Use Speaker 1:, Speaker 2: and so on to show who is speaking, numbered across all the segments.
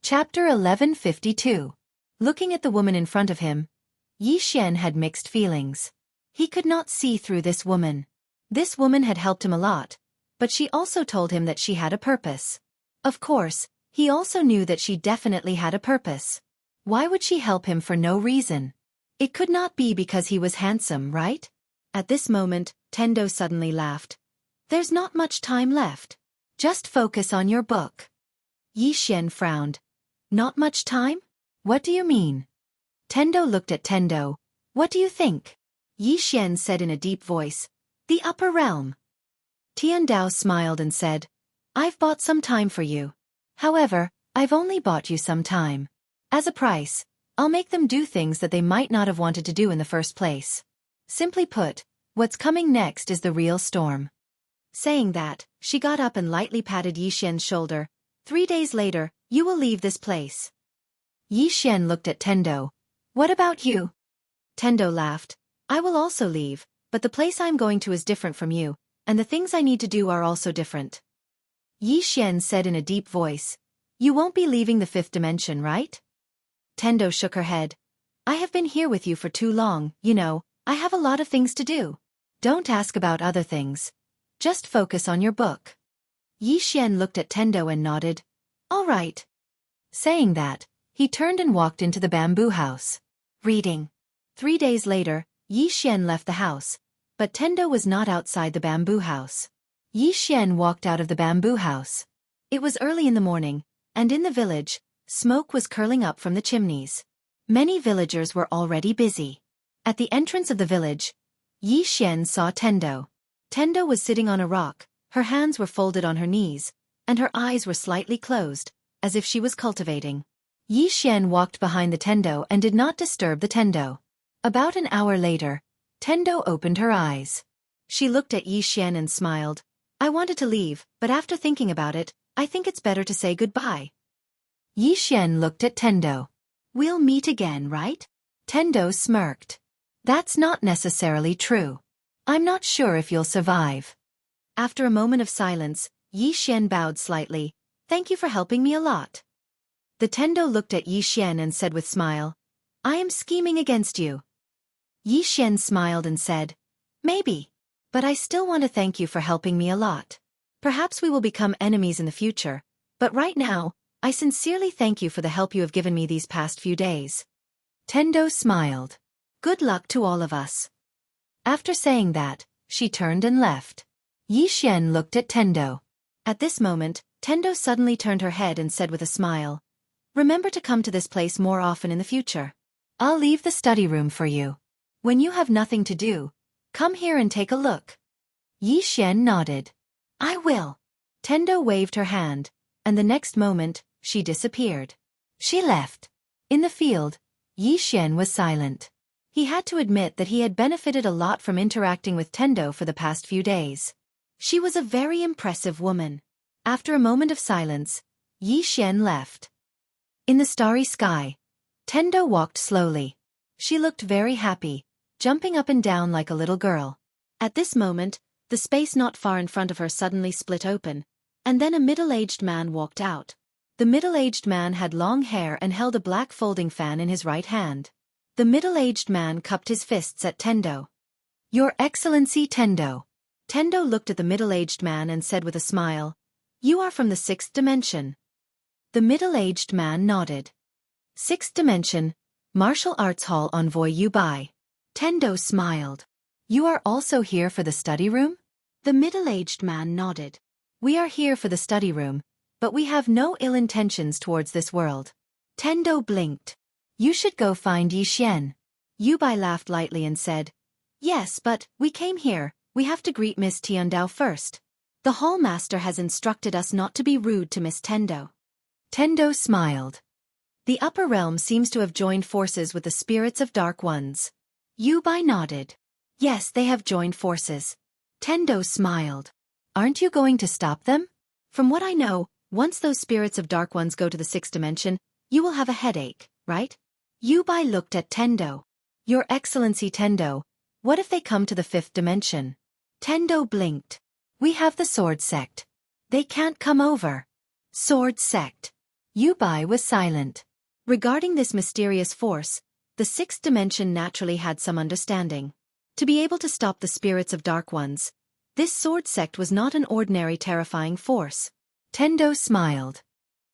Speaker 1: Chapter 1152. Looking at the woman in front of him, Yi Xian had mixed feelings. He could not see through this woman. This woman had helped him a lot, but she also told him that she had a purpose. Of course, he also knew that she definitely had a purpose. Why would she help him for no reason? It could not be because he was handsome, right? At this moment, Tendo suddenly laughed. There's not much time left. Just focus on your book. Yi Xian frowned. Not much time? What do you mean? Tendo looked at Tendo. What do you think? Yi Xian said in a deep voice. The upper realm. Tiandao smiled and said, I've bought some time for you. However, I've only bought you some time. As a price, I'll make them do things that they might not have wanted to do in the first place. Simply put, what's coming next is the real storm. Saying that, she got up and lightly patted Yi Xian's shoulder. 3 days later, you will leave this place. Yi Xian looked at Tendo. What about you? Tendo laughed. I will also leave, but the place I'm going to is different from you, and the things I need to do are also different. Yi Xian said in a deep voice. You won't be leaving the 5th dimension, right? Tendo shook her head. I have been here with you for too long, you know, I have a lot of things to do. Don't ask about other things. Just focus on your book. Yi Xian looked at Tendo and nodded. All right. Saying that, he turned and walked into the bamboo house. Reading. 3 days later, Yi Xian left the house, but Tendo was not outside the bamboo house. Yi Xian walked out of the bamboo house. It was early in the morning, and in the village, smoke was curling up from the chimneys. Many villagers were already busy. At the entrance of the village, Yi Xian saw Tendo. Tendo was sitting on a rock, her hands were folded on her knees, and her eyes were slightly closed, as if she was cultivating. Yi Xian walked behind the Tendo and did not disturb the Tendo. About an hour later, Tendo opened her eyes. She looked at Yi Xian and smiled. I wanted to leave, but after thinking about it, I think it's better to say goodbye. Yi Xian looked at Tendo. We'll meet again, right? Tendo smirked. That's not necessarily true. I'm not sure if you'll survive. After a moment of silence, Yi Xian bowed slightly. Thank you for helping me a lot. The Tendo looked at Yi Xian and said with smile, I am scheming against you. Yi Xian smiled and said, Maybe. But I still want to thank you for helping me a lot. Perhaps we will become enemies in the future, but right now, I sincerely thank you for the help you have given me these past few days. Tendo smiled. Good luck to all of us. After saying that, she turned and left. Yi Xian looked at Tendo. At this moment, Tendo suddenly turned her head and said with a smile, Remember to come to this place more often in the future. I'll leave the study room for you. When you have nothing to do, come here and take a look. Yi Xian nodded. I will. Tendo waved her hand, and the next moment, she disappeared. She left. In the field, Yi Xian was silent. He had to admit that he had benefited a lot from interacting with Tendo for the past few days. She was a very impressive woman. After a moment of silence, Yi Xian left. In the starry sky, Tendo walked slowly. She looked very happy, jumping up and down like a little girl. At this moment, the space not far in front of her suddenly split open, and then a middle-aged man walked out. The middle-aged man had long hair and held a black folding fan in his right hand. The middle-aged man cupped his fists at Tendo. Your Excellency Tendo. Tendo looked at the middle-aged man and said with a smile, You are from the 6th dimension. The middle-aged man nodded. 6th dimension, Martial Arts Hall Envoy you by. Tendo smiled. You are also here for the study room? The middle-aged man nodded. We are here for the study room, but we have no ill intentions towards this world. Tendo blinked. You should go find Yi Xian. Yubai laughed lightly and said, Yes, but we came here, we have to greet Miss Tiandao first. The hall master has instructed us not to be rude to Miss Tendo. Tendo smiled. The upper realm seems to have joined forces with the spirits of Dark Ones. Yubai nodded. Yes, they have joined forces. Tendo smiled. Aren't you going to stop them? From what I know, once those spirits of Dark Ones go to the 6th dimension, you will have a headache, right? Yubai looked at Tendo. Your Excellency Tendo, what if they come to the 5th dimension? Tendo blinked. We have the Sword Sect. They can't come over. Sword Sect. Yu Bai was silent. Regarding this mysterious force, the sixth dimension naturally had some understanding. To be able to stop the spirits of Dark Ones, this sword sect was not an ordinary terrifying force. Tendo smiled.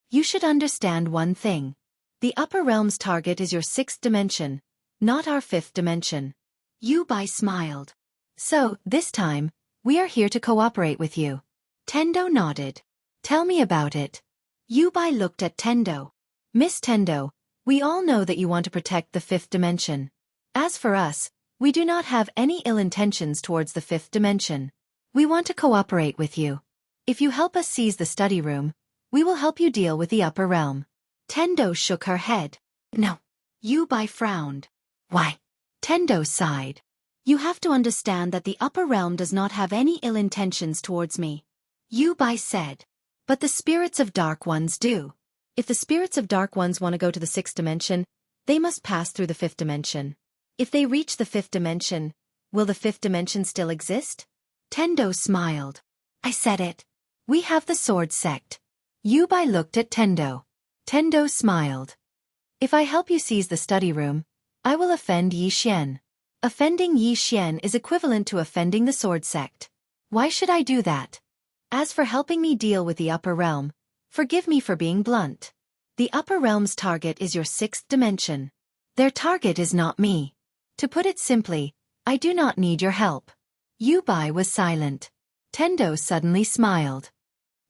Speaker 1: You should understand one thing. The upper realm's target is your sixth dimension, not our fifth dimension. Yu Bai smiled. So, this time, we are here to cooperate with you. Tendo nodded. Tell me about it. Yu Bai looked at Tendo. Miss Tendo, we all know that you want to protect the fifth dimension. As for us, we do not have any ill intentions towards the fifth dimension. We want to cooperate with you. If you help us seize the study room, we will help you deal with the upper realm. Tendo shook her head. No. Yu Bai frowned. Why? Tendo sighed. You have to understand that the upper realm does not have any ill intentions towards me. Yu Bai said. But the spirits of Dark Ones do. If the spirits of Dark Ones want to go to the sixth dimension, they must pass through the fifth dimension. If they reach the fifth dimension, will the fifth dimension still exist? Tendo smiled. I said it. We have the sword sect. Yu Bai looked at Tendo. Tendo smiled. If I help you seize the study room, I will offend Yi Xian. Offending Yi Xian is equivalent to offending the sword sect. Why should I do that? As for helping me deal with the upper realm, forgive me for being blunt. The upper realm's target is your sixth dimension. Their target is not me. To put it simply, I do not need your help. Yu Bai was silent. Tendo suddenly smiled.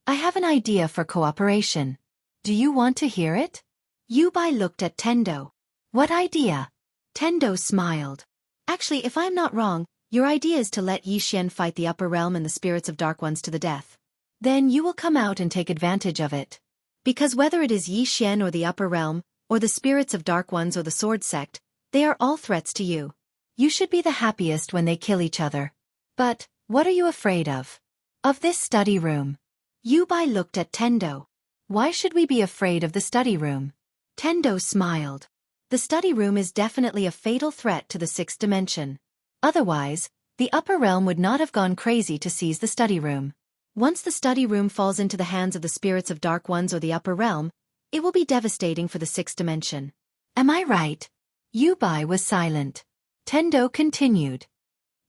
Speaker 1: I have an idea for cooperation. Do you want to hear it? Yu Bai looked at Tendo. What idea? Tendo smiled. Actually, if I'm not wrong, your idea is to let Yi Xian fight the upper realm and the spirits of Dark Ones to the death. Then you will come out and take advantage of it. Because whether it is Yi Xian or the upper realm, or the spirits of Dark Ones or the sword sect, they are all threats to you. You should be the happiest when they kill each other. But, what are you afraid of? Of this study room. Yu Bai looked at Tendo. Why should we be afraid of the study room? Tendo smiled. The study room is definitely a fatal threat to the sixth dimension. Otherwise, the upper realm would not have gone crazy to seize the study room. Once the study room falls into the hands of the spirits of Dark Ones or the upper realm, it will be devastating for the sixth dimension. Am I right? Yu Bai was silent. Tendo continued.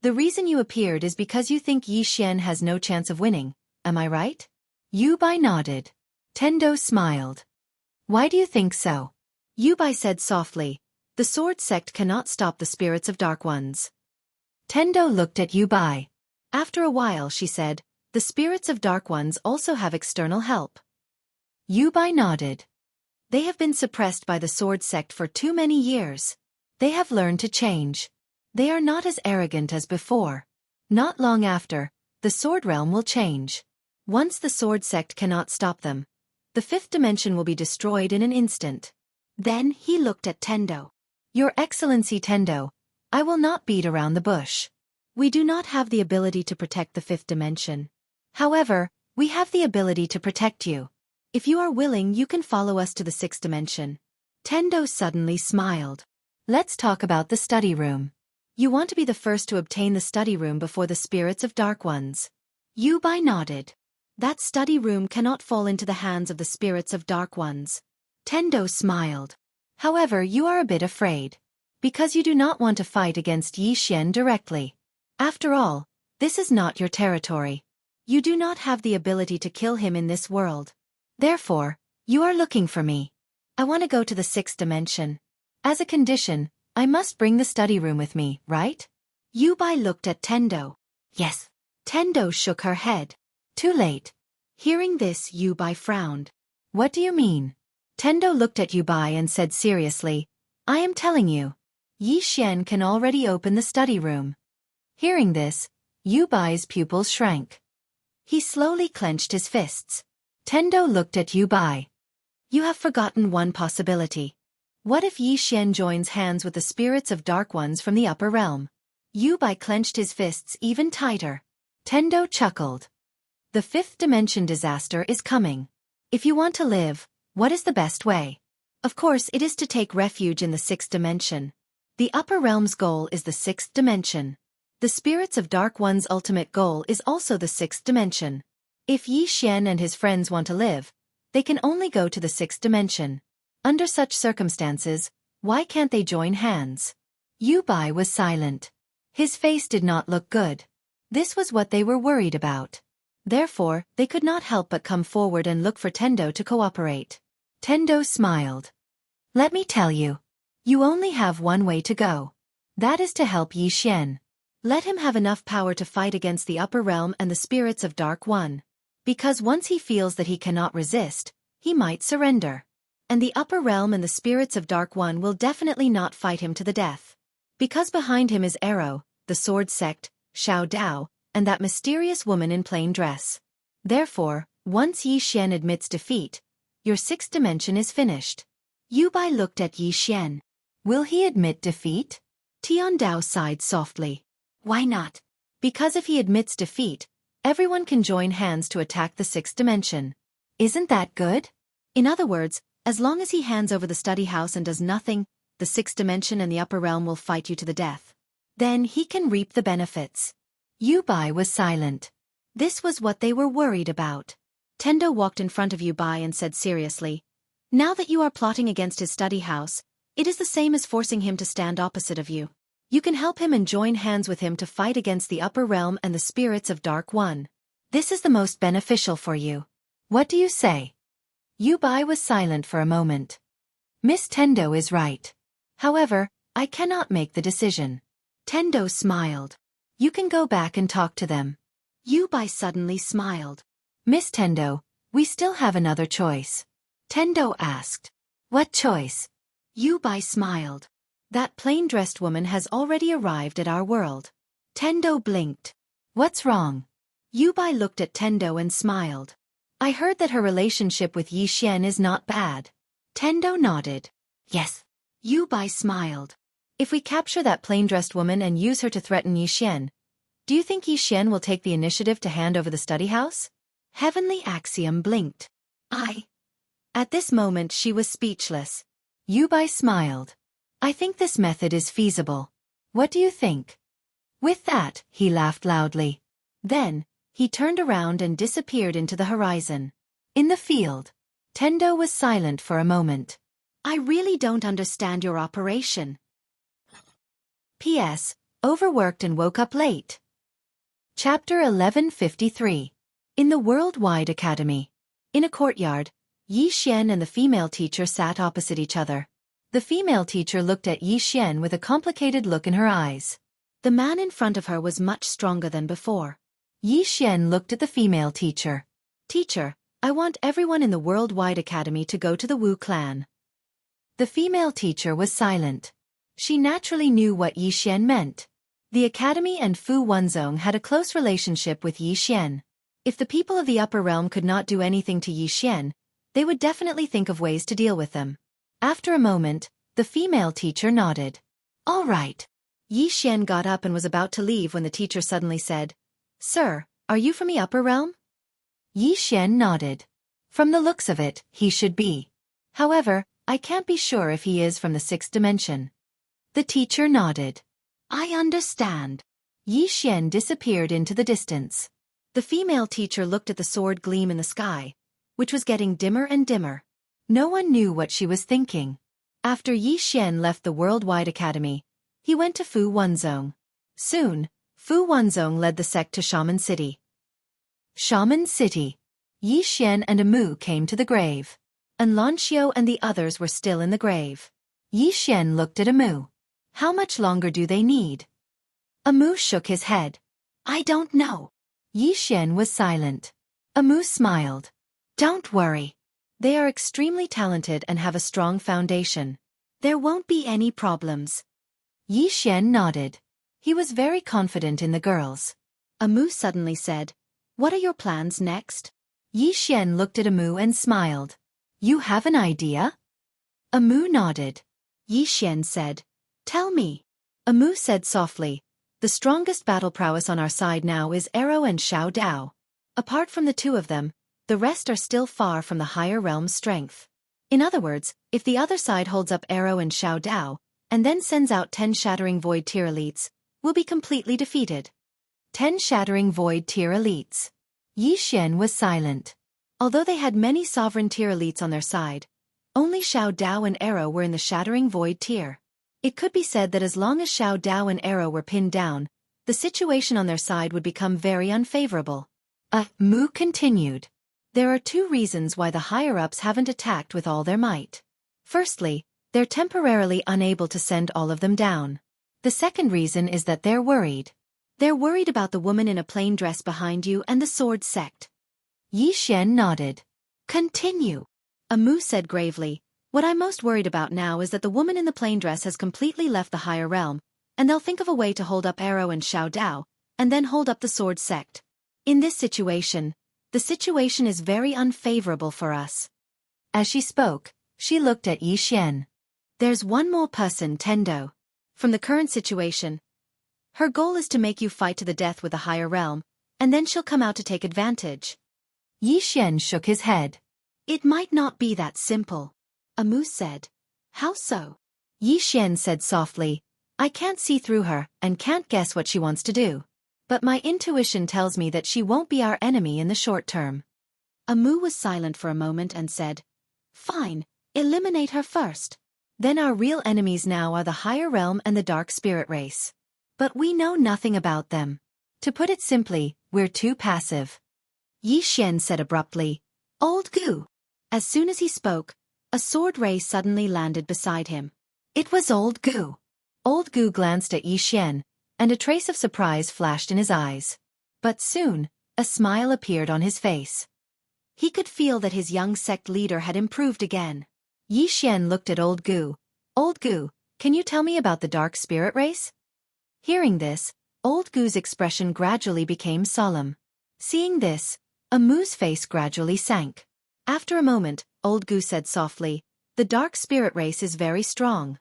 Speaker 1: The reason you appeared is because you think Yi Xian has no chance of winning, am I right? Yu Bai nodded. Tendo smiled. Why do you think so? Yu Bai said softly, the sword sect cannot stop the spirits of Dark Ones. Tendo looked at Yu Bai. After a while she said, the spirits of Dark Ones also have external help. Yu Bai nodded. They have been suppressed by the sword sect for too many years. They have learned to change. They are not as arrogant as before. Not long after, the sword realm will change. Once the sword sect cannot stop them, the fifth dimension will be destroyed in an instant. Then he looked at Tendo. Your Excellency Tendo, I will not beat around the bush. We do not have the ability to protect the fifth dimension. However, we have the ability to protect you. If you are willing, you can follow us to the sixth dimension. Tendo suddenly smiled. Let's talk about the study room. You want to be the first to obtain the study room before the spirits of Dark Ones. Yu Bai nodded. That study room cannot fall into the hands of the spirits of Dark Ones. Tendo smiled. However, you are a bit afraid. Because you do not want to fight against Yi Xian directly. After all, this is not your territory. You do not have the ability to kill him in this world. Therefore, you are looking for me. I want to go to the sixth dimension. As a condition, I must bring the study room with me, right? Yu Bai looked at Tendo. Yes. Tendo shook her head. Too late. Hearing this, Yu Bai frowned. What do you mean? Tendo looked at Yu Bai and said seriously, I am telling you. Yi Xian can already open the study room. Hearing this, Yu Bai's pupils shrank. He slowly clenched his fists. Tendo looked at Yu Bai. You have forgotten one possibility. What if Yi Xian joins hands with the spirits of Dark Ones from the upper realm? Yu Bai clenched his fists even tighter. Tendo chuckled. The fifth dimension disaster is coming. If you want to live, what is the best way? Of course, it is to take refuge in the sixth dimension. The upper realm's goal is the sixth dimension. The spirits of Dark One's ultimate goal is also the sixth dimension. If Yi Xian and his friends want to live, They can only go to the sixth dimension. Under such circumstances, why can't they join hands? Yu Bai was silent. His face did not look good. This was what they were worried about. Therefore, they could not help but come forward and look for Tendo to cooperate. Tendo smiled. Let me tell you. You only have one way to go. That is to help Yi Xian. Let him have enough power to fight against the upper realm and the spirits of Dark One. Because once he feels that he cannot resist, he might surrender. And the upper realm and the spirits of Dark One will definitely not fight him to the death. Because behind him is Arrow, the sword sect, Xiao Dao, and that mysterious woman in plain dress. Therefore, once Yi Xian admits defeat, your sixth dimension is finished. Yu Bai looked at Yi Xian. Will he admit defeat? Tian Dao sighed softly. Why not? Because if he admits defeat, everyone can join hands to attack the sixth dimension. Isn't that good? In other words, as long as he hands over the study house and does nothing, the sixth dimension and the upper realm will fight you to the death. Then he can reap the benefits. Yu Bai was silent. This was what they were worried about. Tendo walked in front of Yu Bai and said seriously, now that you are plotting against his study house, it is the same as forcing him to stand opposite of you. You can help him and join hands with him to fight against the upper realm and the spirits of Dark One. This is the most beneficial for you. What do you say? Yu Bai was silent for a moment. Miss Tendo is right. However, I cannot make the decision. Tendo smiled. You can go back and talk to them. Yu Bai suddenly smiled. Miss Tendo, we still have another choice. Tendo asked. What choice? Yu Bai smiled. That plain-dressed woman has already arrived at our world. Tendo blinked. What's wrong? Yu Bai looked at Tendo and smiled. I heard that her relationship with Yi Xian is not bad. Tendo nodded. Yes. Yu Bai smiled. If we capture that plain-dressed woman and use her to threaten Yi Xian, do you think Yi Xian will take the initiative to hand over the study house? Heavenly Axiom blinked. At this moment she was speechless. Yu Bai smiled. I think this method is feasible. What do you think? With that, he laughed loudly. Then, he turned around and disappeared into the horizon. In the field, Tendo was silent for a moment. I really don't understand your operation. P.S. Overworked and woke up late. Chapter 1153. In the Worldwide Academy. In a courtyard, Yi Xian and the female teacher sat opposite each other. The female teacher looked at Yi Xian with a complicated look in her eyes. The man in front of her was much stronger than before. Yi Xian looked at the female teacher. Teacher, I want everyone in the Worldwide Academy to go to the Wu clan. The female teacher was silent. She naturally knew what Yi Xian meant. The academy and Fu Wenzong had a close relationship with Yi Xian. If the people of the upper realm could not do anything to Yi Xian, they would definitely think of ways to deal with them. After a moment, the female teacher nodded. All right. Yi Xian got up and was about to leave when the teacher suddenly said, Sir, are you from the upper realm? Yi Xian nodded. From the looks of it, he should be. However, I can't be sure if he is from the sixth dimension. The teacher nodded. I understand. Yi Xian disappeared into the distance. The female teacher looked at the sword gleam in the sky, which was getting dimmer and dimmer. No one knew what she was thinking. After Yi Xian left the Worldwide Academy, he went to Fu Wenzong. Soon, Fu Wenzong led the sect to Shaman City. Shaman City. Yi Xian and Amu came to the grave. Anlanxiu and the others were still in the grave. Yi Xian looked at Amu. How much longer do they need? Amu shook his head. I don't know. Yi Xian was silent. Amu smiled. Don't worry. They are extremely talented and have a strong foundation. There won't be any problems. Yi Xian nodded. He was very confident in the girls. Amu suddenly said, What are your plans next? Yi Xian looked at Amu and smiled. You have an idea? Amu nodded. Yi Xian said, Tell me. Amu said softly, The strongest battle prowess on our side now is Arrow and Xiao Dao. Apart from the two of them, the rest are still far from the higher realm's strength. In other words, if the other side holds up Arrow and Xiao Dao, and then sends out 10 Shattering Void Tier elites, we'll be completely defeated. 10 Shattering Void Tier elites. Yi Xian was silent. Although they had many sovereign tier elites on their side, only Xiao Dao and Arrow were in the Shattering Void tier. It could be said that as long as Xiao Dao and Arrow were pinned down, the situation on their side would become very unfavorable. Mu continued. There are two reasons why the higher-ups haven't attacked with all their might. Firstly, they're temporarily unable to send all of them down. The second reason is that they're worried. They're worried about the woman in a plain dress behind you and the sword sect. Yi Xian nodded. Continue. Mu said gravely, what I'm most worried about now is that the woman in the plain dress has completely left the higher realm, and they'll think of a way to hold up Arrow and Xiao Dao, and then hold up the sword sect. In this situation, the situation is very unfavorable for us. As she spoke, she looked at Yi Xian. There's one more person, Tendo. From the current situation, her goal is to make you fight to the death with the higher realm, and then she'll come out to take advantage. Yi Xian shook his head. It might not be that simple. Mu said. How so? Yi Xian said softly, I can't see through her and can't guess what she wants to do. But my intuition tells me that she won't be our enemy in the short term. Mu was silent for a moment and said, Fine, eliminate her first. Then our real enemies now are the higher realm and the dark spirit race. But we know nothing about them. To put it simply, we're too passive. Yi Xian said abruptly, Old Gu. As soon as he spoke, a sword ray suddenly landed beside him. It was Old Gu. Old Gu glanced at Yi Xian, and a trace of surprise flashed in his eyes. But soon, a smile appeared on his face. He could feel that his young sect leader had improved again. Yi Xian looked at Old Gu. Old Gu, can you tell me about the dark spirit race? Hearing this, Old Gu's expression gradually became solemn. Seeing this, Mu's face gradually sank. After a moment, Old Gu said softly, The dark spirit race is very strong.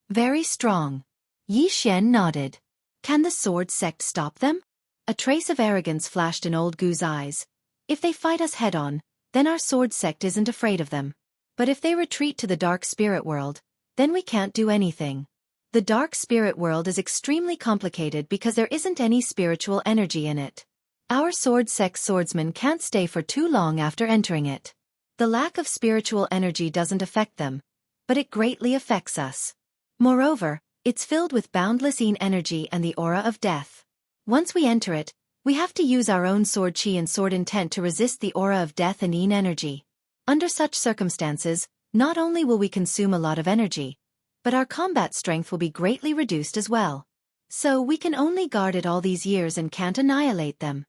Speaker 1: Very strong. Yi Xian nodded. Can the sword sect stop them? A trace of arrogance flashed in Old Gu's eyes. If they fight us head-on, then our sword sect isn't afraid of them. But if they retreat to the dark spirit world, then we can't do anything. The dark spirit world is extremely complicated because there isn't any spiritual energy in it. Our sword sect swordsmen can't stay for too long after entering it. The lack of spiritual energy doesn't affect them, but it greatly affects us. Moreover, it's filled with boundless Yin energy and the aura of death. Once we enter it, we have to use our own sword chi and sword intent to resist the aura of death and Yin energy. Under such circumstances, not only will we consume a lot of energy, but our combat strength will be greatly reduced as well. So we can only guard it all these years and can't annihilate them.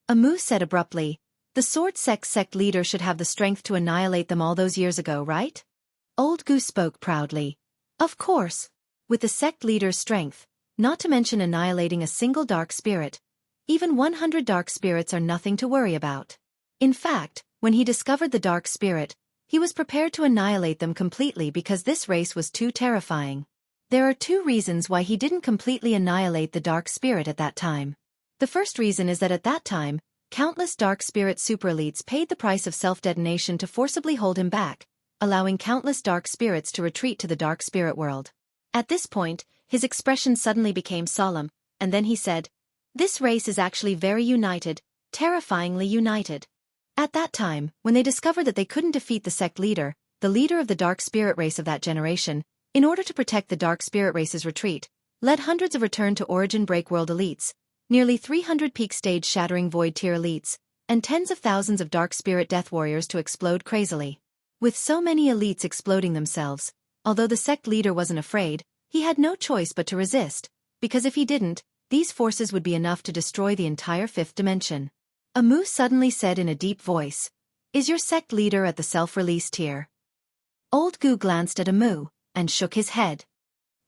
Speaker 1: Mu said abruptly, the sword sect leader should have the strength to annihilate them all those years ago, right? Old Gu spoke proudly. Of course. With the sect leader's strength, not to mention annihilating a single dark spirit, even 100 dark spirits are nothing to worry about. In fact, when he discovered the dark spirit, he was prepared to annihilate them completely because this race was too terrifying. There are two reasons why he didn't completely annihilate the dark spirit at that time. The first reason is that at that time, countless dark spirit super elites paid the price of self-detonation to forcibly hold him back, allowing countless dark spirits to retreat to the dark spirit world. At this point, his expression suddenly became solemn, and then he said, This race is actually very united, terrifyingly united. At that time, when they discovered that they couldn't defeat the sect leader, the leader of the dark spirit race of that generation, in order to protect the dark spirit race's retreat, led hundreds of return to origin break world elites, nearly 300 peak stage shattering void tier elites, and tens of thousands of dark spirit death warriors to explode crazily. With so many elites exploding themselves, although the sect leader wasn't afraid, he had no choice but to resist, because if he didn't, these forces would be enough to destroy the entire fifth dimension. Mu suddenly said in a deep voice, Is your sect leader at the self-release tier? Old Gu glanced at Mu, and shook his head.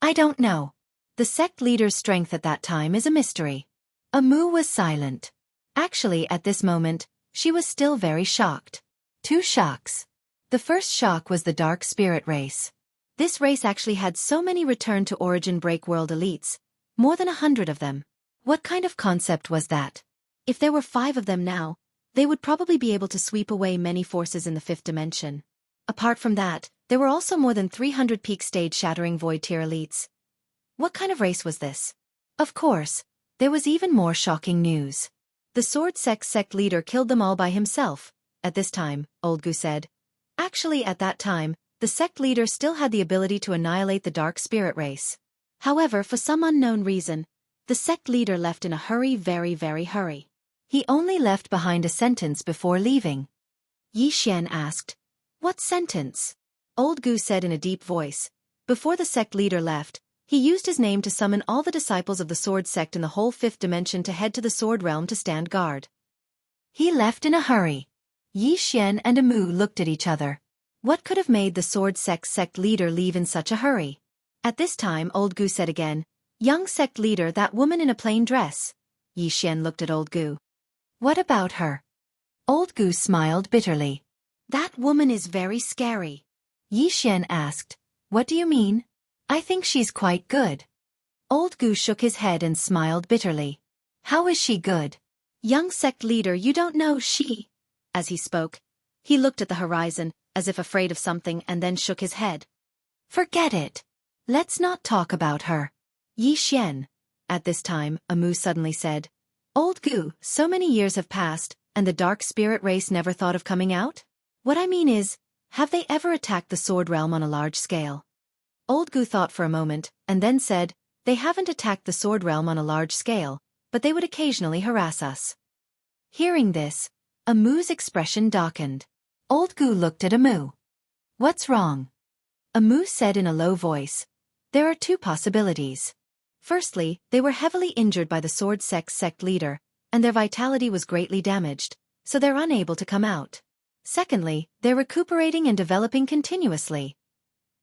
Speaker 1: I don't know. The sect leader's strength at that time is a mystery. Mu was silent. Actually, at this moment, she was still very shocked. Two shocks. The first shock was the dark spirit race. This race actually had so many return to origin break world elites, more than 100 of them. What kind of concept was that? If there were 5 of them now, they would probably be able to sweep away many forces in the fifth dimension. Apart from that, there were also more than 300 peak stage shattering void tier elites. What kind of race was this? Of course, there was even more shocking news. The sword sect leader killed them all by himself, At this time, Old Gu said. Actually, at that time, the sect leader still had the ability to annihilate the dark spirit race. However, for some unknown reason, the sect leader left in a hurry, very hurry. He only left behind a sentence before leaving. Yi Xian asked, "What sentence?" Old Gu said in a deep voice. Before the sect leader left, he used his name to summon all the disciples of the sword sect in the whole fifth dimension to head to the sword realm to stand guard. He left in a hurry. Yi Xian and Amu looked at each other. What could have made the sword sect leader leave in such a hurry? At this time, Old Gu said again, "Young sect leader, that woman in a plain dress." Yi Xian looked at Old Gu. "What about her?" Old Gu smiled bitterly. "That woman is very scary." Yi Xian asked, "What do you mean?" "I think she's quite good." Old Gu shook his head and smiled bitterly. "How is she good?" "Young sect leader, you don't know she." As he spoke, he looked at the horizon, as if afraid of something, and then shook his head. "Forget it. Let's not talk about her." Yi Xian. At this time, Amu suddenly said, "Old Gu, so many years have passed, and the dark spirit race never thought of coming out? What I mean is, have they ever attacked the sword realm on a large scale?" Old Gu thought for a moment, and then said, "They haven't attacked the sword realm on a large scale, but they would occasionally harass us." Hearing this, Amu's expression darkened. Old Gu looked at Amu. "What's wrong?" Amu said in a low voice, "There are two possibilities. Firstly, they were heavily injured by the sword sect leader, and their vitality was greatly damaged, so they're unable to come out. Secondly, they're recuperating and developing continuously."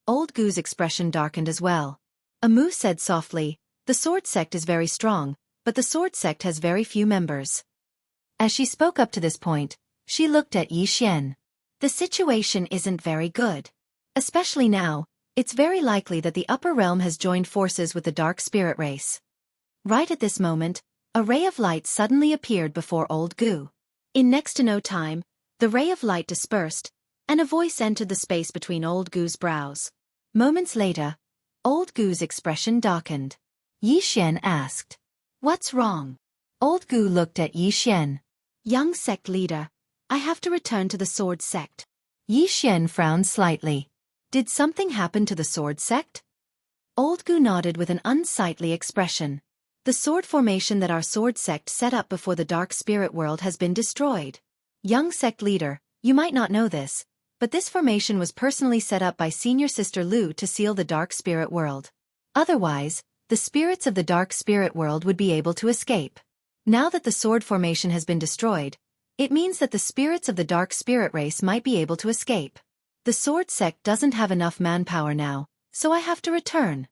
Speaker 1: Old Gu's expression darkened as well. Amu said softly, "The sword sect is very strong, but the sword sect has very few members." As she spoke up to this point, she looked at Yi Xian. "The situation isn't very good. Especially now, it's very likely that the upper realm has joined forces with the dark spirit race." Right at this moment, a ray of light suddenly appeared before Old Gu. In next to no time, the ray of light dispersed, and a voice entered the space between Old Gu's brows. Moments later, Old Gu's expression darkened. Yi Xian asked, "What's wrong?" Old Gu looked at Yi Xian. "Young sect leader, I have to return to the sword sect." Yi Xian frowned slightly. "Did something happen to the sword sect?" Old Gu nodded with an unsightly expression. "The sword formation that our sword sect set up before the dark spirit world has been destroyed. Young sect leader, you might not know this, but this formation was personally set up by Senior Sister Lu to seal the dark spirit world. Otherwise, the spirits of the dark spirit world would be able to escape. Now that the sword formation has been destroyed, it means that the spirits of the dark spirit race might be able to escape. The sword sect doesn't have enough manpower now, so I have to return."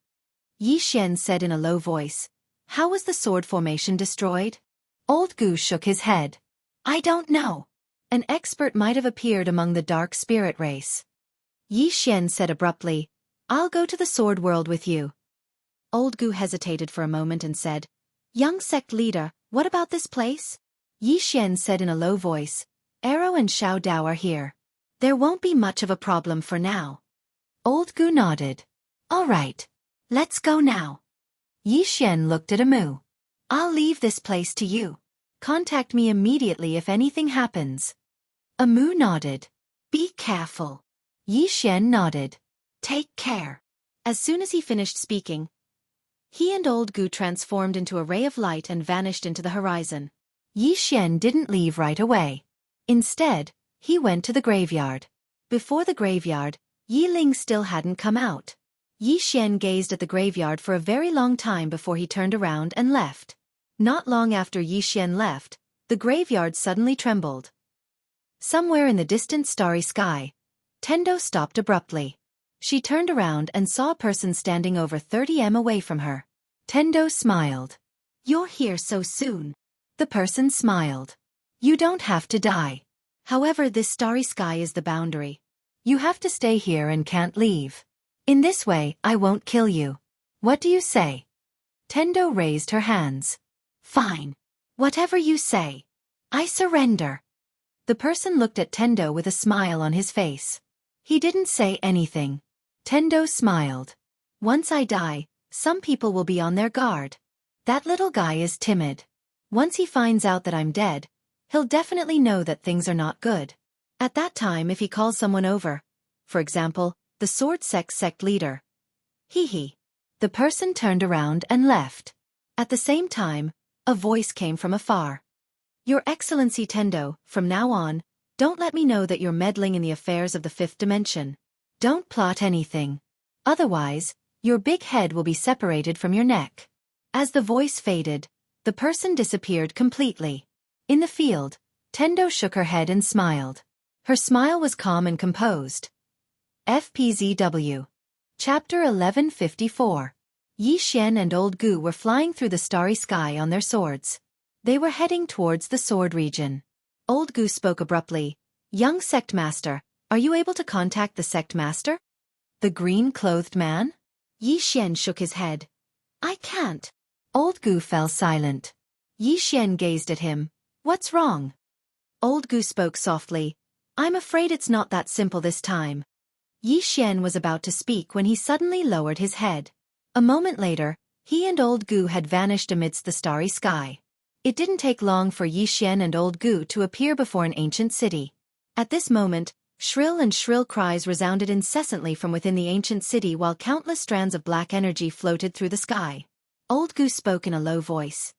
Speaker 1: Yi Xian said in a low voice, "How was the sword formation destroyed?" Old Gu shook his head. "I don't know. An expert might have appeared among the dark spirit race." Yi Xian said abruptly, "I'll go to the sword world with you." Old Gu hesitated for a moment and said, "Young sect leader, what about this place?" Yi Xian said in a low voice, "Arrow and Xiao Dao are here. There won't be much of a problem for now." Old Gu nodded. "All right. Let's go now." Yi Xian looked at Amu. "I'll leave this place to you. Contact me immediately if anything happens." Amu nodded. "Be careful." Yi Xian nodded. "Take care." As soon as he finished speaking, he and Old Gu transformed into a ray of light and vanished into the horizon. Yi Xian didn't leave right away. Instead, he went to the graveyard. Before the graveyard, Yi Ling still hadn't come out. Yi Xian gazed at the graveyard for a very long time before he turned around and left. Not long after Yi Xian left, the graveyard suddenly trembled. Somewhere in the distant starry sky, Tendo stopped abruptly. She turned around and saw a person standing over 30 m away from her. Tendo smiled. "You're here so soon." The person smiled. "You don't have to die. However, this starry sky is the boundary. You have to stay here and can't leave. In this way, I won't kill you. What do you say?" Tendo raised her hands. "Fine. Whatever you say. I surrender." The person looked at Tendo with a smile on his face. He didn't say anything. Tendo smiled. "Once I die, some people will be on their guard. That little guy is timid. Once he finds out that I'm dead, he'll definitely know that things are not good. At that time if he calls someone over, for example, the sword sect leader. Hee. The person turned around and left. At the same time, a voice came from afar. Your Excellency Tendo, from now on, don't let me know that you're meddling in the affairs of the fifth dimension. Don't plot anything. Otherwise, your big head will be separated from your neck. As the voice faded, the person disappeared completely. In the field, Tendo shook her head and smiled. Her smile was calm and composed. FPZW. Chapter 1154. Yi Xian and Old Gu were flying through the starry sky on their swords. They were heading towards the sword region. Old Gu spoke abruptly. Young sect master, are you able to contact the sect master? The green-clothed man? Yi Xian shook his head. I can't. Old Gu fell silent. Yi Xian gazed at him. What's wrong? Old Gu spoke softly. I'm afraid it's not that simple this time. Yi Xian was about to speak when he suddenly lowered his head. A moment later, he and Old Gu had vanished amidst the starry sky. It didn't take long for Yi Xian and Old Gu to appear before an ancient city. At this moment, shrill cries resounded incessantly from within the ancient city while countless strands of black energy floated through the sky. Old Gu spoke in a low voice.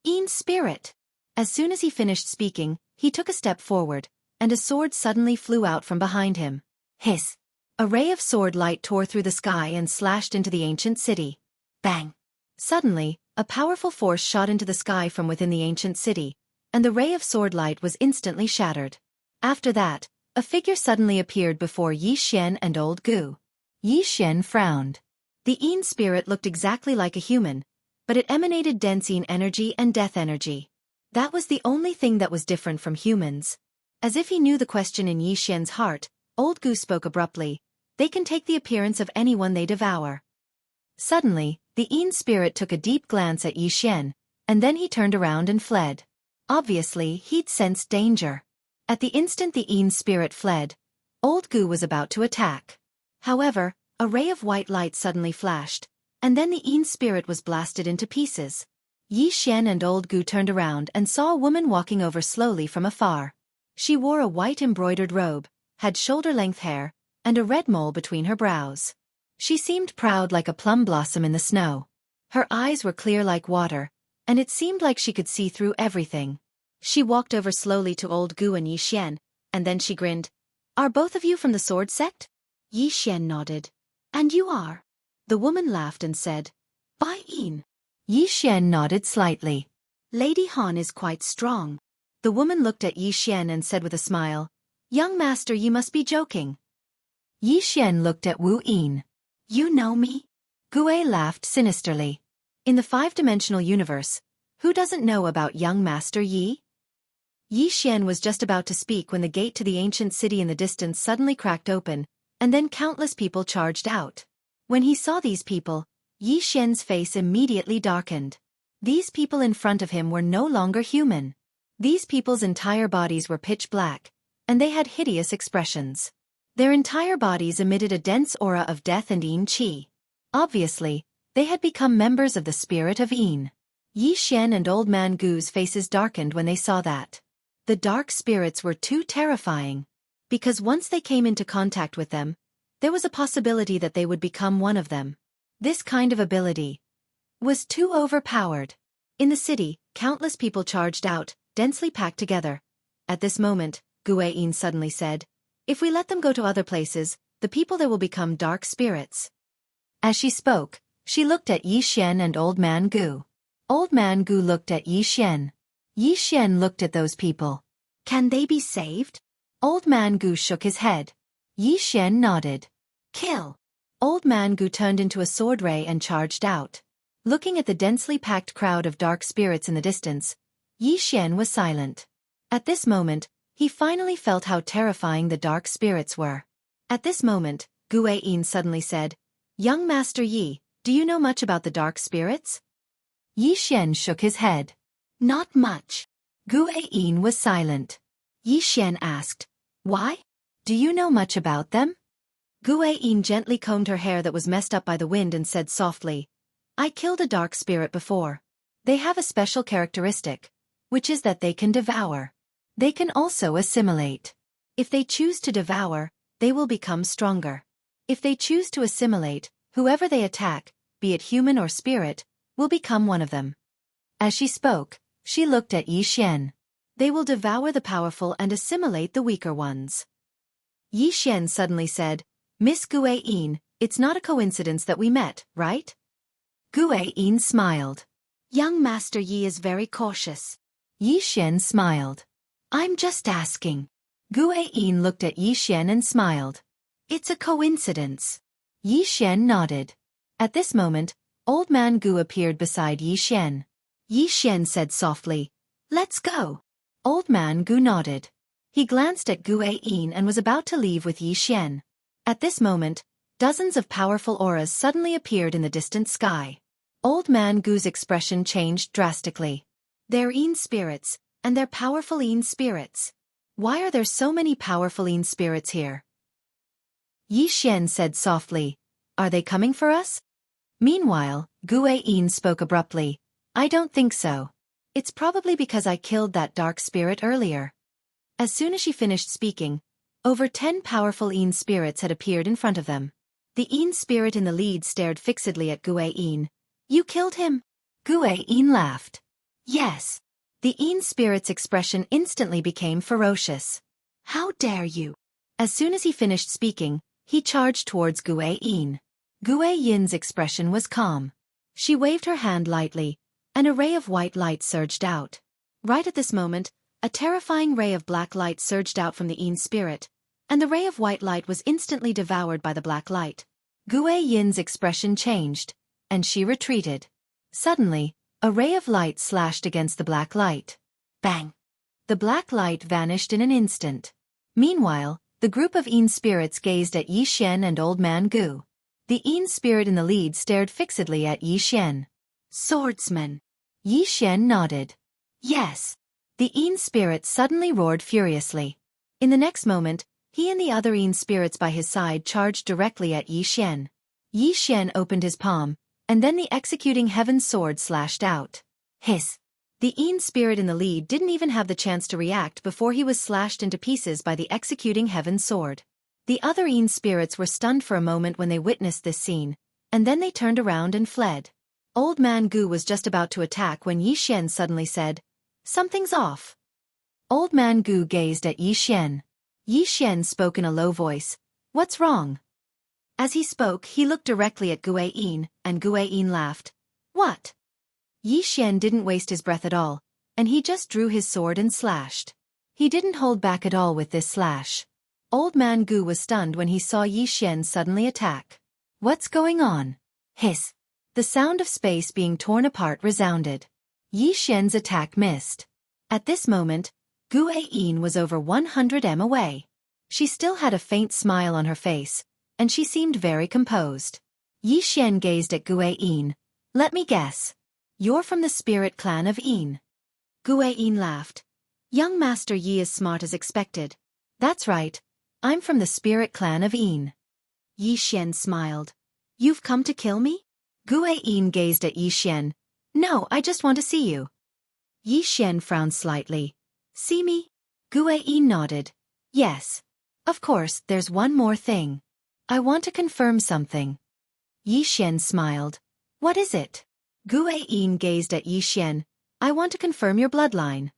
Speaker 1: Yin spirit. As soon as he finished speaking, he took a step forward, and a sword suddenly flew out from behind him. Hiss! A ray of sword light tore through the sky and slashed into the ancient city. Bang! Suddenly, a powerful force shot into the sky from within the ancient city, and the ray of sword light was instantly shattered. After that, a figure suddenly appeared before Yi Xian and Old Gu. Yi Xian frowned. The Yin spirit looked exactly like a human, but it emanated dense Yin energy and death energy. That was the only thing that was different from humans. As if he knew the question in Yi Xian's heart, Old Gu spoke abruptly. They can take the appearance of anyone they devour. Suddenly, the Yin spirit took a deep glance at Yi Xian, and then he turned around and fled. Obviously, he'd sensed danger. At the instant the Yin spirit fled, Old Gu was about to attack. However, a ray of white light suddenly flashed, and then the Yin spirit was blasted into pieces. Yi Xian and Old Gu turned around and saw a woman walking over slowly from afar. She wore a white embroidered robe, had shoulder-length hair, and a red mole between her brows. She seemed proud like a plum blossom in the snow. Her eyes were clear like water, and it seemed like she could see through everything. She walked over slowly to Old Gu and Yi Xian, and then she grinned. Are both of you from the sword sect? Yi Xian nodded. And you are? The woman laughed and said. By Yin. Yi Xian nodded slightly. Lady Han is quite strong. The woman looked at Yi Xian and said with a smile. Young master, you must be joking. Yi Xian looked at Wu Yin. You know me? Gue laughed sinisterly. In the five-dimensional universe, who doesn't know about young Master Yi? Yi Xian was just about to speak when the gate to the ancient city in the distance suddenly cracked open, and then countless people charged out. When he saw these people, Yi Xian's face immediately darkened. These people in front of him were no longer human. These people's entire bodies were pitch black, and they had hideous expressions. Their entire bodies emitted a dense aura of death and Yin qi. Obviously, they had become members of the spirit of Yin. Yi Xian and Old Man Gu's faces darkened when they saw that. The dark spirits were too terrifying. Because once they came into contact with them, there was a possibility that they would become one of them. This kind of ability was too overpowered. In the city, countless people charged out, densely packed together. At this moment, Gue Yin suddenly said, if we let them go to other places, the people there will become dark spirits. As she spoke, she looked at Yi Xian and Old Man Gu. Old Man Gu looked at Yi Xian. Yi Xian looked at those people. Can they be saved? Old Man Gu shook his head. Yi Xian nodded. Kill. Old Man Gu turned into a sword ray and charged out. Looking at the densely packed crowd of dark spirits in the distance, Yi Xian was silent. At this moment, he finally felt how terrifying the dark spirits were. At this moment, Gue Yin suddenly said, Young Master Yi, do you know much about the dark spirits? Yi Xian shook his head. Not much. Gue Yin was silent. Yi Xian asked, why? Do you know much about them? Gue Yin gently combed her hair that was messed up by the wind and said softly, I killed a dark spirit before. They have a special characteristic, which is that they can devour. They can also assimilate. If they choose to devour, they will become stronger. If they choose to assimilate, whoever they attack, be it human or spirit, will become one of them. As she spoke, she looked at Yi Xian. They will devour the powerful and assimilate the weaker ones. Yi Xian suddenly said, Miss Guiyin, it's not a coincidence that we met, right? Guiyin smiled. Young Master Yi is very cautious. Yi Xian smiled. I'm just asking. Guiyin looked at Yi Xian and smiled. It's a coincidence. Yi Xian nodded. At this moment, Old Man Gu appeared beside Yi Xian. Yi Xian said softly, Let's go. Old Man Gu nodded. He glanced at Guiyin and was about to leave with Yi Xian. At this moment, dozens of powerful auras suddenly appeared in the distant sky. Old Man Gu's expression changed drastically. They're Yin spirits, and they're powerful Yin spirits. Why are there so many powerful Yin spirits here? Yi Xian said softly, Are they coming for us? Meanwhile, Guiyin spoke abruptly, I don't think so. It's probably because I killed that dark spirit earlier. As soon as she finished speaking, over 10 powerful Yin spirits had appeared in front of them. The Yin spirit in the lead stared fixedly at Guiyin. You killed him? Guiyin laughed. Yes. The Yin spirit's expression instantly became ferocious. How dare you? As soon as he finished speaking, he charged towards Guiyin. Guiyin's expression was calm. She waved her hand lightly. An array of white light surged out. Right at this moment, a terrifying ray of black light surged out from the Yin spirit, and the ray of white light was instantly devoured by the black light. Guiyin's expression changed, and she retreated. Suddenly, a ray of light slashed against the black light. Bang! The black light vanished in an instant. Meanwhile, the group of Yin spirits gazed at Yi Xian and Old Man Gu. The Yin spirit in the lead stared fixedly at Yi Xian. Swordsman. Yi Xian nodded. Yes. The Yin spirit suddenly roared furiously. In the next moment, he and the other Yin spirits by his side charged directly at Yi Xian. Yi Xian opened his palm, and then the executing heaven sword slashed out. Hiss! The Yin spirit in the lead didn't even have the chance to react before he was slashed into pieces by the executing heaven sword. The other Yin spirits were stunned for a moment when they witnessed this scene, and then they turned around and fled. Old Man Gu was just about to attack when Yi Xian suddenly said, Something's off. Old Man Gu gazed at Yi Xian. Yi Xian spoke in a low voice, What's wrong? As he spoke, he looked directly at Guiyin, and Guiyin laughed. What? Yi Xian didn't waste his breath at all, and he just drew his sword and slashed. He didn't hold back at all with this slash. Old Man Gu was stunned when he saw Yi Xian suddenly attack. What's going on? Hiss! The sound of space being torn apart resounded. Yi Xian's attack missed. At this moment, Guiyin was over 100 m away. She still had a faint smile on her face, and she seemed very composed. Yi Xian gazed at Guiyin. Let me guess. You're from the spirit clan of Yin. Guiyin laughed. Young Master Yi is smart as expected. That's right. I'm from the spirit clan of Yin. Yi Xian smiled. You've come to kill me? Guiyin gazed at Yi Xian. No, I just want to see you. Yi Xian frowned slightly. See me? Guiyin nodded. Yes. Of course, there's one more thing. I want to confirm something. Yi Xian smiled. What is it? Guiyin gazed at Yi Xian. I want to confirm your bloodline.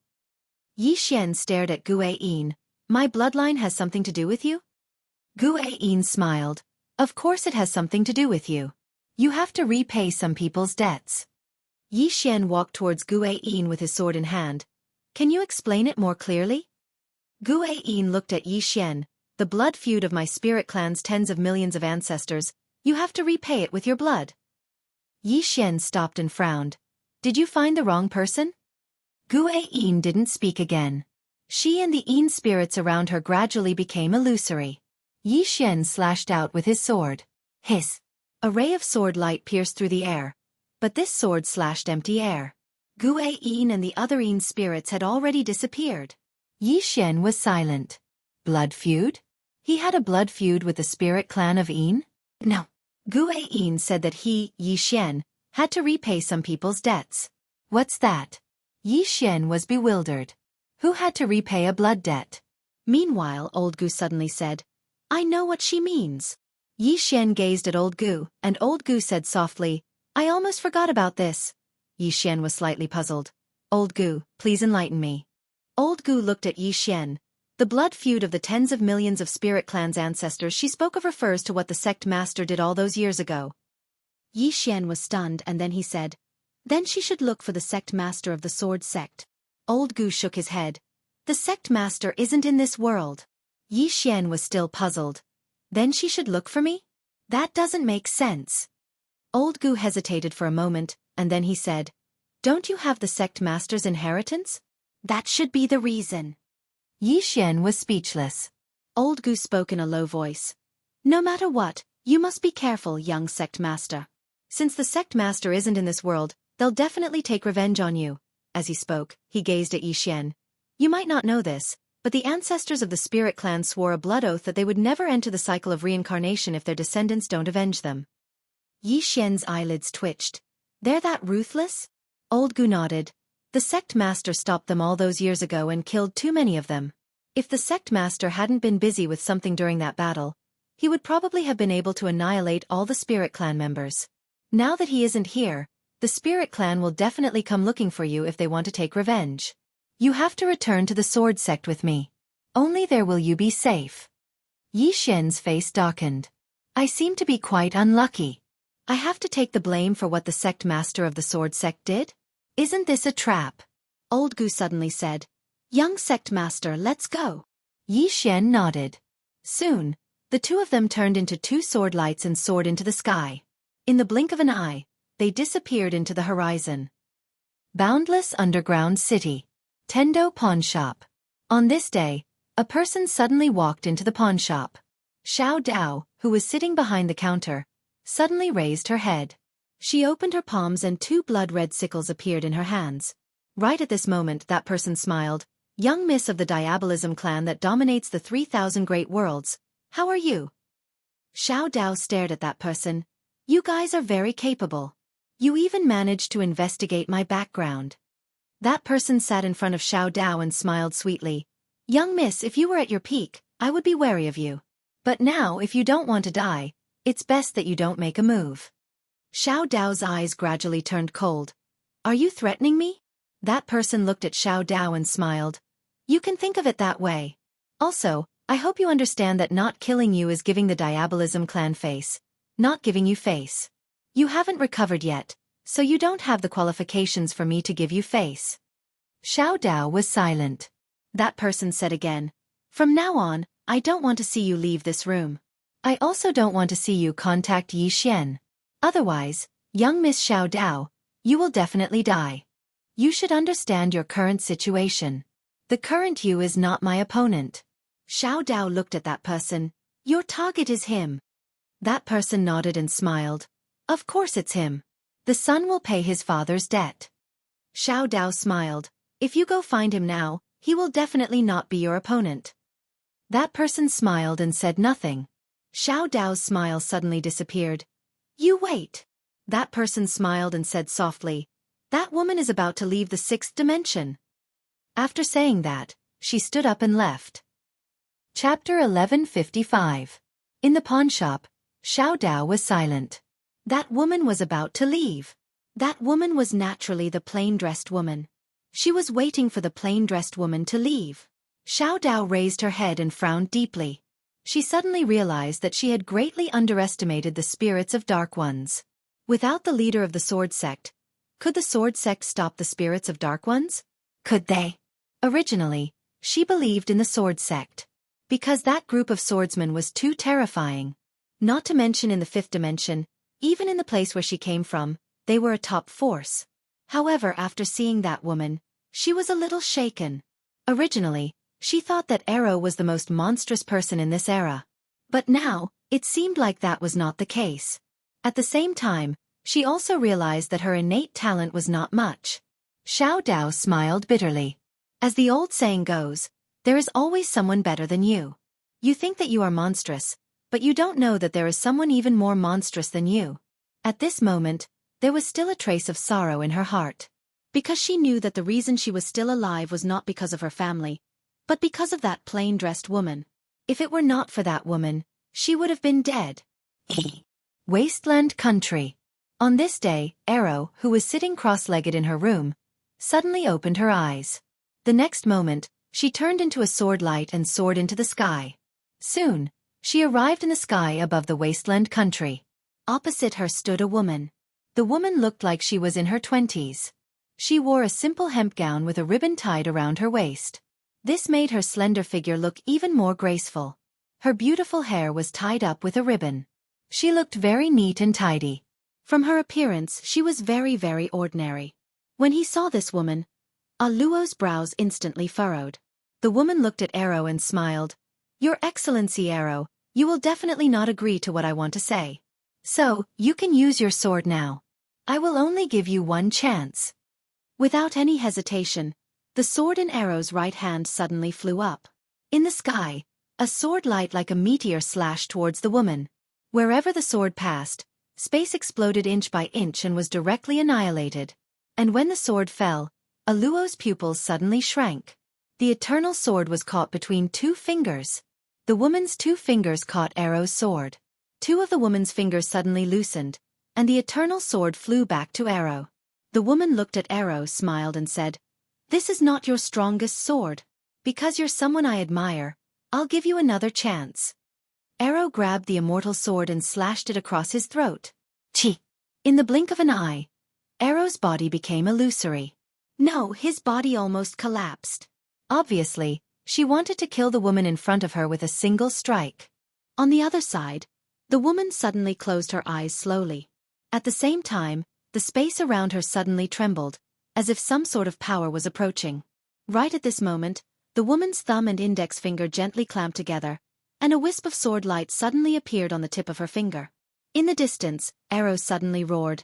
Speaker 1: Yi Xian stared at Guiyin. My bloodline has something to do with you? Guiyin smiled. Of course it has something to do with you. You have to repay some people's debts. Yi Xian walked towards Guiyin with his sword in hand. Can you explain it more clearly? Guiyin looked at Yi Xian. The blood feud of my spirit clan's tens of millions of ancestors. You have to repay it with your blood. Yi Xian stopped and frowned. Did you find the wrong person? Guiyin didn't speak again. She and the Yin spirits around her gradually became illusory. Yi Xian slashed out with his sword. Hiss! A ray of sword light pierced through the air. But this sword slashed empty air. Guiyin and the other Yin spirits had already disappeared. Yi Xian was silent. Blood feud? He had a blood feud with the spirit clan of Yin? No. Guiyin said that he, Yi Xian, had to repay some people's debts. What's that? Yi Xian was bewildered. Who had to repay a blood debt? Meanwhile, Old Gu suddenly said, I know what she means. Yi Xian gazed at Old Gu, and Old Gu said softly, I almost forgot about this. Yi Xian was slightly puzzled. Old Gu, please enlighten me. Old Gu looked at Yi Xian. The blood feud of the tens of millions of spirit clans' ancestors she spoke of refers to what the sect master did all those years ago. Yi Xian was stunned, and then he said, Then she should look for the sect master of the sword sect. Old Gu shook his head. The sect master isn't in this world. Yi Xian was still puzzled. Then she should look for me? That doesn't make sense. Old Gu hesitated for a moment, and then he said, Don't you have the sect master's inheritance? That should be the reason. Yi Xian was speechless. Old Gu spoke in a low voice. No matter what, you must be careful, young sect master. Since the sect master isn't in this world, they'll definitely take revenge on you. As he spoke, he gazed at Yi Xian. You might not know this, but the ancestors of the spirit clan swore a blood oath that they would never enter the cycle of reincarnation if their descendants don't avenge them. Yi Xian's eyelids twitched. They're that ruthless? Old Gu nodded. The sect master stopped them all those years ago and killed too many of them. If the sect master hadn't been busy with something during that battle, he would probably have been able to annihilate all the spirit clan members. Now that he isn't here, the spirit clan will definitely come looking for you if they want to take revenge. You have to return to the sword sect with me. Only there will you be safe. Yi Xian's face darkened. I seem to be quite unlucky. I have to take the blame for what the sect master of the sword sect did? Isn't this a trap? Old Gu suddenly said, Young sect master, let's go. Yi Xian nodded. Soon, the two of them turned into two sword lights and soared into the sky. In the blink of an eye, they disappeared into the horizon. Boundless underground city. Tendo pawn shop. On this day, a person suddenly walked into the pawn shop. Xiao Dao, who was sitting behind the counter, suddenly raised her head. She opened her palms and two blood-red sickles appeared in her hands. Right at this moment that person smiled. Young miss of the Diabolism clan that dominates the 3,000 great worlds, how are you? Xiao Dao stared at that person. You guys are very capable. You even managed to investigate my background. That person sat in front of Xiao Dao and smiled sweetly. Young miss, if you were at your peak, I would be wary of you. But now, if you don't want to die, it's best that you don't make a move. Xiao Dao's eyes gradually turned cold. Are you threatening me? That person looked at Xiao Dao and smiled. You can think of it that way. Also, I hope you understand that not killing you is giving the Diabolism clan face, not giving you face. You haven't recovered yet, so you don't have the qualifications for me to give you face. Xiao Dao was silent. That person said again, From now on, I don't want to see you leave this room. I also don't want to see you contact Yi Xian. Otherwise, young Miss Xiao Dao, you will definitely die. You should understand your current situation. The current you is not my opponent. Xiao Dao looked at that person. Your target is him. That person nodded and smiled. Of course it's him. The son will pay his father's debt. Xiao Dao smiled. If you go find him now, he will definitely not be your opponent. That person smiled and said nothing. Xiao Dao's smile suddenly disappeared. You wait. That person smiled and said softly, That woman is about to leave the 6th dimension. After saying that, she stood up and left. Chapter 1155. In the pawn shop, Xiao Dao was silent. That woman was about to leave. That woman was naturally the plain-dressed woman. She was waiting for the plain-dressed woman to leave. Xiao Dao raised her head and frowned deeply. She suddenly realized that she had greatly underestimated the spirits of Dark Ones. Without the leader of the Sword Sect, could the Sword Sect stop the spirits of Dark Ones? Could they? Originally, she believed in the Sword Sect. Because that group of swordsmen was too terrifying. Not to mention in the 5th dimension, even in the place where she came from, they were a top force. However, after seeing that woman, she was a little shaken. Originally, she thought that Arrow was the most monstrous person in this era. But now, it seemed like that was not the case. At the same time, she also realized that her innate talent was not much. Xiao Dao smiled bitterly. As the old saying goes, there is always someone better than you. You think that you are monstrous, but you don't know that there is someone even more monstrous than you. At this moment, there was still a trace of sorrow in her heart. Because she knew that the reason she was still alive was not because of her family, but because of that plain-dressed woman. If it were not for that woman, she would have been dead. Wasteland Country. On this day, Arrow, who was sitting cross-legged in her room, suddenly opened her eyes. The next moment, she turned into a sword light and soared into the sky. Soon, she arrived in the sky above the Wasteland Country. Opposite her stood a woman. The woman looked like she was in her 20s. She wore a simple hemp gown with a ribbon tied around her waist. This made her slender figure look even more graceful. Her beautiful hair was tied up with a ribbon. She looked very neat and tidy. From her appearance, she was very, very ordinary. When he saw this woman, Luo's brows instantly furrowed. The woman looked at Arrow and smiled. "Your Excellency Arrow, you will definitely not agree to what I want to say. So, you can use your sword now. I will only give you one chance." Without any hesitation, the sword in Arrow's right hand suddenly flew up. In the sky, a sword light like a meteor slashed towards the woman. Wherever the sword passed, space exploded inch by inch and was directly annihilated. And when the sword fell, Luo's pupils suddenly shrank. The eternal sword was caught between 2 fingers. The woman's 2 fingers caught Arrow's sword. 2 of the woman's fingers suddenly loosened, and the eternal sword flew back to Arrow. The woman looked at Arrow, smiled and said, "This is not your strongest sword. Because you're someone I admire, I'll give you another chance." Arrow grabbed the immortal sword and slashed it across his throat. Chi! In the blink of an eye, Arrow's body became illusory. No, his body almost collapsed. Obviously, she wanted to kill the woman in front of her with a single strike. On the other side, the woman suddenly closed her eyes slowly. At the same time, the space around her suddenly trembled, as if some sort of power was approaching. Right at this moment, the woman's thumb and index finger gently clamped together, and a wisp of sword light suddenly appeared on the tip of her finger. In the distance, Arrow suddenly roared.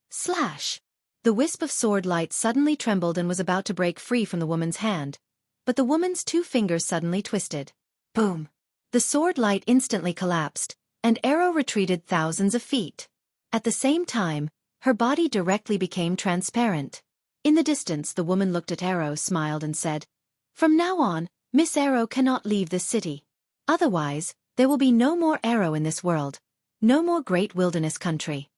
Speaker 1: Slash! The wisp of sword light suddenly trembled and was about to break free from the woman's hand, but the woman's 2 fingers suddenly twisted. Boom! The sword light instantly collapsed, and Arrow retreated thousands of feet. At the same time, her body directly became transparent. In the distance, the woman looked at Arrow, smiled and said, "From now on, Miss Arrow cannot leave this city. Otherwise, there will be no more Arrow in this world. No more great wilderness country."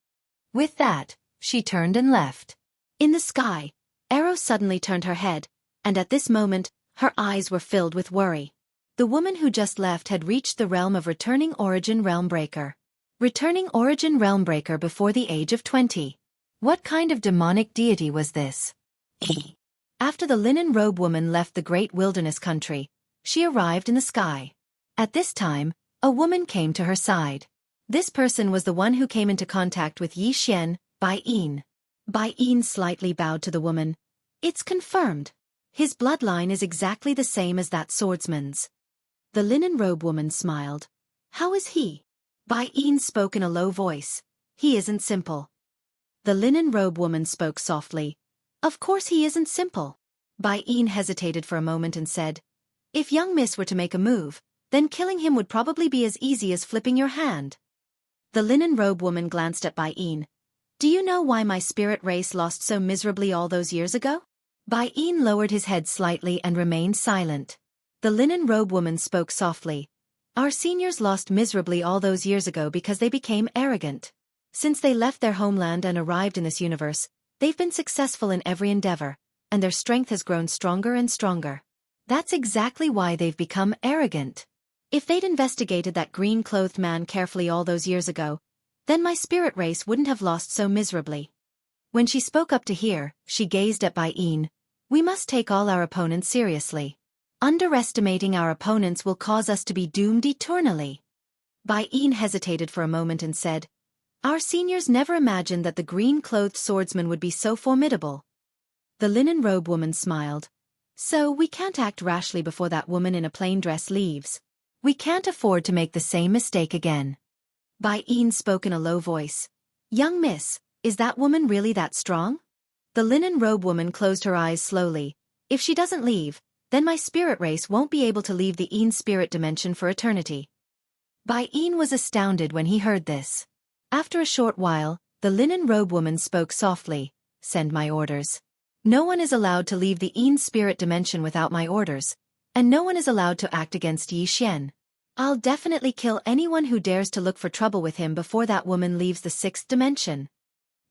Speaker 1: With that, she turned and left. In the sky, Arrow suddenly turned her head, and at this moment, her eyes were filled with worry. The woman who just left had reached the realm of Returning Origin Realmbreaker. Returning Origin Realmbreaker before the age of 20. What kind of demonic deity was this? After the linen robe woman left the great wilderness country, she arrived in the sky. At this time, a woman came to her side. This person was the one who came into contact with Yi Xian, Bai Yin. Bai Yin slightly bowed to the woman. "It's confirmed. His bloodline is exactly the same as that swordsman's." The linen robe woman smiled. "How is he?" Bai Yin spoke in a low voice. "He isn't simple." The linen robe woman spoke softly. "Of course he isn't simple." Bai Yin hesitated for a moment and said, "If young miss were to make a move, then killing him would probably be as easy as flipping your hand." The linen robe woman glanced at Bai Yin. "Do you know why my spirit race lost so miserably all those years ago?" Bai Yin lowered his head slightly and remained silent. The linen robe woman spoke softly. "Our seniors lost miserably all those years ago because they became arrogant. Since they left their homeland and arrived in this universe, they've been successful in every endeavor, and their strength has grown stronger and stronger. That's exactly why they've become arrogant. If they'd investigated that green-clothed man carefully all those years ago, then my spirit race wouldn't have lost so miserably." When she spoke up to hear, she gazed at Bai Yin. "We must take all our opponents seriously. Underestimating our opponents will cause us to be doomed eternally." Bai Yin hesitated for a moment and said, "Our seniors never imagined that the green-clothed swordsman would be so formidable." The linen robe woman smiled. "So we can't act rashly before that woman in a plain dress leaves. We can't afford to make the same mistake again." Bai Yin spoke in a low voice. "Young miss, is that woman really that strong?" The linen robe woman closed her eyes slowly. "If she doesn't leave, then my spirit race won't be able to leave the Yin spirit dimension for eternity." Bai Yin was astounded when he heard this. After a short while, the linen robe woman spoke softly. "Send my orders. No one is allowed to leave the Yin spirit dimension without my orders. and no one is allowed to act against Yi Xian. I'll definitely kill anyone who dares to look for trouble with him before that woman leaves the 6th dimension.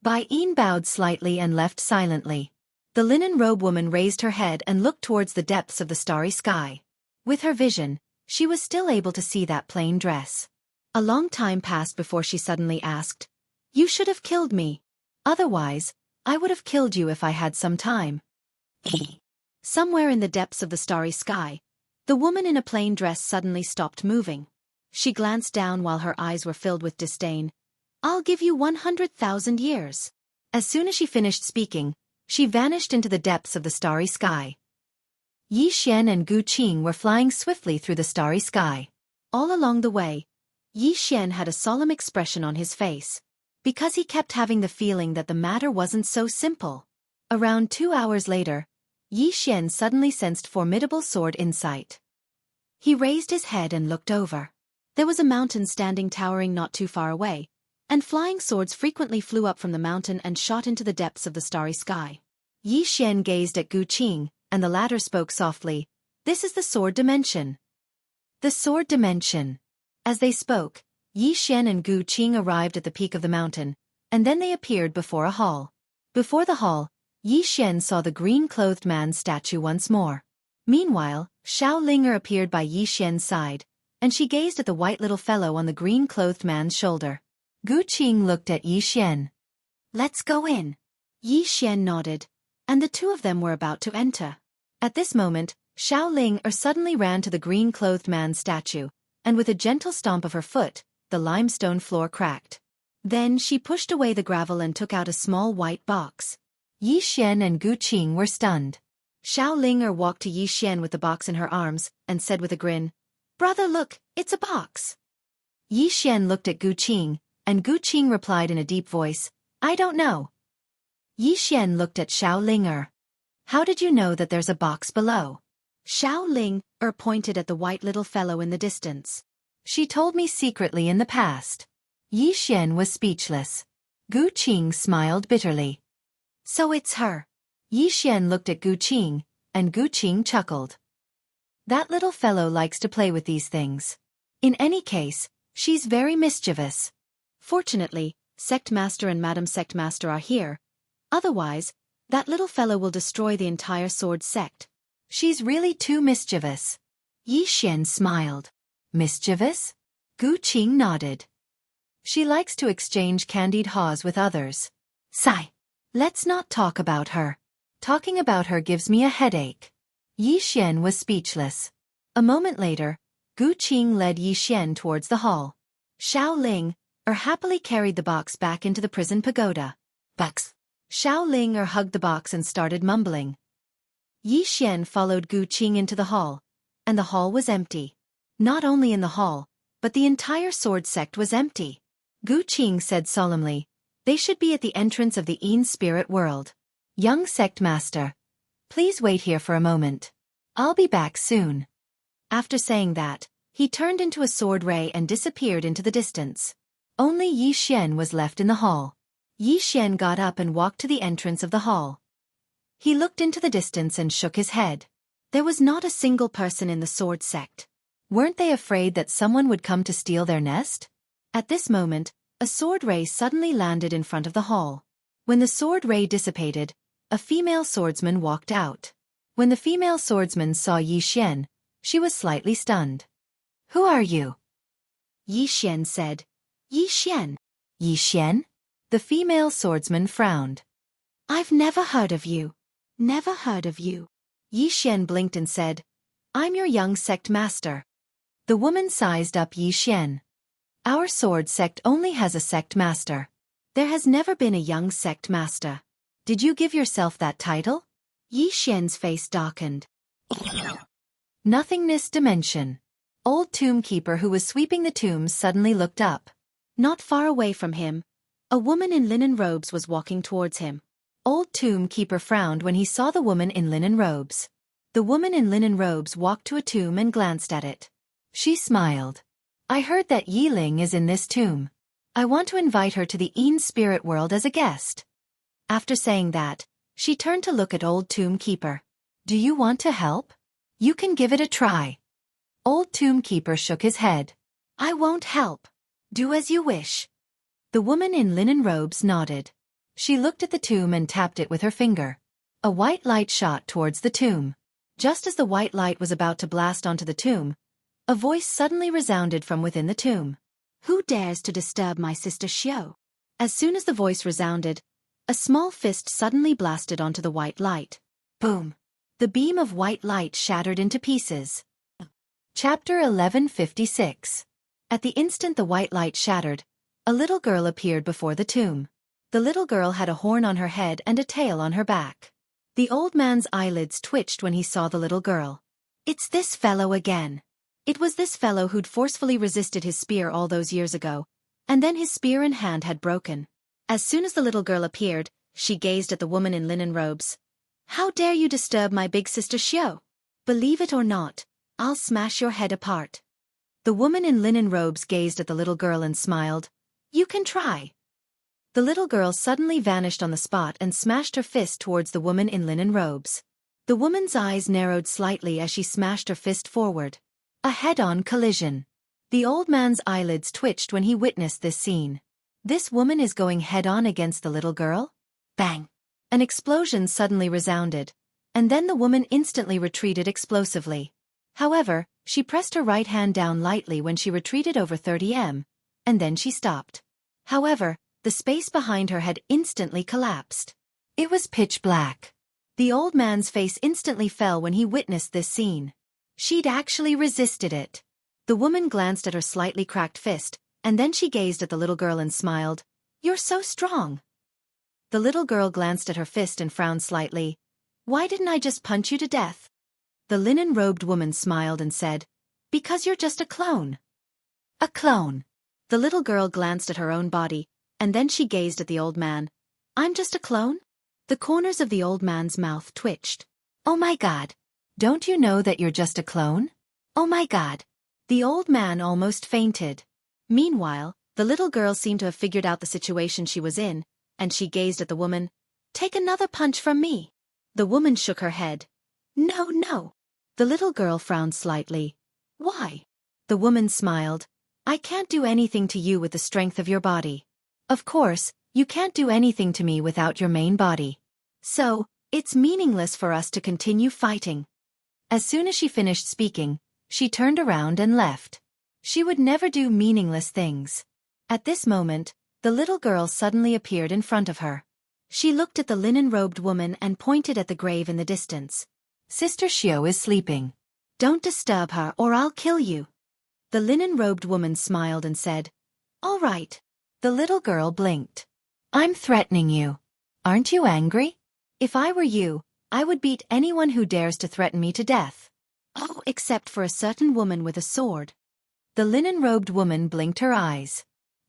Speaker 1: Bai Yin bowed slightly and left silently. The linen robe woman raised her head and looked towards the depths of the starry sky. With her vision, she was still able to see that plain dress. A long time passed before she suddenly asked, "You should have killed me. Otherwise, I would have killed you if I had some time." Somewhere in the depths of the starry sky, the woman in a plain dress suddenly stopped moving. She glanced down while her eyes were filled with disdain. "I'll give you 100,000 years." As soon as she finished speaking, she vanished into the depths of the starry sky. Yi Xian and Gu Qing were flying swiftly through the starry sky. All along the way, Yi Xian had a solemn expression on his face, because he kept having the feeling that the matter wasn't so simple. Around 2 hours later, Yi Xian suddenly sensed formidable sword insight. He raised his head and looked over. There was a mountain standing towering not too far away, and flying swords frequently flew up from the mountain and shot into the depths of the starry sky. Yi Xian gazed at Gu Qing, and the latter spoke softly, "This is the sword dimension." The sword dimension. As they spoke, Yi Xian and Gu Qing arrived at the peak of the mountain, and then they appeared before a hall. Before the hall, Yi Xian saw the green-clothed man's statue once more. Meanwhile, Xiao Linger appeared by Yi Xian's side, and she gazed at the white little fellow on the green-clothed man's shoulder. Gu Qing looked at Yi Xian. "Let's go in." Yi Xian nodded, and the two of them were about to enter. At this moment, Xiao Linger suddenly ran to the green-clothed man's statue, and with a gentle stomp of her foot, the limestone floor cracked. Then she pushed away the gravel and took out a small white box. Yi Xian and Gu Qing were stunned. Xiao Linger walked to Yi Xian with the box in her arms, and said with a grin, "Brother, look, it's a box." Yi Xian looked at Gu Qing, and Gu Qing replied in a deep voice, "I don't know." Yi Xian looked at Xiao Linger. "How did you know that there's a box below?" Xiao Linger pointed at the white little fellow in the distance. "She told me secretly in the past." Yi Xian was speechless. Gu Qing smiled bitterly. "So it's her." Yi Xian looked at Gu Qing, and Gu Qing chuckled. "That little fellow likes to play with these things. In any case, she's very mischievous. Fortunately, Sect Master and Madam Sect Master are here. Otherwise, that little fellow will destroy the entire sword sect. She's really too mischievous." Yi Xian smiled. "Mischievous?" Gu Qing nodded. "She likes to exchange candied haws with others. Sigh. Let's not talk about her. Talking about her gives me a headache." Yi Xian was speechless. A moment later, Gu Qing led Yi Xian towards the hall. Xiao Linger happily carried the box back into the prison pagoda. "Box." Xiao Linger hugged the box and started mumbling. Yi Xian followed Gu Qing into the hall, and the hall was empty. Not only in the hall, but the entire sword sect was empty. Gu Qing said solemnly, "They should be at the entrance of the Yin spirit world. Young sect master, please wait here for a moment. I'll be back soon." After saying that, he turned into a sword ray and disappeared into the distance. Only Yi Xian was left in the hall. Yi Xian got up and walked to the entrance of the hall. He looked into the distance and shook his head. There was not a single person in the sword sect. Weren't they afraid that someone would come to steal their nest? At this moment, a sword ray suddenly landed in front of the hall. When the sword ray dissipated, a female swordsman walked out. When the female swordsman saw Yi Xian, she was slightly stunned. "Who are you?" Yi Xian said. "Yi Xian." "Yi Xian?" The female swordsman frowned. "I've never heard of you." "Never heard of you." Yi Xian blinked and said, "I'm your young sect master." The woman sized up Yi Xian. "Our sword sect only has a sect master. There has never been a young sect master. Did you give yourself that title?" Yi Xian's face darkened. Nothingness dimension. Old tomb keeper who was sweeping the tombs suddenly looked up. Not far away from him, a woman in linen robes was walking towards him. Old tomb keeper frowned when he saw the woman in linen robes. The woman in linen robes walked to a tomb and glanced at it. She smiled. "I heard that Yi Ling is in this tomb. I want to invite her to the Yin spirit world as a guest." After saying that, she turned to look at old tomb keeper. "Do you want to help?" You can give it a try. Old tomb keeper shook his head. I won't help. Do as you wish. The woman in linen robes nodded. She looked at the tomb and tapped it with her finger. A white light shot towards the tomb. Just as the white light was about to blast onto the tomb, a voice suddenly resounded from within the tomb. Who dares to disturb my sister Xiao? As soon as the voice resounded, a small fist suddenly blasted onto the white light. Boom! The beam of white light shattered into pieces. Chapter 1156. At the instant the white light shattered, a little girl appeared before the tomb. The little girl had a horn on her head and a tail on her back. The old man's eyelids twitched when he saw the little girl. It's this fellow again. It was this fellow who'd forcefully resisted his spear all those years ago, and then his spear in hand had broken. As soon as the little girl appeared, she gazed at the woman in linen robes. How dare you disturb my big sister Xiao? Believe it or not, I'll smash your head apart. The woman in linen robes gazed at the little girl and smiled. You can try. The little girl suddenly vanished on the spot and smashed her fist towards the woman in linen robes. The woman's eyes narrowed slightly as she smashed her fist forward. A head-on collision. The old man's eyelids twitched when he witnessed this scene. This woman is going head-on against the little girl? Bang! An explosion suddenly resounded, and then the woman instantly retreated explosively. However, she pressed her right hand down lightly when she retreated over 30 m, and then she stopped. However, the space behind her had instantly collapsed. It was pitch black. The old man's face instantly fell when he witnessed this scene. She'd actually resisted it. The woman glanced at her slightly cracked fist, and then she gazed at the little girl and smiled. You're so strong. The little girl glanced at her fist and frowned slightly. Why didn't I just punch you to death? The linen-robed woman smiled and said, Because you're just a clone. A clone. The little girl glanced at her own body, and then she gazed at the old man. I'm just a clone? The corners of the old man's mouth twitched. Oh my God. Don't you know that you're just a clone? Oh my God. The old man almost fainted. Meanwhile, the little girl seemed to have figured out the situation she was in, and she gazed at the woman. Take another punch from me. The woman shook her head. No, no. The little girl frowned slightly. Why? The woman smiled. I can't do anything to you with the strength of your body. Of course, you can't do anything to me without your main body. So, it's meaningless for us to continue fighting. As soon as she finished speaking, she turned around and left. She would never do meaningless things. At this moment, the little girl suddenly appeared in front of her. She looked at the linen-robed woman and pointed at the grave in the distance. Sister Xiao is sleeping. Don't disturb her or I'll kill you. The linen-robed woman smiled and said, All right. The little girl blinked. I'm threatening you. Aren't you angry? If I were you, I would beat anyone who dares to threaten me to death. Oh, except for a certain woman with a sword. The linen-robed woman blinked her eyes.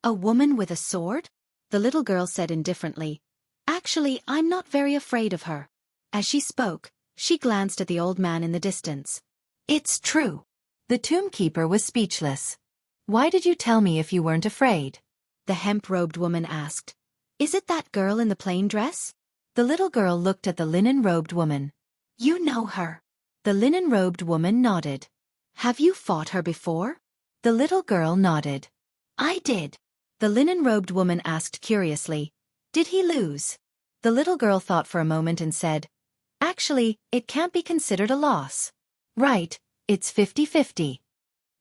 Speaker 1: A woman with a sword? The little girl said indifferently. Actually, I'm not very afraid of her. As she spoke, she glanced at the old man in the distance. It's true. The tomb keeper was speechless. Why did you tell me if you weren't afraid? The hemp-robed woman asked. Is it that girl in the plain dress? The little girl looked at the linen-robed woman. You know her. The linen-robed woman nodded. Have you fought her before? The little girl nodded. I did. The linen-robed woman asked curiously. Did he lose? The little girl thought for a moment and said, Actually, it can't be considered a loss. Right, it's 50-50.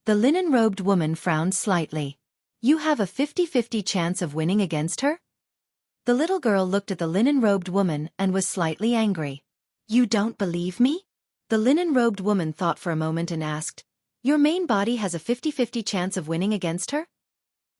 Speaker 1: The linen-robed woman frowned slightly. You have a 50-50 chance of winning against her? The little girl looked at the linen-robed woman and was slightly angry. You don't believe me? The linen-robed woman thought for a moment and asked, Your main body has a 50-50 chance of winning against her?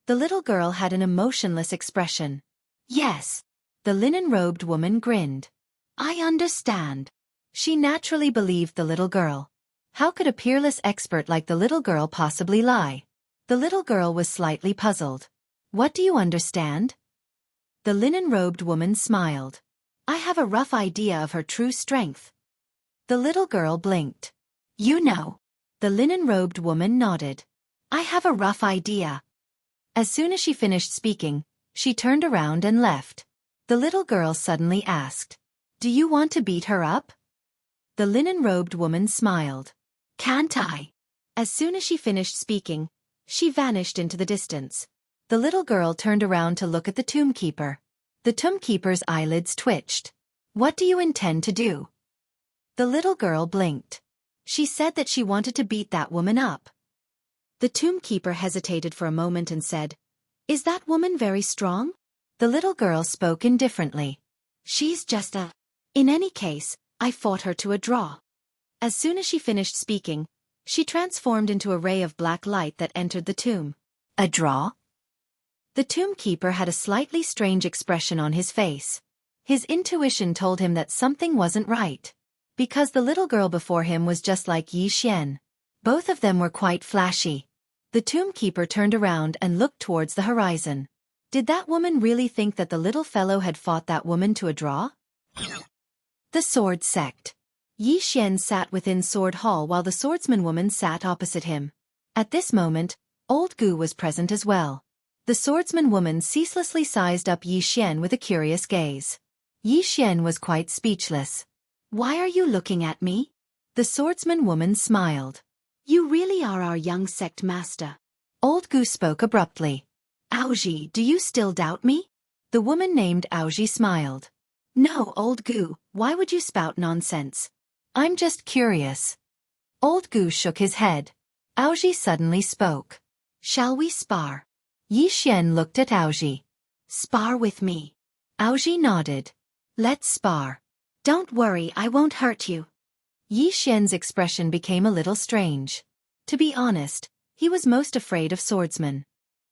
Speaker 1: The little girl had an emotionless expression. Yes. The linen-robed woman grinned. I understand. She naturally believed the little girl. How could a peerless expert like the little girl possibly lie? The little girl was slightly puzzled. What do you understand? The linen-robed woman smiled. I have a rough idea of her true strength. The little girl blinked. You know. The linen-robed woman nodded. I have a rough idea. As soon as she finished speaking, she turned around and left. The little girl suddenly asked, Do you want to beat her up? The linen-robed woman smiled.
Speaker 2: can't I?"
Speaker 1: As soon as she finished speaking, she vanished into the distance. The little girl turned around to look at the tombkeeper. The tombkeeper's eyelids twitched. "What do you intend to do?" The little girl blinked. She said that she wanted to beat that woman up. The tombkeeper hesitated for a moment and said, "Is that woman very strong?" The little girl spoke indifferently.
Speaker 2: "She's just a... In any case, I fought her to a draw."
Speaker 1: As soon as she finished speaking, she transformed into a ray of black light that entered the tomb.
Speaker 2: "A draw?"
Speaker 1: The tombkeeper had a slightly strange expression on his face. His intuition told him that something wasn't right. Because the little girl before him was just like Yi Xian. Both of them were quite flashy. The tombkeeper turned around and looked towards the horizon. Did that woman really think that the little fellow had fought that woman to a draw? The sword sect. Yi Xian sat within Sword Hall while the swordsman woman sat opposite him. At this moment, Old Gu was present as well. The swordsman woman ceaselessly sized up Yi Xian with a curious gaze. Yi Xian was quite speechless.
Speaker 2: "Why are you looking at me?"
Speaker 1: The swordsman woman smiled.
Speaker 2: "You really are our young sect master."
Speaker 1: Old Gu spoke abruptly.
Speaker 2: "Aoji, do you still doubt me?"
Speaker 1: The woman named Aoji smiled.
Speaker 2: "No, Old Gu, why would you spout nonsense?"
Speaker 1: "I'm just curious." Old Gu shook his head. Aoji suddenly spoke.
Speaker 2: "Shall we spar?"
Speaker 1: Yi Xian looked at Aoji.
Speaker 2: "Spar with me."
Speaker 1: Aoji nodded. "Let's spar."
Speaker 2: "Don't worry, I won't hurt you."
Speaker 1: Yi Xian's expression became a little strange. To be honest, he was most afraid of swordsmen.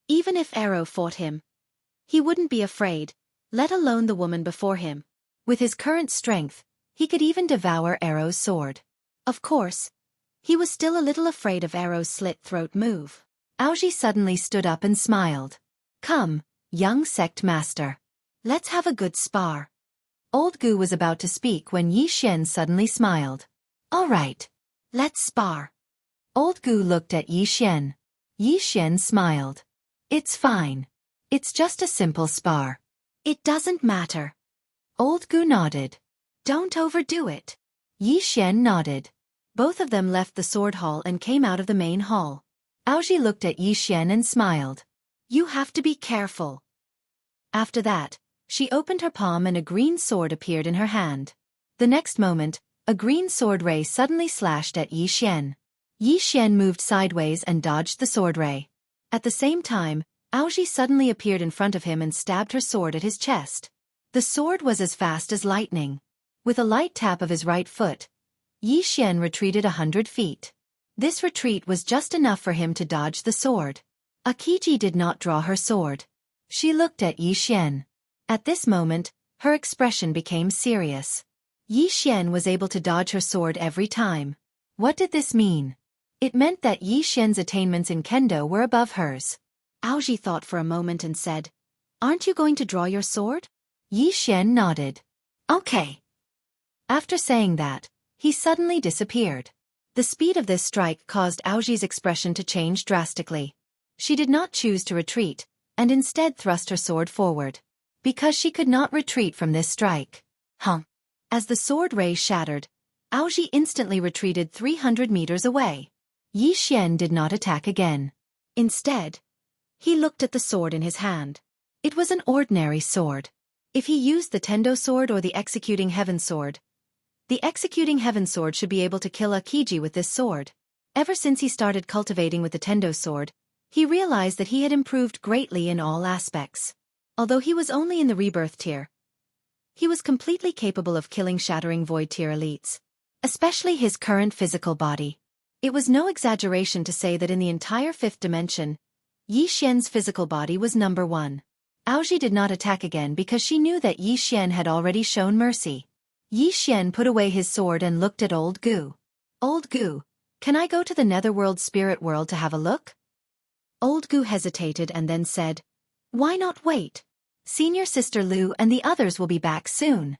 Speaker 1: Even if Arrow fought him, he wouldn't be afraid, let alone the woman before him. With his current strength, he could even devour Arrow's sword. Of course, he was still a little afraid of Arrow's slit-throat move. Aoji suddenly stood up and smiled. "Come, young sect master. Let's have a good spar." Old Gu was about to speak when Yi Xian suddenly smiled. "All right. Let's spar." Old Gu looked at Yi Xian. Yi Xian smiled. "It's fine. It's just a simple spar."
Speaker 2: "It doesn't matter."
Speaker 1: Old Gu nodded.
Speaker 2: "Don't overdo it."
Speaker 1: Yi Xian nodded. Both of them left the sword hall and came out of the main hall. Aoji looked at Yi Xian and smiled. "You have to be careful." After that, she opened her palm and a green sword appeared in her hand. The next moment, a green sword ray suddenly slashed at Yi Xian. Yi Xian moved sideways and dodged the sword ray. At the same time, Aoji suddenly appeared in front of him and stabbed her sword at his chest. The sword was as fast as lightning. With a light tap of his right foot, Yi Xian retreated 100 feet. This retreat was just enough for him to dodge the sword. Akiji did not draw her sword. She looked at Yi Xian. At this moment, her expression became serious. Yi Xian was able to dodge her sword every time. What did this mean? It meant that Yi Xian's attainments in kendo were above hers.
Speaker 2: Aoji thought for a moment and said, "Aren't you going to draw your sword?"
Speaker 1: Yi Xian nodded.
Speaker 2: "Okay."
Speaker 1: After saying that, he suddenly disappeared. The speed of this strike caused Aoji's expression to change drastically. She did not choose to retreat, and instead thrust her sword forward. Because she could not retreat from this strike. As the sword ray shattered, Aoji instantly retreated 300 meters away. Yi Xian did not attack again. Instead, he looked at the sword in his hand. It was an ordinary sword. If he used the Tendo sword or the Executing Heaven sword, the Executing Heaven sword should be able to kill Akiji with this sword. Ever since he started cultivating with the Tendo sword, he realized that he had improved greatly in all aspects. Although he was only in the rebirth tier, he was completely capable of killing shattering void tier elites, especially his current physical body. It was no exaggeration to say that in the entire fifth dimension, Yi Xian's physical body was number one. Aoji did not attack again because she knew that Yi Xian had already shown mercy. Yi Xian put away his sword and looked at Old Gu. "Old Gu, can I go to the netherworld spirit world to have a look?" Old Gu hesitated and then said, "Why not wait? Senior Sister Lu and the others will be back soon."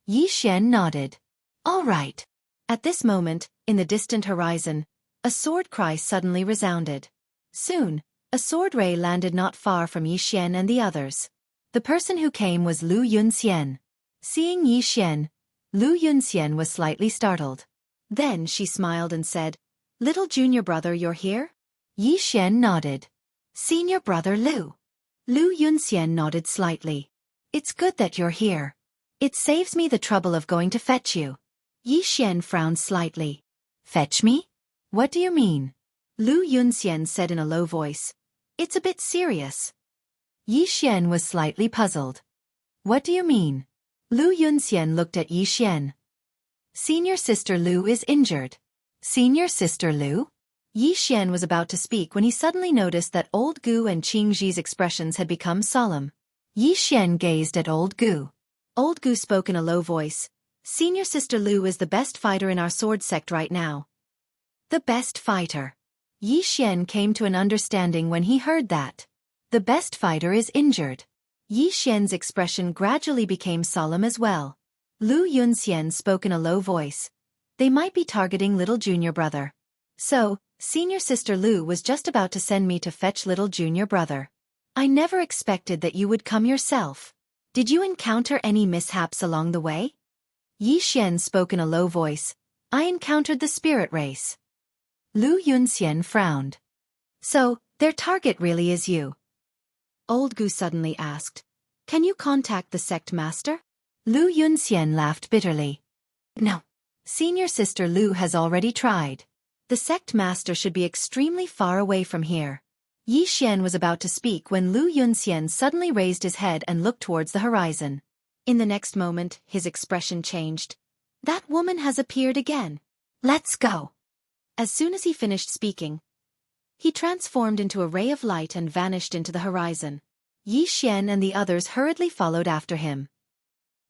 Speaker 1: Yi Xian nodded. "All right." At this moment, in the distant horizon, a sword cry suddenly resounded. Soon, a sword ray landed not far from Yi Xian and the others. The person who came was Lu Yunxian. Seeing Yi Xian, Lu Yunxian was slightly startled. Then she smiled and said,
Speaker 2: Little junior brother, you're here?
Speaker 1: Yi Xian nodded.
Speaker 2: Senior brother Lu.
Speaker 1: Lu Yunxian nodded slightly. It's good that you're here. It saves me the trouble of going to fetch you. Yi Xian frowned slightly. Fetch me? What do you mean?
Speaker 2: Lu Yunxian said in a low voice. It's a bit serious.
Speaker 1: Yi Xian was slightly puzzled. What do you mean? Lu Yunxian looked at Yi Xian. Senior sister Lu is injured. Senior sister Lu? Yi Xian was about to speak when he suddenly noticed that old Gu and Qing Ji's expressions had become solemn. Yi Xian gazed at old Gu.
Speaker 2: Old Gu spoke in a low voice. Senior sister Lu is the best fighter in our sword sect right now.
Speaker 1: The best fighter. Yi Xian came to an understanding when he heard that. The best fighter is injured. Yi Xian's expression gradually became solemn as well. Lu Yunxian spoke in a low voice. They might be targeting little junior brother. So, senior sister Lu was just about to send me to fetch little junior brother. I never expected that you would come yourself. Did you encounter any mishaps along the way? Yi Xian spoke in a low voice. I encountered the spirit race. Lu Yunxian frowned. So, their target really is you?
Speaker 2: Old Gu suddenly asked. Can you contact the sect master?
Speaker 1: Lu Yunxian laughed bitterly. No. Senior sister Lu has already tried. The sect master should be extremely far away from here. Yi Xian was about to speak when Lu Yunxian suddenly raised his head and looked towards the horizon.
Speaker 2: In the next moment, his expression changed. That woman has appeared again.
Speaker 1: Let's go.
Speaker 2: As soon as he finished speaking, he transformed into a ray of light and vanished into the horizon.
Speaker 1: Yi Xian and the others hurriedly followed after him.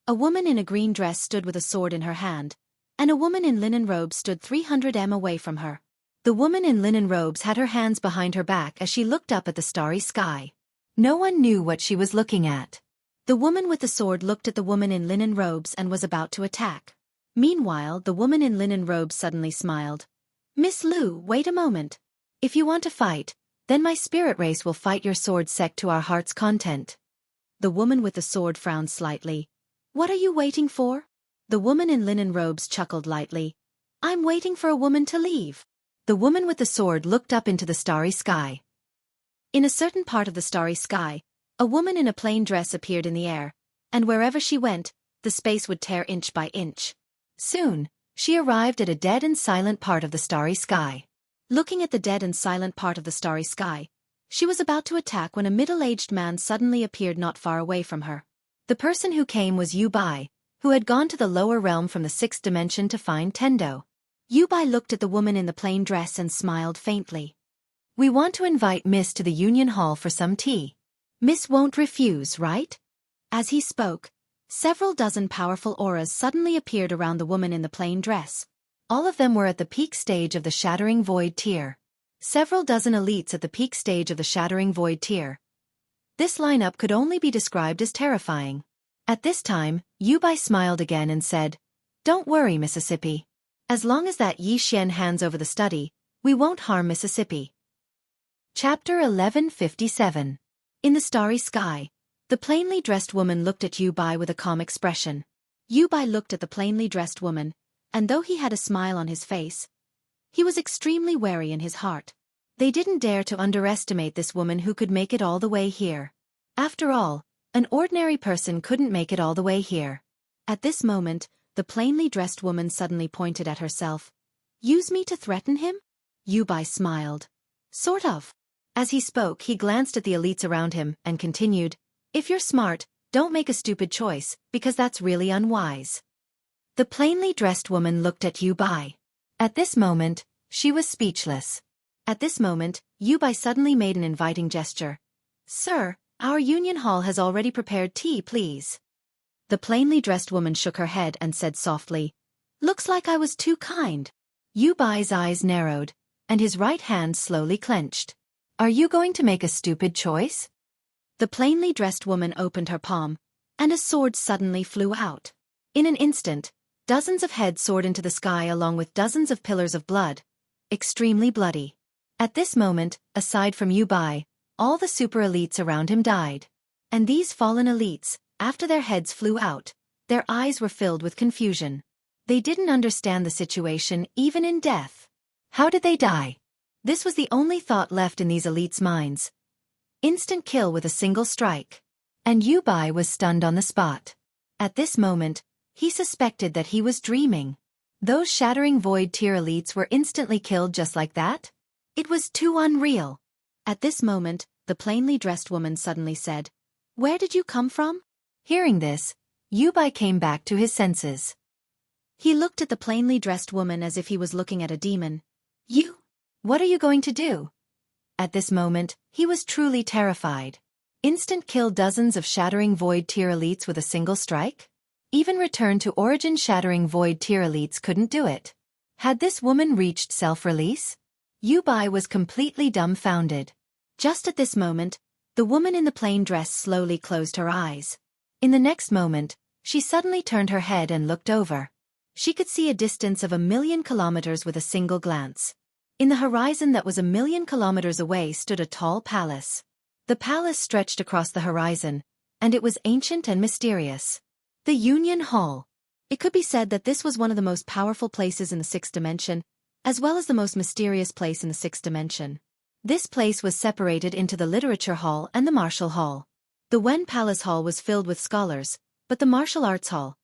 Speaker 2: A woman in a green dress stood with a sword in her hand, and a woman in linen robes stood 300 m away from her.
Speaker 1: The woman in linen robes had her hands behind her back as she looked up at the starry sky. No one knew what she was looking at.
Speaker 2: The woman with the sword looked at the woman in linen robes and was about to attack. Meanwhile, the woman in linen robes suddenly smiled. Miss Lu, wait a moment.
Speaker 1: If you want to fight, then my spirit race will fight your sword sect to our heart's content.
Speaker 2: The woman with the sword frowned slightly. What are you waiting for? The woman in linen robes chuckled lightly. I'm waiting for a woman to leave.
Speaker 1: The woman with the sword looked up into the starry sky.
Speaker 2: In a certain part of the starry sky, a woman in a plain dress appeared in the air, and wherever she went, the space would tear inch by inch.
Speaker 1: Soon, she arrived at a dead and silent part of the starry sky.
Speaker 2: Looking at the dead and silent part of the starry sky, she was about to attack when a middle-aged man suddenly appeared not far away from her.
Speaker 1: The person who came was Yu Bai, who had gone to the lower realm from the sixth dimension to find Tendo.
Speaker 2: Yu Bai looked at the woman in the plain dress and smiled faintly.
Speaker 1: We want to invite Miss to the Union Hall for some tea. Miss won't refuse, right?
Speaker 2: As he spoke, several dozen powerful auras suddenly appeared around the woman in the plain dress.
Speaker 1: All of them were at the peak stage of the Shattering Void tier. Several dozen elites at the peak stage of the Shattering Void tier. This lineup could only be described as terrifying. At this time, Yu Bai smiled again and said, Don't worry, Mississippi. As long as that Yi Xian hands over the study, we won't harm Mississippi. Chapter 1157.
Speaker 2: In the starry sky, the plainly dressed woman looked at Yu Bai with a calm expression. Yu Bai looked at the plainly dressed woman, and though he had a smile on his face, he was extremely wary in his heart.
Speaker 1: They didn't dare to underestimate this woman who could make it all the way here. After all, an ordinary person couldn't make it all the way here.
Speaker 2: At this moment, the plainly dressed woman suddenly pointed at herself. Use me to threaten him? Yu Bai smiled. Sort of.
Speaker 1: As he spoke, he glanced at the elites around him and continued, If you're smart, don't make a stupid choice, because that's really unwise. The plainly dressed woman looked at Yu Bai. At this moment, she was speechless. At this moment, Yu Bai suddenly made an inviting gesture. Sir, our Union Hall has already prepared tea, please.
Speaker 2: The plainly dressed woman shook her head and said softly, Looks like I was too kind.
Speaker 1: Yu Bai's eyes narrowed, and his right hand slowly clenched. Are you going to make a stupid choice?
Speaker 2: The plainly dressed woman opened her palm, and a sword suddenly flew out.
Speaker 1: In an instant, dozens of heads soared into the sky along with dozens of pillars of blood, extremely bloody. At this moment, aside from Yu Bai, all the super elites around him died. And these fallen elites, after their heads flew out, their eyes were filled with confusion. They didn't understand the situation even in death. How did they die? This was the only thought left in these elites' minds. Instant kill with a single strike. And Yubai was stunned on the spot. At this moment, he suspected that he was dreaming. Those shattering void tier elites were instantly killed just like that? It was too unreal.
Speaker 2: At this moment, the plainly dressed woman suddenly said, "Where did you come from?"
Speaker 1: Hearing this, Yubai came back to his senses.
Speaker 2: He looked at the plainly dressed woman as if he was looking at a demon.
Speaker 1: "You? What are you going to do?" At this moment, he was truly terrified. Instant kill dozens of shattering void tier elites with a single strike? Even return to origin shattering void tier elites couldn't do it. Had this woman reached self-release? Yubai was completely dumbfounded.
Speaker 2: Just at this moment, the woman in the plain dress slowly closed her eyes.
Speaker 1: In the next moment, she suddenly turned her head and looked over. She could see a distance of 1,000,000 kilometers with a single glance. In the horizon that was 1,000,000 kilometers away stood a tall palace. The palace stretched across the horizon, and it was ancient and mysterious. The Union Hall.
Speaker 2: It could be said that this was one of the most powerful places in the sixth dimension, as well as the most mysterious place in the sixth dimension.
Speaker 1: This place was separated into the Literature Hall and the Martial Hall.
Speaker 2: The Wen Palace Hall was filled with scholars, but the Martial Arts Hall.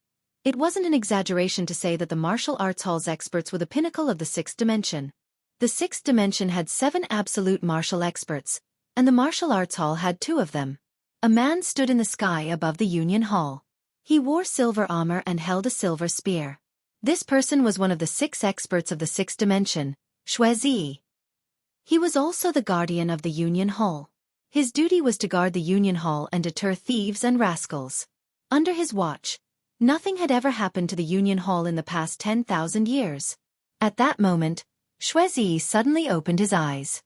Speaker 2: It wasn't an exaggeration to say that the Martial Arts Hall's experts were the pinnacle of the sixth dimension.
Speaker 1: The sixth dimension had 7 absolute martial experts, and the Martial Arts Hall had 2 of them. A man stood in the sky above the Union Hall. He wore silver armor and held a silver spear. This person was one of the 6 experts of the sixth dimension, Xueqi. He was also the guardian of the Union Hall. His duty was to guard the Union Hall and deter thieves and rascals. Under his watch, nothing had ever happened to the Union Hall in the past 10,000 years. At that moment, Xueqi suddenly opened his eyes.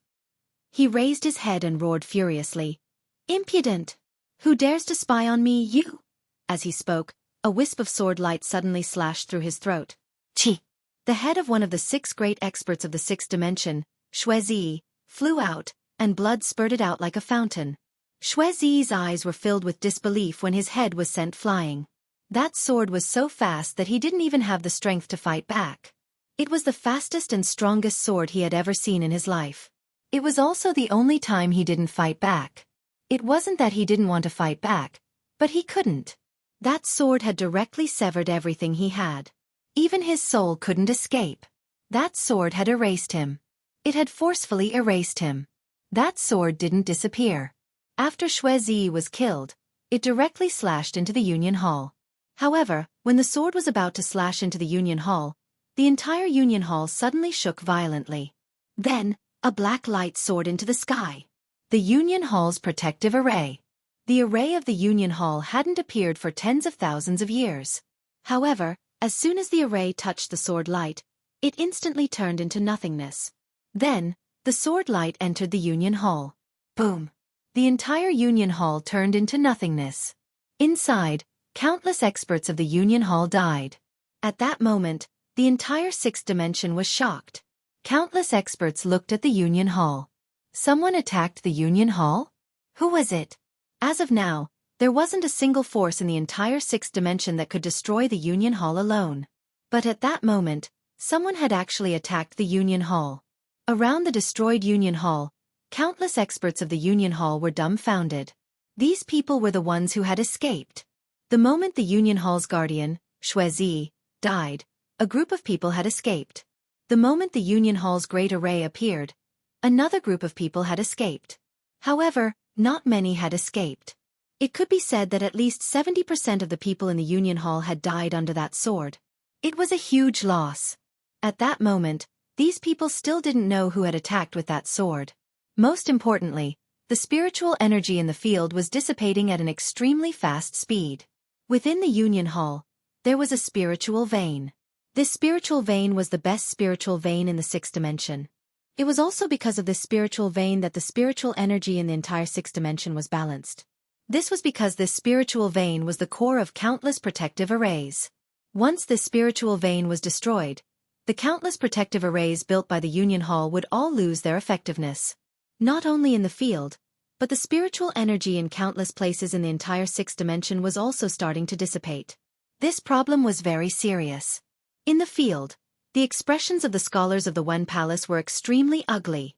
Speaker 2: He raised his head and roared furiously. "Impudent! Who dares to spy on me, you?" As he spoke, a wisp of sword light suddenly slashed through his throat.
Speaker 1: Chi! The head of one of the 6 great experts of the sixth dimension, Xueqi, flew out, and blood spurted out like a fountain. Xueqi's eyes were filled with disbelief when his head was sent flying. That sword was so fast that he didn't even have the strength to fight back. It was the fastest and strongest sword he had ever seen in his life. It was also the only time he didn't fight back. It wasn't that he didn't want to fight back, but he couldn't. That sword had directly severed everything he had. Even his soul couldn't escape. That sword had erased him. It had forcefully erased him. That sword didn't disappear. After Xueqi was killed, it directly slashed into the Union Hall. However, when the sword was about to slash into the Union Hall, the entire Union Hall suddenly shook violently. Then, a black light soared into the sky. The Union Hall's protective array. The array of the Union Hall hadn't appeared for tens of thousands of years. However, as soon as the array touched the sword light, it instantly turned into nothingness. Then, the sword light entered the Union Hall. Boom! The entire Union Hall turned into nothingness. Inside, countless experts of the Union Hall died. At that moment, the entire sixth dimension was shocked. Countless experts looked at the Union Hall. Someone attacked the Union Hall? Who was it? As of now, there wasn't a single force in the entire sixth dimension that could destroy the Union Hall alone. But at that moment, someone had actually attacked the Union Hall. Around the destroyed Union Hall, countless experts of the Union Hall were dumbfounded. These people were the ones who had escaped. The moment the Union Hall's guardian, Xueqi, died, a group of people had escaped. The moment the Union Hall's great array appeared, another group of people had escaped. However, not many had escaped. It could be said that at least 70% of the people in the Union Hall had died under that sword. It was a huge loss. At that moment, these people still didn't know who had attacked with that sword. Most importantly, the spiritual energy in the field was dissipating at an extremely fast speed. Within the Union Hall, there was a spiritual vein. This spiritual vein was the best spiritual vein in the sixth dimension. It was also because of this spiritual vein that the spiritual energy in the entire sixth dimension was balanced. This was because this spiritual vein was the core of countless protective arrays. Once this spiritual vein was destroyed, the countless protective arrays built by the Union Hall would all lose their effectiveness. Not only in the field, but the spiritual energy in countless places in the entire sixth dimension was also starting to dissipate. This problem was very serious. In the field,
Speaker 2: The expressions of the scholars of the Wen Palace were extremely ugly.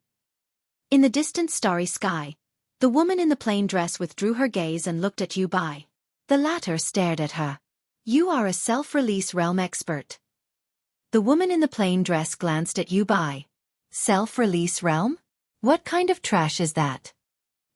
Speaker 2: In the distant starry sky, the woman in the plain dress withdrew her gaze and looked at Yu Bai. The latter stared at her. You are a self-release realm expert. The woman in the plain dress glanced at Yu Bai. Self-release realm? What kind of trash is that?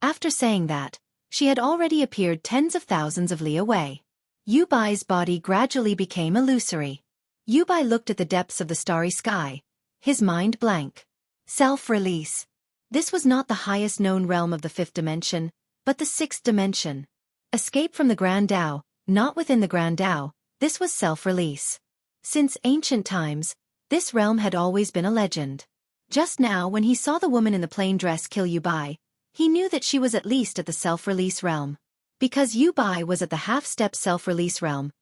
Speaker 2: After saying that, she had already appeared tens of thousands of li away. Yu Bai's body gradually became illusory. Yu Bai looked at the depths of the starry sky, his mind blank. Self-release. This was not the highest known realm of the fifth dimension, but the sixth dimension. Escape from the Grand Tao, not within the Grand Tao, this was self-release. Since ancient times, this realm had always been a legend. Just now when he saw the woman in the plain dress kill Yu Bai, he knew that she was at least at the self-release realm. Because Yu Bai was at the half-step self-release realm,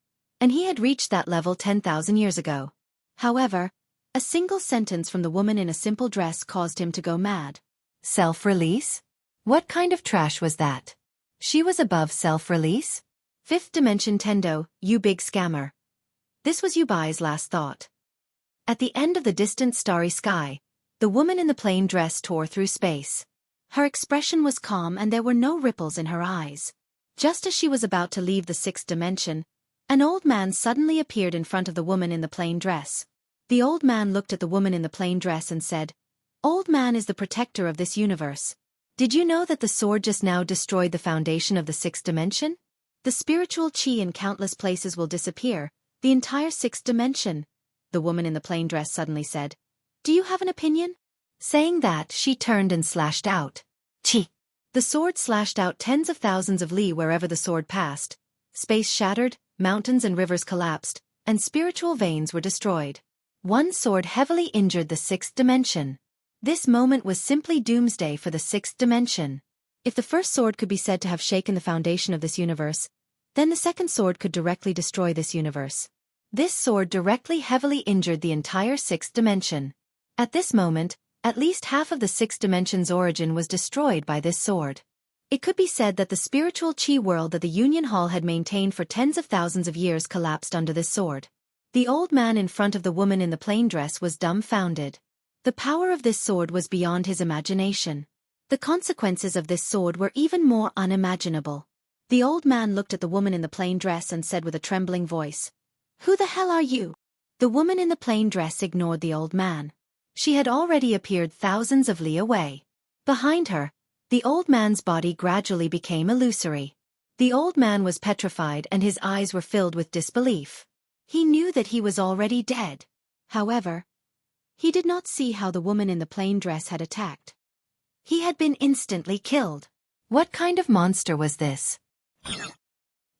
Speaker 2: and he had reached that level 10,000 years ago. However, a single sentence from the woman in a simple dress caused him to go mad. Self-release? What kind of trash was that? She was above self-release? Fifth dimension Tendo, you big scammer. This was Yu Bai's last thought. At the end of the distant starry sky, the woman in the plain dress tore through space. Her expression was calm and there were no ripples in her eyes. Just as she was about to leave the sixth dimension, an old man suddenly appeared in front of the woman in the plain dress. The old man looked at the woman in the plain dress and said, "Old man is the protector of this universe. Did you know that the sword just now destroyed the foundation of the sixth dimension? The spiritual chi in countless places will disappear, the entire sixth dimension." The woman in the plain dress suddenly said, "Do you have an opinion?" Saying that, she turned and slashed out. Chi. The sword slashed out tens of thousands of li wherever the sword passed. Space shattered, mountains and rivers collapsed, and spiritual veins were destroyed. One sword heavily injured the sixth dimension. This moment was simply doomsday for the sixth dimension. If the first sword could be said to have shaken the foundation of this universe, then the second sword could directly destroy this universe. This sword directly heavily injured the entire sixth dimension. At this moment, at least half of the sixth dimension's origin was destroyed by this sword. It could be said that the spiritual chi world that the Union Hall had maintained for tens of thousands of years collapsed under this sword. The old man in front of the woman in the plain dress was dumbfounded. The power of this sword was beyond his imagination. The consequences of this sword were even more unimaginable. The old man looked at the woman in the plain dress and said with a trembling voice, "Who the hell are you?" The woman in the plain dress ignored the old man. She had already appeared thousands of li away. Behind her, the old man's body gradually became illusory. The old man was petrified and his eyes were filled with disbelief. He knew that he was already dead. However, he did not see how the woman in the plain dress had attacked. He had been instantly killed. What kind of monster was this?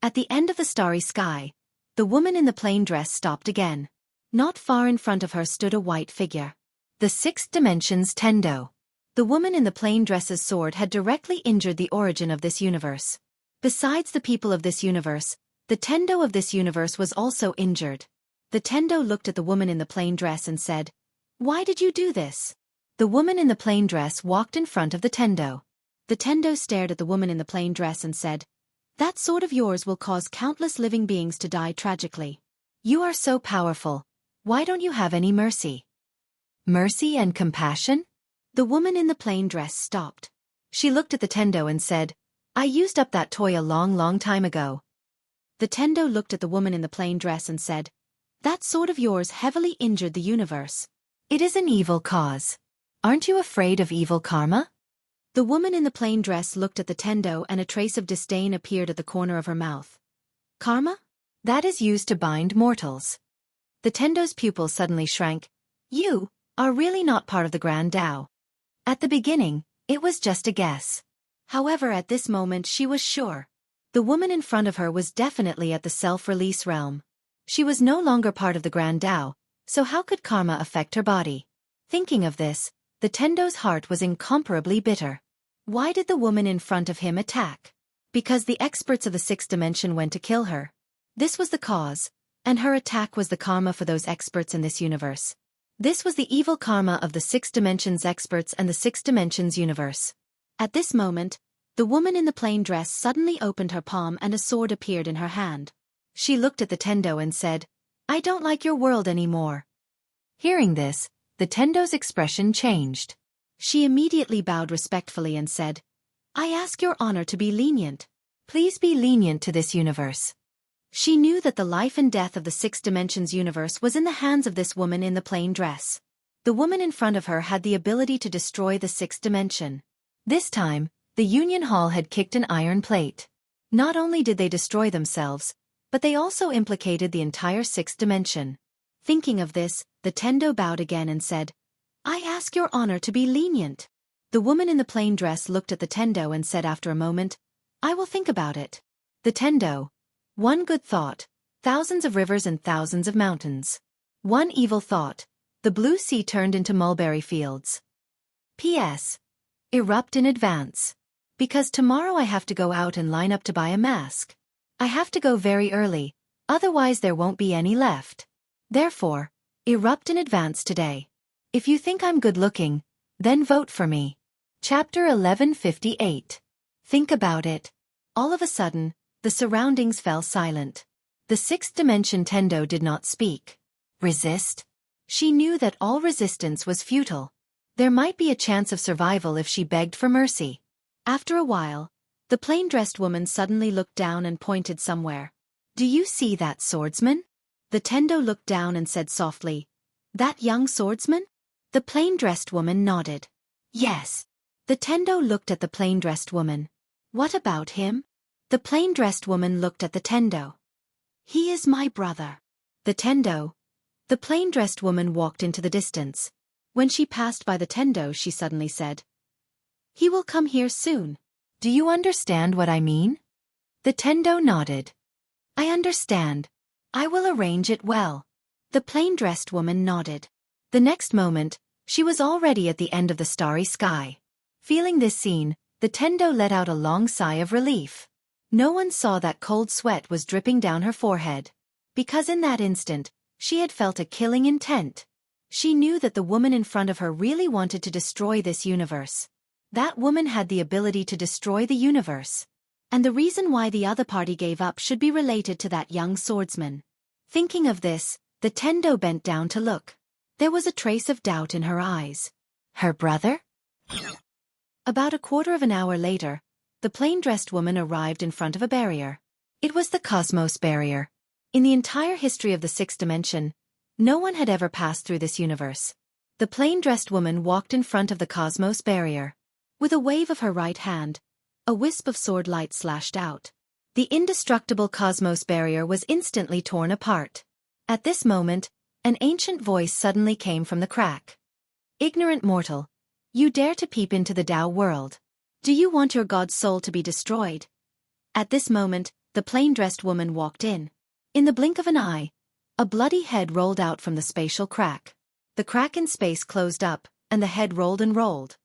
Speaker 2: At the end of the starry sky, the woman in the plain dress stopped again. Not far in front of her stood a white figure. The sixth dimension's Tendo. The woman in the plain dress's sword had directly injured the origin of this universe. Besides the people of this universe, the Tendo of this universe was also injured. The Tendo looked at the woman in the plain dress and said, "Why did you do this?" The woman in the plain dress walked in front of the Tendo. The Tendo stared at the woman in the plain dress and said, "That sword of yours will cause countless living beings to die tragically. You are so powerful. Why don't you have any mercy?" Mercy and compassion? The woman in the plain dress stopped. She looked at the Tendo and said, "I used up that toy a long time ago." The Tendo looked at the woman in the plain dress and said, "That sword of yours heavily injured the universe. It is an evil cause. Aren't you afraid of evil karma?" The woman in the plain dress looked at the Tendo and a trace of disdain appeared at the corner of her mouth. "Karma? That is used to bind mortals." The Tendo's pupils suddenly shrank. "You are really not part of the Grand Tao." At the beginning, it was just a guess. However, at this moment she was sure. The woman in front of her was definitely at the self-release realm. She was no longer part of the Grand Tao, so how could karma affect her body? Thinking of this, the Tendo's heart was incomparably bitter. Why did the woman in front of him attack? Because the experts of the sixth dimension went to kill her. This was the cause, and her attack was the karma for those experts in this universe. This was the evil karma of the sixth dimension's experts and the sixth dimension's universe. At this moment, the woman in the plain dress suddenly opened her palm and a sword appeared in her hand. She looked at the Tendo and said, "I don't like your world anymore."
Speaker 1: Hearing this, the Tendo's expression changed.
Speaker 2: She immediately bowed respectfully and said, I ask your honor to be lenient.
Speaker 1: Please be lenient to this universe.
Speaker 2: She knew that the life and death of the Six Dimensions universe was in the hands of this woman in the plain dress. The woman in front of her had the ability to destroy the Sixth Dimension.
Speaker 1: This time, the Union Hall had kicked an iron plate. Not only did they destroy themselves, but they also implicated the entire Sixth Dimension.
Speaker 2: Thinking of this, the Tendo bowed again and said, I ask your honor to be lenient. The woman in the plain dress looked at the Tendo and said after a moment, I will think about it.
Speaker 1: The Tendo. One good thought, thousands of rivers and thousands of mountains. One evil thought, the blue sea turned into mulberry fields. P.S. Erupt in advance. Because tomorrow I have to go out and line up to buy a mask. I have to go very early, otherwise there won't be any left. Therefore, erupt in advance today. If you think I'm good looking, then vote for me. Chapter 1158. Think about it. All of a sudden, the surroundings fell silent. The Sixth Dimension Tendo did not speak. Resist? She knew that all resistance was futile. There might be a chance of survival if she begged for mercy.
Speaker 2: After a while, the plain-dressed woman suddenly looked down and pointed somewhere.
Speaker 1: Do you see that swordsman?
Speaker 2: The Tendo looked down and said softly, That young swordsman?
Speaker 1: The plain-dressed woman nodded.
Speaker 2: Yes.
Speaker 1: The Tendo looked at the plain-dressed woman.
Speaker 2: What about him?
Speaker 1: The plain-dressed woman looked at the Tendo.
Speaker 2: He is my brother.
Speaker 1: The Tendo. The plain-dressed woman walked into the distance.
Speaker 2: When she passed by the Tendo, she suddenly said, He will come here soon.
Speaker 1: Do you understand what I mean? The Tendo nodded. I understand. I will arrange it well.
Speaker 2: The plain-dressed woman nodded.
Speaker 1: The next moment, she was already at the end of the starry sky. Feeling this scene, the Tendo let out a long sigh of relief. No one saw that cold sweat was dripping down her forehead. Because in that instant, she had felt a killing intent. She knew that the woman in front of her really wanted to destroy this universe. That woman had the ability to destroy the universe.
Speaker 2: And the reason why the other party gave up should be related to that young swordsman.
Speaker 1: Thinking of this, the Tendo bent down to look. There was a trace of doubt in her eyes. Her brother? About a quarter of an hour later, the plain-dressed woman arrived in front of a barrier. It was the Cosmos Barrier. In the entire history of the Sixth Dimension, no one had ever passed through this universe. The plain-dressed woman walked in front of the Cosmos Barrier. With a wave of her right hand, a wisp of sword light slashed out. The indestructible Cosmos Barrier was instantly torn apart. At this moment, an ancient voice suddenly came from the crack. Ignorant mortal, you dare to peep into the Tao world. Do you want your god's soul to be destroyed? At this moment, the plain-dressed woman walked in. In the blink of an eye, a bloody head rolled out from the spatial crack. The crack in space closed up, and the head rolled and rolled.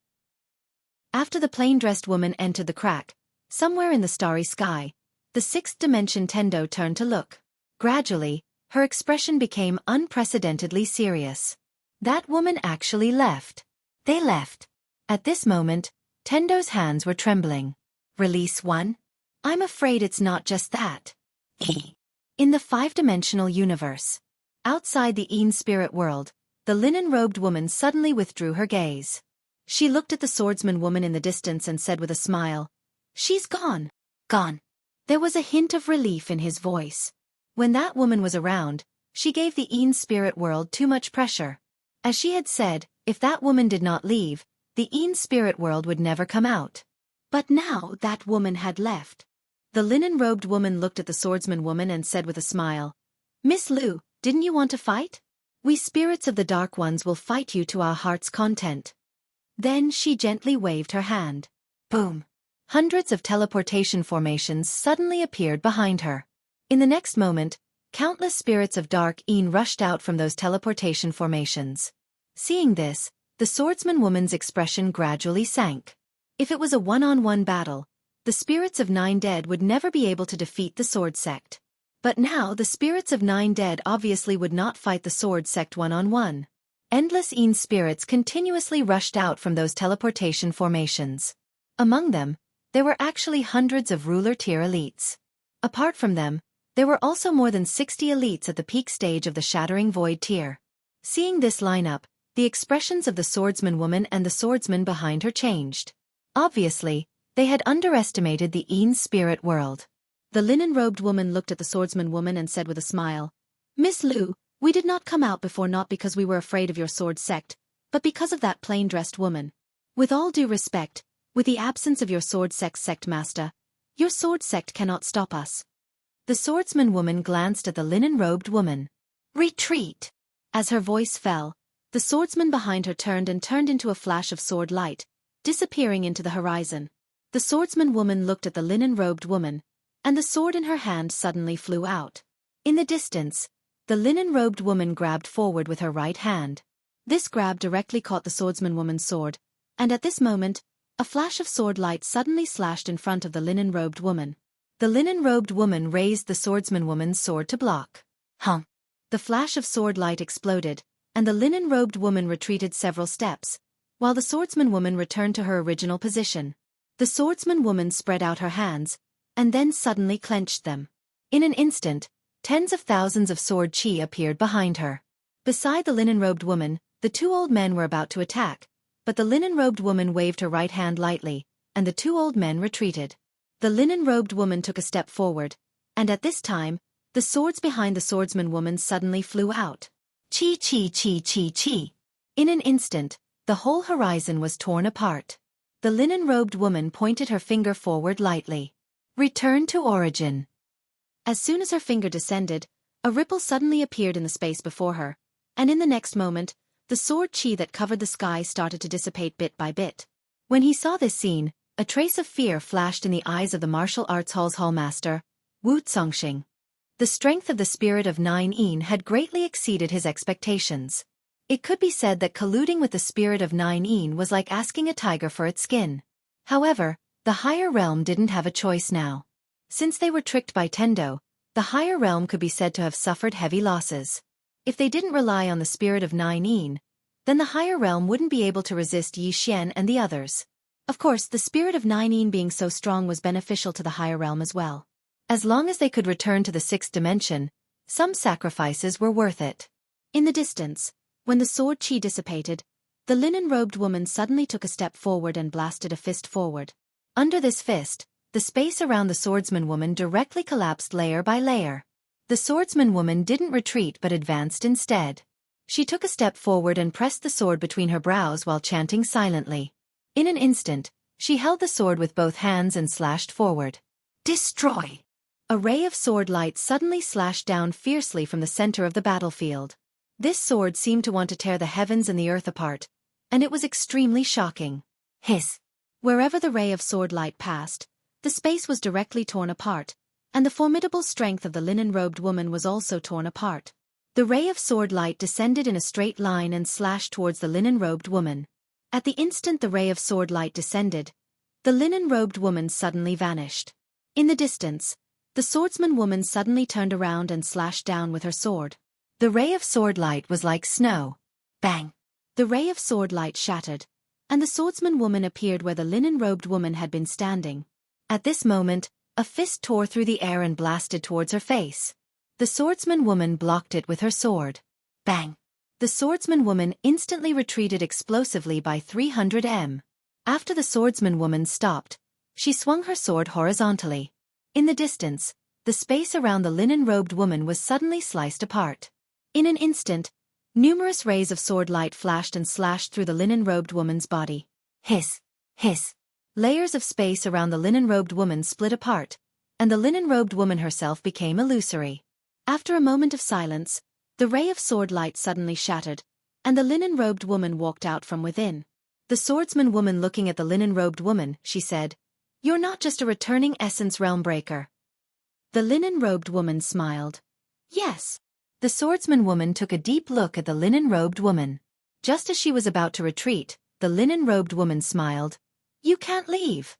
Speaker 1: After the plain-dressed woman entered the crack, somewhere in the starry sky, the Sixth Dimension Tendo turned to look. Gradually, her expression became unprecedentedly serious. That woman actually left. They left. At this moment, Tendo's hands were trembling. Release one? I'm afraid it's not just that. In the five-dimensional universe, outside the Een spirit world, the linen-robed woman suddenly withdrew her gaze. She looked at the swordsman woman in the distance and said with a smile, She's gone. Gone. There was a hint of relief in his voice. When that woman was around, she gave the Een spirit world too much pressure. As she had said, if that woman did not leave, the Een spirit world would never come out. But now that woman had left. The linen-robed woman looked at the swordsman woman and said with a smile, Miss Liu, didn't you want to fight? We spirits of the Dark Ones will fight you to our heart's content. Then she gently waved her hand. Boom! Hundreds of teleportation formations suddenly appeared behind her. In the next moment, countless spirits of Dark Een rushed out from those teleportation formations. Seeing this, the swordsman woman's expression gradually sank. If it was a one-on-one battle, the spirits of Nine Dead would never be able to defeat the Sword Sect. But now the spirits of Nine Dead obviously would not fight the Sword Sect one-on-one. Endless Een spirits continuously rushed out from those teleportation formations. Among them, there were actually hundreds of ruler-tier elites. Apart from them, there were also more than 60 elites at the peak stage of the Shattering Void tier. Seeing this lineup, the expressions of the swordsman woman and the swordsman behind her changed. Obviously, they had underestimated the Ean's spirit world.
Speaker 2: The linen-robed woman looked at the swordsman woman and said with a smile, "Miss Lu, we did not come out before not because we were afraid of your sword sect, but because of that plain-dressed woman. With all due respect, with the absence of your sword sect master, your sword sect cannot stop us."
Speaker 1: The swordsman woman glanced at the linen-robed woman. "Retreat!"
Speaker 2: As her voice fell, the swordsman behind her turned into a flash of sword light, disappearing into the horizon. The swordsman woman looked at the linen-robed woman, and the sword in her hand suddenly flew out. In the distance, the linen-robed woman grabbed forward with her right hand. This grab directly caught the swordsman woman's sword, and at this moment, a flash of sword light suddenly slashed in front of the linen-robed woman.
Speaker 1: The linen-robed woman raised the swordsman woman's sword to block.
Speaker 2: Huh! The flash of sword light exploded, and the linen-robed woman retreated several steps, while the swordsman woman returned to her original position. The swordsman woman spread out her hands, and then suddenly clenched them.
Speaker 1: In an instant, tens of thousands of sword chi appeared behind her. Beside the linen-robed woman, the two old men were about to attack, but the linen-robed woman waved her right hand lightly, and the two old men retreated. The linen-robed woman took a step forward, and at this time, the swords behind the swordsman woman suddenly flew out. Chi chi chi chi chi. In an instant, the whole horizon was torn apart. The linen-robed woman pointed her finger forward lightly. Return to origin.
Speaker 2: As soon as her finger descended, a ripple suddenly appeared in the space before her, and in the next moment, the sword chi that covered the sky started to dissipate bit by bit.
Speaker 1: When he saw this scene, a trace of fear flashed in the eyes of the martial arts hall's hallmaster, Wu Zongxing. The strength of the spirit of 9-Yin had greatly exceeded his expectations. It could be said that colluding with the spirit of 9-Yin was like asking a tiger for its skin. However, the higher realm didn't have a choice now. Since they were tricked by Tendo, the higher realm could be said to have suffered heavy losses. If they didn't rely on the spirit of 9-Yin, then the higher realm wouldn't be able to resist Yi Xian and the others. Of course, the spirit of 9-Yin being so strong was beneficial to the higher realm as well. As long as they could return to the sixth dimension, some sacrifices were worth it.
Speaker 2: In the distance, when the sword chi dissipated, the linen-robed woman suddenly took a step forward and blasted a fist forward.
Speaker 1: Under this fist, the space around the swordsman woman directly collapsed layer by layer. The swordsman woman didn't retreat but advanced instead. She took a step forward and pressed the sword between her brows while chanting silently. In an instant, she held the sword with both hands and slashed forward. Destroy! A ray of sword light suddenly slashed down fiercely from the center of the battlefield. This sword seemed to want to tear the heavens and the earth apart, and it was extremely shocking. Hiss!
Speaker 2: Wherever the ray of sword light passed, the space was directly torn apart, and the formidable strength of the linen-robed woman was also torn apart. The ray of sword light descended in a straight line and slashed towards the linen-robed woman. At the instant the ray of sword light descended, the linen-robed woman suddenly vanished. In the distance, the swordsman woman suddenly turned around and slashed down with her sword.
Speaker 1: The ray of sword light was like snow. Bang!
Speaker 2: The ray of sword light shattered, and the swordsman woman appeared where the linen-robed woman had been standing.
Speaker 1: At this moment, a fist tore through the air and blasted towards her face. The swordsman woman blocked it with her sword. Bang! The swordsman woman instantly retreated explosively by 300 m. After the swordsman woman stopped, she swung her sword horizontally. In the distance, the space around the linen-robed woman was suddenly sliced apart. In an instant, numerous rays of sword light flashed and slashed through the linen-robed woman's body. Hiss! Hiss! Layers of space around the linen-robed woman split apart, and the linen-robed woman herself became illusory.
Speaker 2: After a moment of silence, the ray of sword light suddenly shattered, and the linen-robed woman walked out from within.
Speaker 1: The swordsman woman looking at the linen-robed woman, she said, "You're not just a returning essence realm breaker."
Speaker 2: The linen-robed woman smiled.
Speaker 1: "Yes." The swordsman woman took a deep look at the linen-robed woman. Just as she was about to retreat, the linen-robed woman smiled. "You can't leave."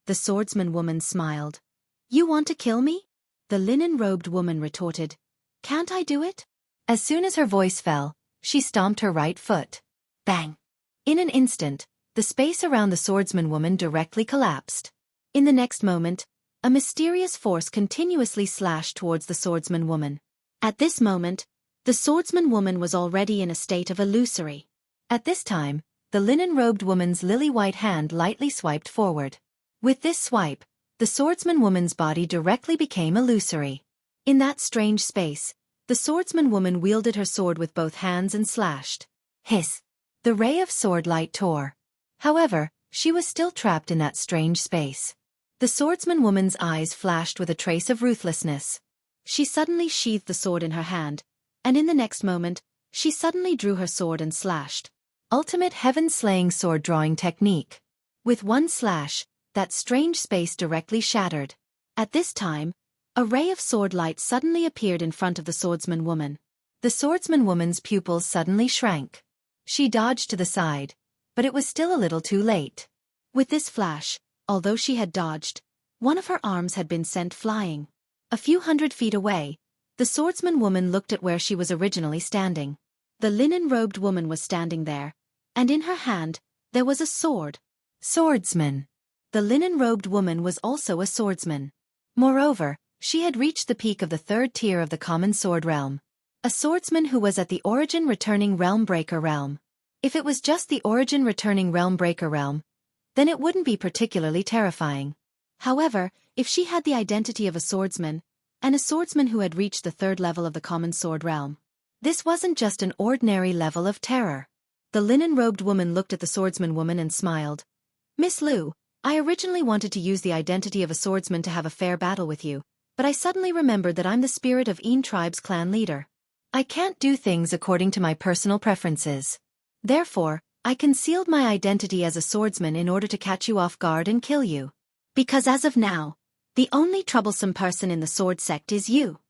Speaker 2: The swordsman woman smiled. "You want to kill me?" The linen-robed woman retorted. "Can't I do it?"
Speaker 1: As soon as her voice fell, she stomped her right foot. Bang! In an instant, the space around the swordsman woman directly collapsed. In the next moment, a mysterious force continuously slashed towards the swordsman woman.
Speaker 2: At this moment, The swordsman woman was already in a state of illusory.
Speaker 1: At this time, the linen-robed woman's lily-white hand lightly swiped forward. With this swipe, the swordsman woman's body directly became illusory.
Speaker 2: In that strange space, the swordsman woman wielded her sword with both hands and slashed.
Speaker 1: Hiss! The ray of sword light tore. However, she was still trapped in that strange space.
Speaker 2: The swordsman woman's eyes flashed with a trace of ruthlessness. She suddenly sheathed the sword in her hand, and in the next moment, she suddenly drew her sword and slashed.
Speaker 1: Ultimate heaven-slaying sword-drawing technique.
Speaker 2: With one slash, that strange space directly shattered. At this time, a ray of sword light suddenly appeared in front of the swordsman woman.
Speaker 1: The swordsman woman's pupils suddenly shrank. She dodged to the side, but it was still a little too late.
Speaker 2: With this flash, although she had dodged, one of her arms had been sent flying. A few 100 feet away, the swordsman woman looked at where she was originally standing. The linen-robed woman was standing there, and in her hand, there was a sword.
Speaker 1: Swordsman.
Speaker 2: The linen-robed woman was also a swordsman.
Speaker 1: Moreover, she had reached the peak of the 3rd tier of the common sword realm. A swordsman who was at the origin returning realm breaker realm. If it was just the origin returning realm breaker realm, then it wouldn't be particularly terrifying.
Speaker 2: However, if she had the identity of a swordsman, and a swordsman who had reached the 3rd level of the common sword realm,
Speaker 1: this wasn't just an ordinary level of terror.
Speaker 2: The linen-robed woman looked at the swordsman woman and smiled. Miss Liu, I originally wanted to use the identity of a swordsman to have a fair battle with you, but I suddenly remembered that I'm the spirit of Een tribe's clan leader.
Speaker 1: I can't do things according to my personal preferences. Therefore, I concealed my identity as a swordsman in order to catch you off guard and kill you.
Speaker 2: Because as of now, the only troublesome person in the sword sect is you.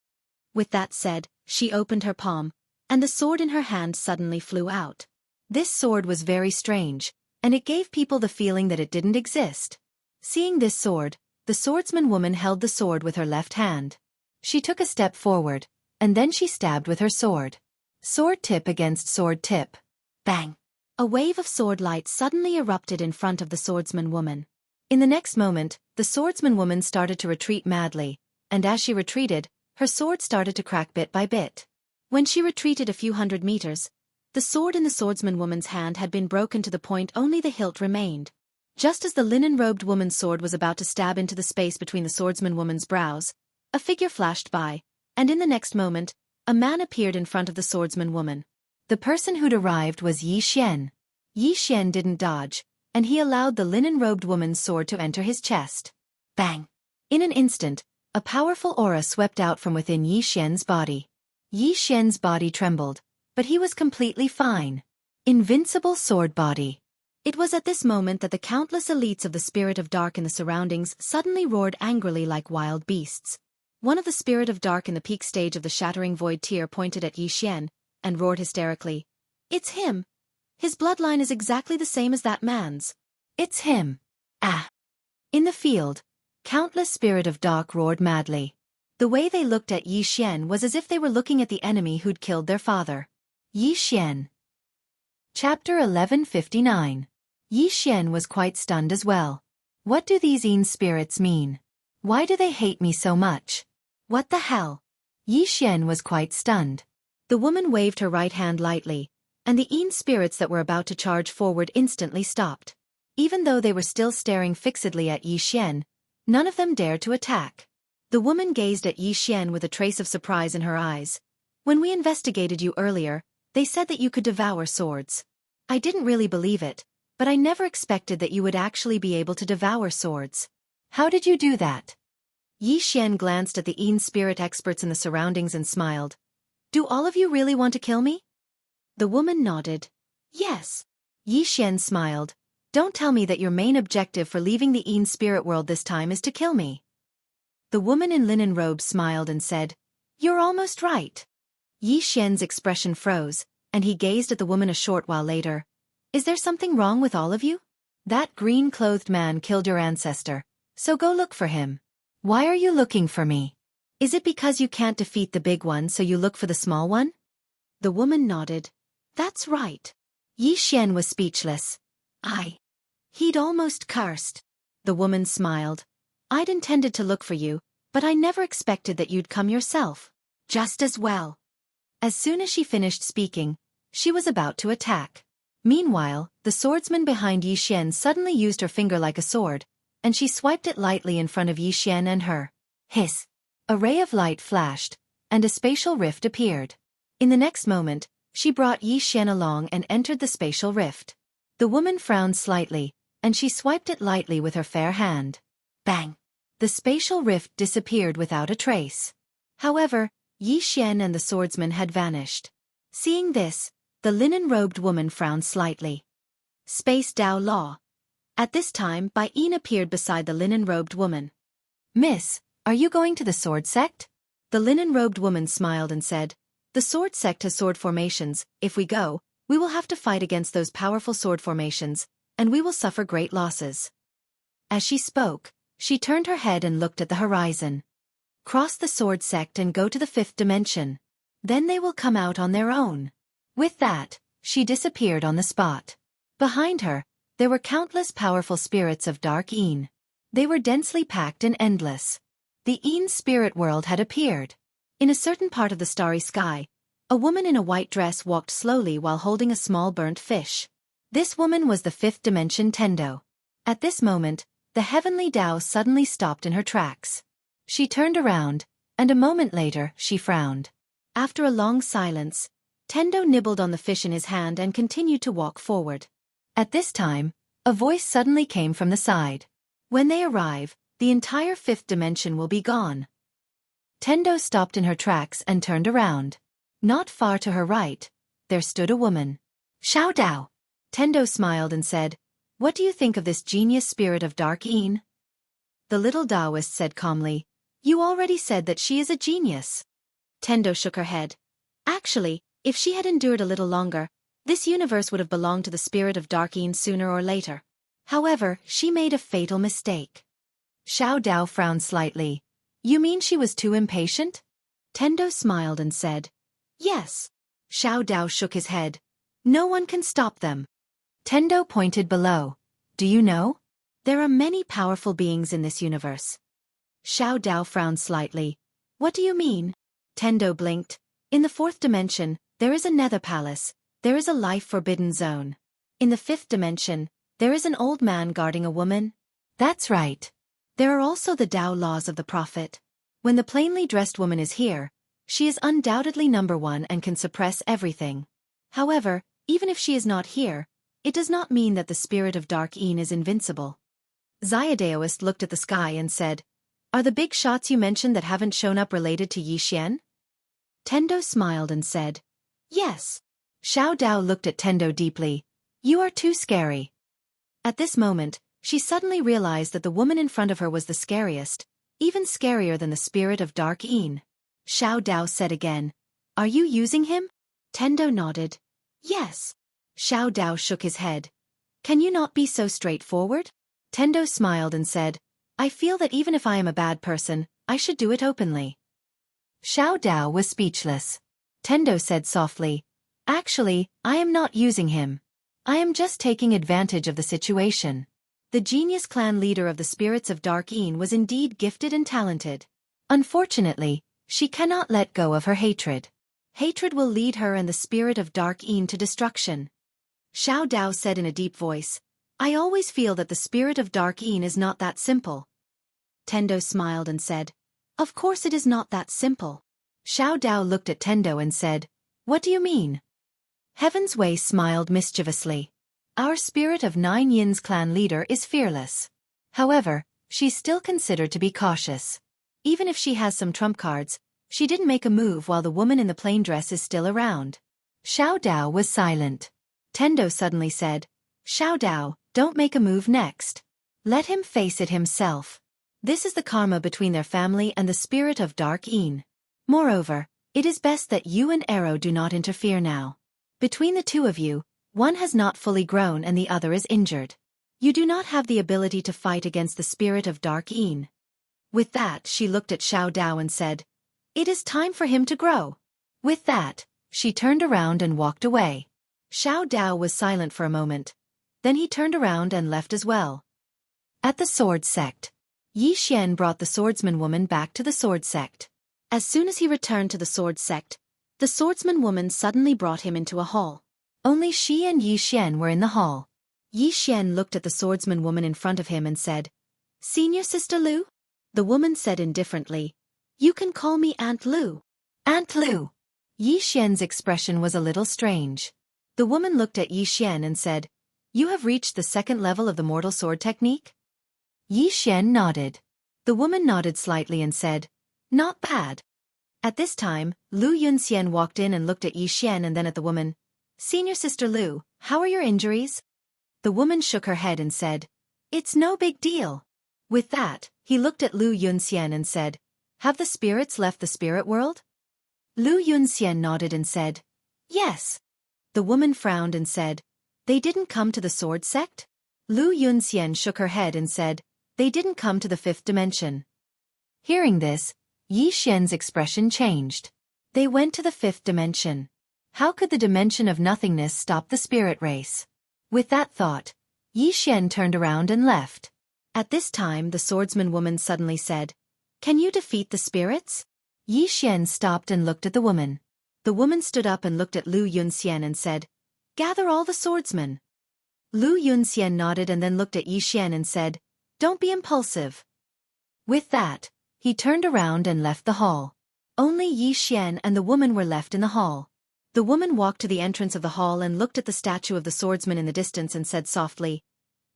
Speaker 2: With that said, she opened her palm, and the sword in her hand suddenly flew out.
Speaker 1: This sword was very strange, and it gave people the feeling that it didn't exist. Seeing this sword, the swordsman woman held the sword with her left hand. She took a step forward, and then she stabbed with her sword. Sword tip against sword tip.
Speaker 2: Bang! A wave of sword light suddenly erupted in front of the swordsman woman.
Speaker 1: In the next moment, the swordsman woman started to retreat madly, and as she retreated, her sword started to crack bit by bit.
Speaker 2: When she retreated a few 100 meters, the sword in the swordsman woman's hand had been broken to the point only the hilt remained. Just as the linen-robed woman's sword was about to stab into the space between the swordsman woman's brows, a figure flashed by, and in the next moment, a man appeared in front of the swordsman woman.
Speaker 1: The person who'd arrived was Yi Xian. Yi Xian didn't dodge, and he allowed the linen-robed woman's sword to enter his chest.
Speaker 2: Bang!
Speaker 1: In an instant, a powerful aura swept out from within Yi Xian's body. Yi Xian's body trembled, but he was completely fine. Invincible sword body.
Speaker 2: It was at this moment that the countless elites of the Spirit of Dark in the surroundings suddenly roared angrily like wild beasts. One of the Spirit of Dark in the peak stage of the Shattering Void tier pointed at Yi Xian, and roared hysterically. It's him! His bloodline is exactly the same as that man's.
Speaker 1: It's him! Ah! In the field, countless Spirit of Dark roared madly. The way they looked at Yi Xian was as if they were looking at the enemy who'd killed their father. Yi Xian. Chapter 1159. Yi Xian was quite stunned as well. What do these Een spirits mean? Why do they hate me so much? What the hell? Yi Xian was quite stunned.
Speaker 2: The woman waved her right hand lightly, and the Een spirits that were about to charge forward instantly stopped.
Speaker 1: Even though they were still staring fixedly at Yi Xian, none of them dared to attack.
Speaker 2: The woman gazed at Yi Xian with a trace of surprise in her eyes. When we investigated you earlier, they said that you could devour swords. I didn't really believe it, but I never expected that you would actually be able to devour swords.
Speaker 1: How did you do that?
Speaker 2: Yi Xian glanced at the Een spirit experts in the surroundings and smiled. Do all of you really want to kill me? The woman nodded. Yes.
Speaker 1: Yi Xian smiled. Don't tell me that your main objective for leaving the Een spirit world this time is to kill me.
Speaker 2: The woman in linen robes smiled and said, You're almost right.
Speaker 1: Yi Xian's expression froze, and he gazed at the woman a short while later. Is there something wrong with all of you? That green-clothed man killed your ancestor, so go look for him. Why are you looking for me? Is it because you can't defeat the big one so you look for the small one?
Speaker 2: The woman nodded. That's right.
Speaker 1: Yi Xian was speechless.
Speaker 2: He'd almost cursed. The woman smiled. I'd intended to look for you, but I never expected that you'd come yourself. Just as well.
Speaker 1: As soon as she finished speaking, she was about to attack. Meanwhile, the swordsman behind Yi Xian suddenly used her finger like a sword, and she swiped it lightly in front of Yi Xian and her. Hiss! A ray of light flashed, and a spatial rift appeared. In the next moment, she brought Yi Xian along and entered the spatial rift. The woman frowned slightly, and she swiped it lightly with her fair hand. Bang! The spatial rift disappeared without a trace. However, Yi Xian and the swordsman had vanished. Seeing this, the linen-robed woman frowned slightly. Space Dao Law. At this time, Bai Yin appeared beside the linen-robed woman. Miss, are you going to the sword sect? The linen-robed woman smiled and said, the sword sect has sword formations. If we go, we will have to fight against those powerful sword formations, and we will suffer great losses. As she spoke, she turned her head and looked at the horizon. Cross the sword sect and go to the 5th dimension. Then they will come out on their own. With that, she disappeared on the spot. Behind her, there were countless powerful spirits of dark Yin. They were densely packed and endless. The Yin spirit world had appeared. In a certain part of the starry sky, a woman in a white dress walked slowly while holding a small burnt fish. This woman was the 5th dimension Tendo. At this moment, the heavenly Dao suddenly stopped in her tracks. She turned around, and a moment later, she frowned. After a long silence, Tendo nibbled on the fish in his hand and continued to walk forward. At this time, a voice suddenly came from the side. When they arrive, the entire 5th dimension will be gone. Tendo stopped in her tracks and turned around. Not far to her right, there stood a woman. Xiao Dao. Tendo smiled and said, what do you think of this genius spirit of dark Yin? The little Taoist said calmly, you already said that she is a genius. Tendo shook her head. Actually, if she had endured a little longer, this universe would have belonged to the spirit of dark Yin sooner or later. However, she made a fatal mistake. Xiao Dao frowned slightly. You mean she was too impatient? Tendo smiled and said, yes. Xiao Dao shook his head. No one can stop them. Tendo pointed below. Do you know? There are many powerful beings in this universe. Xiao Dao frowned slightly. What do you mean? Tendo blinked. In the 4th dimension, there is a nether palace. There is a life forbidden zone. In the 5th dimension, there is an old man guarding a woman. That's right. There are also the Tao laws of the prophet. When the plainly dressed woman is here, she is undoubtedly number 1 and can suppress everything. However, even if she is not here, it does not mean that the spirit of dark Yin is invincible. Xiaodaoist looked at the sky and said, are the big shots you mentioned that haven't shown up related to Yi Xian? Tendo smiled and said, yes. Xiao Dao looked at Tendo deeply. You are too scary. At this moment, she suddenly realized that the woman in front of her was the scariest, even scarier than the spirit of dark Yin. Xiao Dao said again, are you using him? Tendo nodded. Yes. Xiao Dao shook his head. Can you not be so straightforward? Tendo smiled and said, I feel that even if I am a bad person, I should do it openly. Xiao Dao was speechless. Tendo said softly, actually, I am not using him. I am just taking advantage of the situation. The genius clan leader of the spirits of dark Yin was indeed gifted and talented. Unfortunately, she cannot let go of her hatred. Hatred will lead her and the spirit of dark Yin to destruction. Xiao Dao said in a deep voice, I always feel that the spirit of dark Yin is not that simple. Tendo smiled and said, of course it is not that simple. Xiao Dao looked at Tendo and said, what do you mean? Heaven's Way smiled mischievously. Our spirit of 9 Yin's clan leader is fearless. However, she's still considered to be cautious. Even if she has some trump cards, she didn't make a move while the woman in the plain dress is still around. Xiao Dao was silent. Tendo suddenly said, Xiao Dao, don't make a move next. Let him face it himself. This is the karma between their family and the spirit of dark Yin. Moreover, it is best that you and Arrow do not interfere now. Between the two of you, one has not fully grown and the other is injured. You do not have the ability to fight against the spirit of dark Yin. With that, she looked at Xiao Dao and said, it is time for him to grow. With that, she turned around and walked away. Xiao Dao was silent for a moment. Then he turned around and left as well. At the sword sect, Yi Xian brought the swordsman woman back to the sword sect. As soon as he returned to the sword sect,
Speaker 2: The swordsman woman suddenly brought him into a hall.
Speaker 1: Only she and Yi Xian were in the hall.
Speaker 2: Yi Xian looked at the swordsman woman in front of him and said, "Senior Sister Lu?" The woman said indifferently, "You can call me Aunt Lu."
Speaker 1: Aunt Lu. Yi Xian's expression was a little strange.
Speaker 2: The woman looked at Yi Xian and said, "You have reached the second level of the mortal sword technique?"
Speaker 1: Yi Xian nodded.
Speaker 2: The woman nodded slightly and said, "Not bad." At this time, Lu Yunxian walked in and looked at Yi Xian and then at the woman. "Senior Sister Lu, how are your injuries?" The woman shook her head and said, "It's no big deal." With that, he looked at Lu Yunxian and said, "Have the spirits left the spirit world?" Lu Yunxian nodded and said, "Yes." The woman frowned and said, "They didn't come to the sword sect?" Lu Yunxian shook her head and said, "They didn't come to the fifth dimension."
Speaker 1: Hearing this, Yi Xian's expression changed.
Speaker 2: They went to the fifth dimension.
Speaker 1: How could the dimension of nothingness stop the spirit race? With that thought, Yi Xian turned around and left.
Speaker 2: At this time the swordsman woman suddenly said, "Can you defeat the spirits?"
Speaker 1: Yi Xian stopped and looked at the woman.
Speaker 2: The woman stood up and looked at Lu Yunxian and said, "Gather all the swordsmen." Lu Yunxian nodded and then looked at Yi Xian and said, "Don't be impulsive."
Speaker 1: With that, he turned around and left the hall.
Speaker 2: Only Yi Xian and the woman were left in the hall. The woman walked to the entrance of the hall and looked at the statue of the swordsman in the distance and said softly,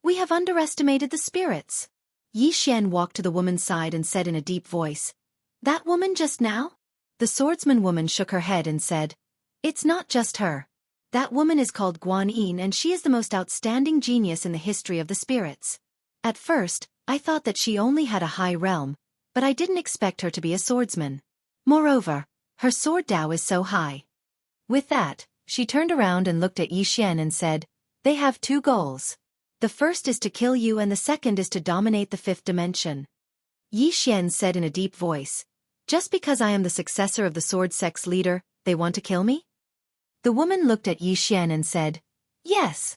Speaker 2: "We have underestimated the spirits." Yi Xian walked to the woman's side and said in a deep voice, "That woman just now?" The swordsman woman shook her head and said, "It's not just her. That woman is called Guan Yin and she is the most outstanding genius in the history of the spirits. At first, I thought that she only had a high realm, but I didn't expect her to be a swordsman. Moreover, her sword Dao is so high."
Speaker 1: With that, she turned around and looked at Yi Xian and said, "They have two goals.
Speaker 2: The first is to kill you and the second is to dominate the fifth dimension." Yi Xian said in a deep voice, "Just because I am the successor of the sword sect's leader, they want to kill me?"
Speaker 1: The woman looked at Yi Xian and said, "Yes."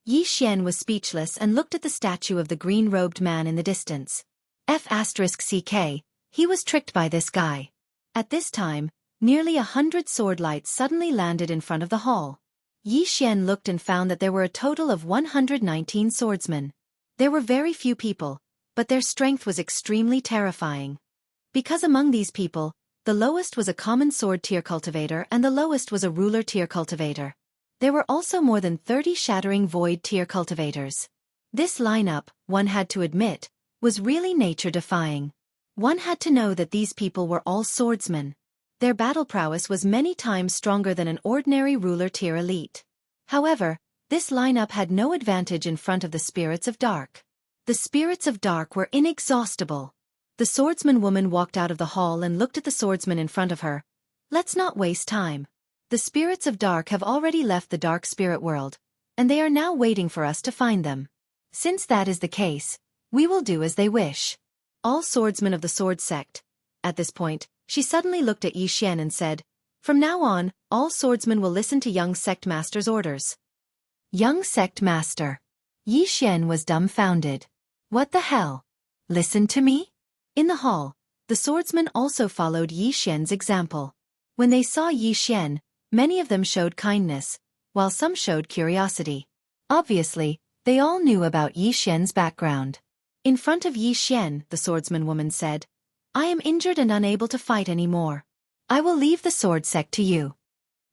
Speaker 2: Yi Xian was speechless and looked at the statue of the green-robed man in the distance.
Speaker 1: F***ck, he was tricked by this guy.
Speaker 2: At this time, nearly 100 sword lights suddenly landed in front of the hall. Yi Xian looked and found that there were a total of 119 swordsmen. There were very few people, but their strength was extremely terrifying. Because among these people, the lowest was a common sword tier cultivator and the lowest was a ruler tier cultivator. There were also more than 30 shattering void tier cultivators. This lineup, one had to admit, was really nature-defying. One had to know that these people were all swordsmen. Their battle prowess was many times stronger than an ordinary ruler tier elite. However, this lineup had no advantage in front of the spirits of dark. The spirits of dark were inexhaustible. The swordsman woman walked out of the hall and looked at the swordsman in front of her. "Let's not waste time. The spirits of dark have already left the dark spirit world, and they are now waiting for us to find them.
Speaker 1: Since that is the case, we will do as they wish."
Speaker 2: All swordsmen of the sword sect. At this point, she suddenly looked at Yi Xian and said, "From now on, all swordsmen will listen to young sect master's orders."
Speaker 1: Young sect master. Yi Xian was dumbfounded. What the hell? Listen to me?
Speaker 2: In the hall, the swordsmen also followed Yi Xian's example. When they saw Yi Xian, many of them showed kindness, while some showed curiosity.
Speaker 1: Obviously, they all knew about Yi Xian's background.
Speaker 2: In front of Yi Xian, the swordsman woman said, "I am injured and unable to fight anymore.
Speaker 1: I will leave the sword sect to you."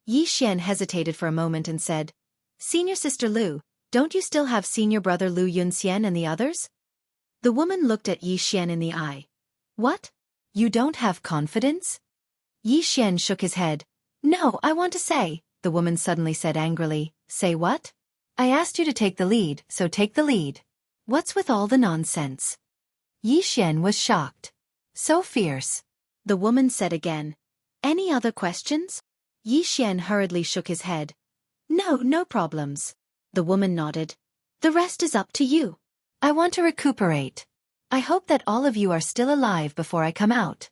Speaker 2: Yi Xian hesitated for a moment and said, "Senior Sister Lu, don't you still have senior brother Lu Yunxian and the others?" The woman looked at Yi Xian in the eye. "What? You don't have confidence?" Yi Xian shook his head. "No, I want to say," the woman suddenly said angrily. "Say what?"
Speaker 1: "I asked you to take the lead, so take the lead."
Speaker 2: "What's with all the nonsense?"
Speaker 1: Yi Xian was shocked. So fierce.
Speaker 2: The woman said again. "Any other questions?" Yi Xian hurriedly shook his head. "No, no problems." The woman nodded. "The rest is up to you."
Speaker 1: "I want to recuperate. I hope that all of you are still alive before I come out."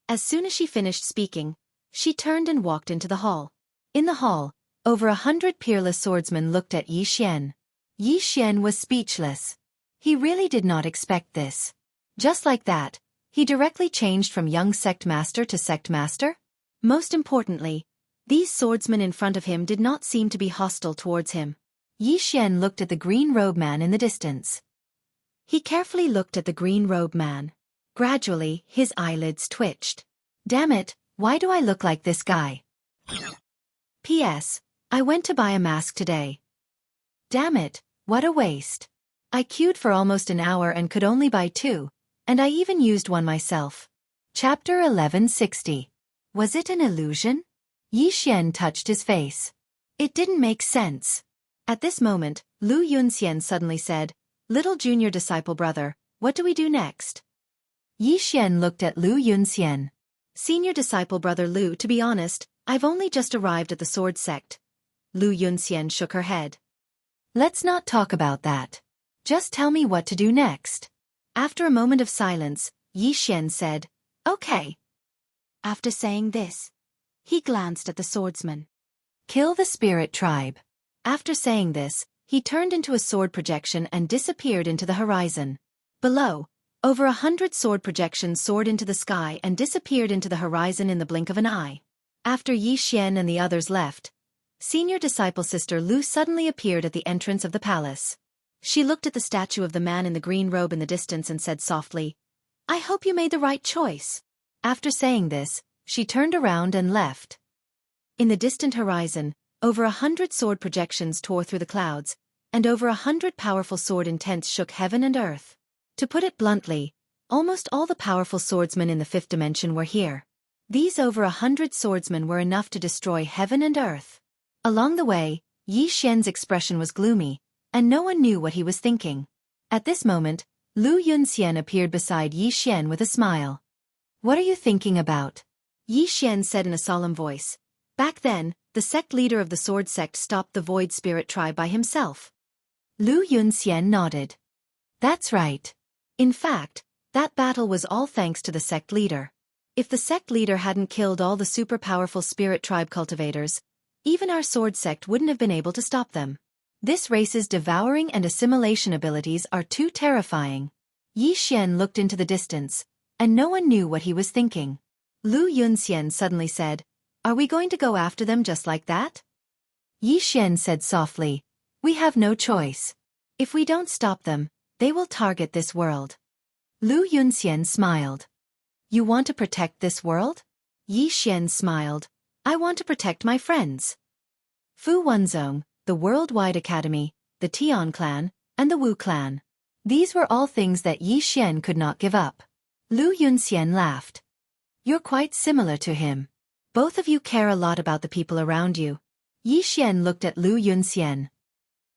Speaker 2: As soon as she finished speaking, she turned and walked into the hall. In the hall, over 100 peerless swordsmen looked at Yi Xian.
Speaker 1: Yi Xian was speechless. He really did not expect this. Just like that, he directly changed from young sect master to sect master?
Speaker 2: Most importantly, These swordsmen in front of him did not seem to be hostile towards him.
Speaker 1: Yi Xian looked at the green robe man in the distance.
Speaker 2: He carefully looked at the green robe man. Gradually, his eyelids twitched.
Speaker 1: Damn it, why do I look like this guy?
Speaker 2: P.S. I went to buy a mask today.
Speaker 1: Damn it, what a waste. I queued for almost an hour and could only buy 2, and I even used one myself. Chapter 1160. Was it an illusion? Yi Xian touched his face.
Speaker 2: It didn't make sense. At this moment, Lu Yunxian suddenly said, "Little junior disciple brother, what do we do next?"
Speaker 1: Yi Xian looked at Lu Yunxian.
Speaker 2: Senior disciple brother Lu, to be honest, I've only just arrived at the sword sect. Lu Yunxian shook her head.
Speaker 1: Let's not talk about that. Just tell me what to do next.
Speaker 2: After a moment of silence, Yi Xian said, "Okay." After saying this, he glanced at the swordsman.
Speaker 1: Kill the spirit tribe.
Speaker 2: After saying this, he turned into a sword projection and disappeared into the horizon. Below, over 100 sword projections soared into the sky and disappeared into the horizon in the blink of an eye. After Yi Xian and the others left, senior disciple sister Lu suddenly appeared at the entrance of the palace. She looked at the statue of the man in the green robe in the distance and said softly, "I hope you made the right choice."
Speaker 1: After saying this, she turned around and left.
Speaker 2: In the distant horizon, over 100 sword projections tore through the clouds, and over 100 powerful sword intents shook heaven and earth. To put it bluntly, almost all the powerful swordsmen in the 5th dimension were here. These over 100 swordsmen were enough to destroy heaven and earth. Along the way, Yi Xian's expression was gloomy, and no one knew what he was thinking. At this moment, Lu Yunxian appeared beside Yi Xian with a smile.
Speaker 1: "What are you thinking about?"
Speaker 2: Yi Xian said in a solemn voice. Back then, the sect leader of the sword sect stopped the void spirit tribe by himself.
Speaker 1: Lu Yunxian nodded. "That's right.
Speaker 2: In fact, that battle was all thanks to the sect leader. If the sect leader hadn't killed all the super powerful spirit tribe cultivators, even our sword sect wouldn't have been able to stop them.
Speaker 1: This race's devouring and assimilation abilities are too terrifying." Yi Xian looked into the distance, and no one knew what he was thinking.
Speaker 2: Lu Yunxian suddenly said, "Are we going to go after them just like that?"
Speaker 1: Yi Xian said softly, "We have no choice.
Speaker 2: If we don't stop them, they will target this world."
Speaker 1: Lu Yunxian smiled.
Speaker 2: "You want to protect this world?" Yi Xian smiled. "I want to protect my friends.
Speaker 1: Fu Wenzong, the Worldwide Academy, the Tian clan, and the Wu clan. These were all things that Yi Xian could not give up." Lu Yunxian laughed. "You're quite similar to him.
Speaker 2: Both of you care a lot about the people around you."
Speaker 1: Yi Xian looked at Lu Yunxian.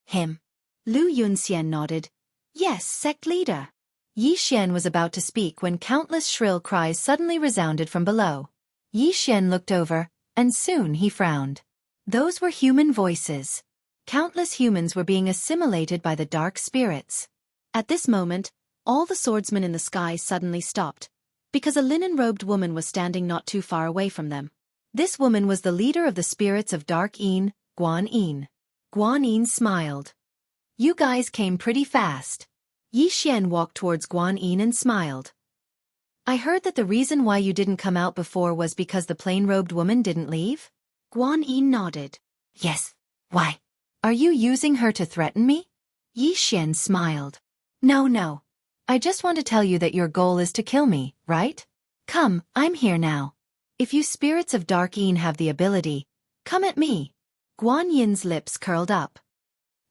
Speaker 2: "Him?" Lu Yunxian nodded. "Yes, sect leader."
Speaker 1: Yi Xian was about to speak when countless shrill cries suddenly resounded from below. Yi Xian looked over, and soon he frowned. Those were human voices. Countless humans were being assimilated by the dark spirits.
Speaker 2: At this moment, all the swordsmen in the sky suddenly stopped, because a linen-robed woman was standing not too far away from them. This woman was the leader of the spirits of Dark Yin, Guan Yin.
Speaker 1: Guan Yin smiled. "You guys came pretty fast."
Speaker 2: Yi Xian walked towards Guan Yin and smiled.
Speaker 1: "I heard that the reason why you didn't come out before was because the plain-robed woman didn't leave?"
Speaker 2: Guan Yin nodded.
Speaker 1: "Yes. Why? Are you using her to threaten me?"
Speaker 2: Yi Xian smiled.
Speaker 1: No. I just want to tell you that your goal is to kill me, right? Come, I'm here now. If you spirits of Dark Yin have the ability, come at me."
Speaker 2: Guan Yin's lips curled up.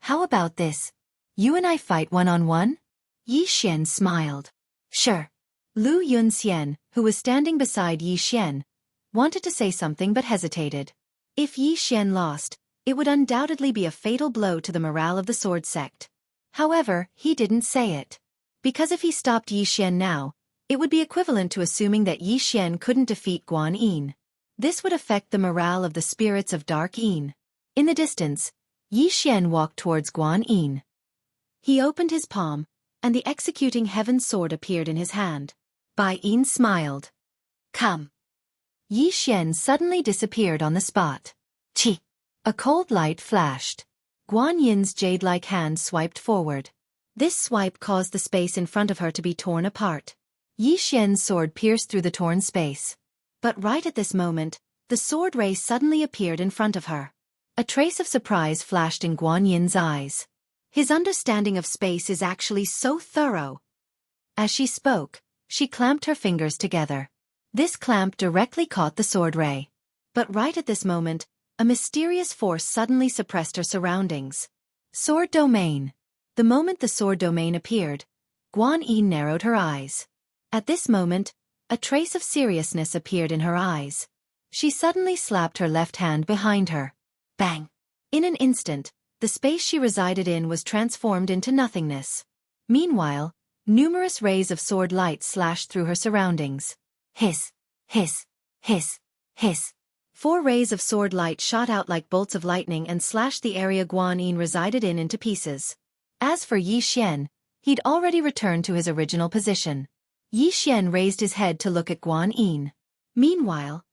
Speaker 1: "How about this? You and I fight one-on-one?"
Speaker 2: Yi Xian smiled.
Speaker 1: "Sure."
Speaker 2: Lu Yunxian, who was standing beside Yi Xian, wanted to say something but hesitated. If Yi Xian lost, it would undoubtedly be a fatal blow to the morale of the sword sect. However, he didn't say it. Because if he stopped Yi Xian now, it would be equivalent to assuming that Yi Xian couldn't defeat Guan Yin. This would affect the morale of the spirits of Dark Yin. In the distance, Yi Xian walked towards Guan Yin. He opened his palm, and the executing heaven sword appeared in his hand.
Speaker 1: Bai Yin smiled. "Come." Yi Xian suddenly disappeared on the spot. Chi! A cold light flashed. Guan Yin's jade-like hand swiped forward.
Speaker 2: This swipe caused the space in front of her to be torn apart.
Speaker 1: Yi Xian's sword pierced through the torn space.
Speaker 2: But right at this moment, the sword ray suddenly appeared in front of her. A trace of surprise flashed in Guan Yin's eyes. His understanding of space is actually so thorough. As she spoke, she clamped her fingers together. This clamp directly caught the sword ray. But right at this moment, a mysterious force suddenly suppressed her surroundings. Sword domain. The moment the sword domain appeared, Guan Yin narrowed her eyes. At this moment, a trace of seriousness appeared in her eyes. She suddenly slapped her left hand behind her. Bang! In an instant, the space she resided in was transformed into nothingness. Meanwhile, numerous rays of sword light slashed through her surroundings. Hiss! Hiss! Hiss! Hiss! 4 rays of sword light shot out like bolts of lightning and slashed the area Guan Yin resided in into pieces. As for Yi Xian, he'd already returned to his original position. Yi Xian raised his head to look at Guan Yin. Meanwhile,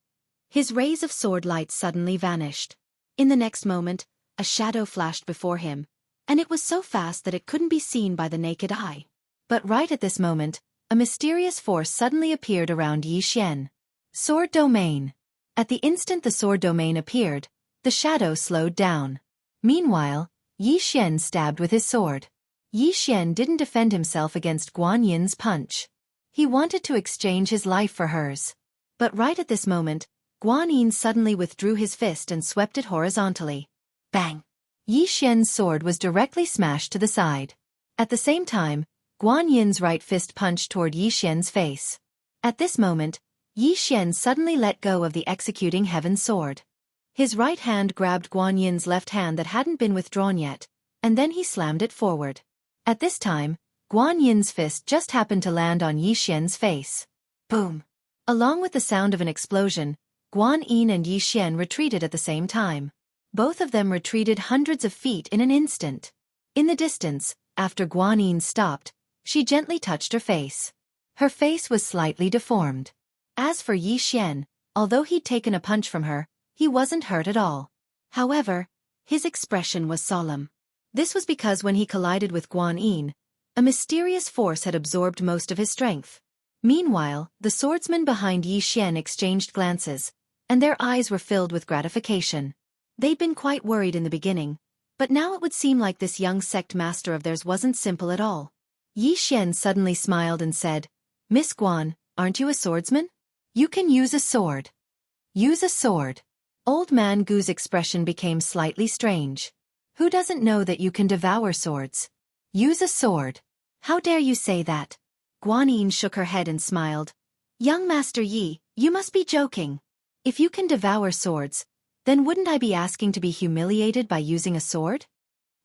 Speaker 2: his rays of sword light suddenly vanished. In the next moment, a shadow flashed before him, and it was so fast that it couldn't be seen by the naked eye. But right at this moment, a mysterious force suddenly appeared around Yi Xian. Sword domain. At the instant the sword domain appeared, the shadow slowed down. Meanwhile, Yi Xian stabbed with his sword. Yi Xian didn't defend himself against Guan Yin's punch. He wanted to exchange his life for hers. But right at this moment, Guan Yin suddenly withdrew his fist and swept it horizontally. Bang! Yi Xian's sword was directly smashed to the side. At the same time, Guan Yin's right fist punched toward Yi Xian's face. At this moment, Yi Xian suddenly let go of the executing heaven sword. His right hand grabbed Guan Yin's left hand that hadn't been withdrawn yet, and then he slammed it forward. At this time, Guan Yin's fist just happened to land on Yi Xian's face. Boom! Along with the sound of an explosion, Guan Yin and Yi Xian retreated at the same time. Both of them retreated hundreds of feet in an instant. In the distance, after Guan Yin stopped, she gently touched her face. Her face was slightly deformed. As for Yi Xian, although he'd taken a punch from her, he wasn't hurt at all. However, his expression was solemn. This was because when he collided with Guan Yin, a mysterious force had absorbed most of his strength. Meanwhile, the swordsmen behind Yi Xian exchanged glances, and their eyes were filled with gratification. They'd been quite worried in the beginning, but now it would seem like this young sect master of theirs wasn't simple at all. Yi Xian suddenly smiled and said, "Miss Guan, aren't you a swordsman? You can use a sword." Use a sword. Old Man Gu's expression became slightly strange. Who doesn't know that you can devour swords? Use a sword. How dare you say that? Guan Yin shook her head and smiled. Young Master Yi, you must be joking. If you can devour swords, then wouldn't I be asking to be humiliated by using a sword?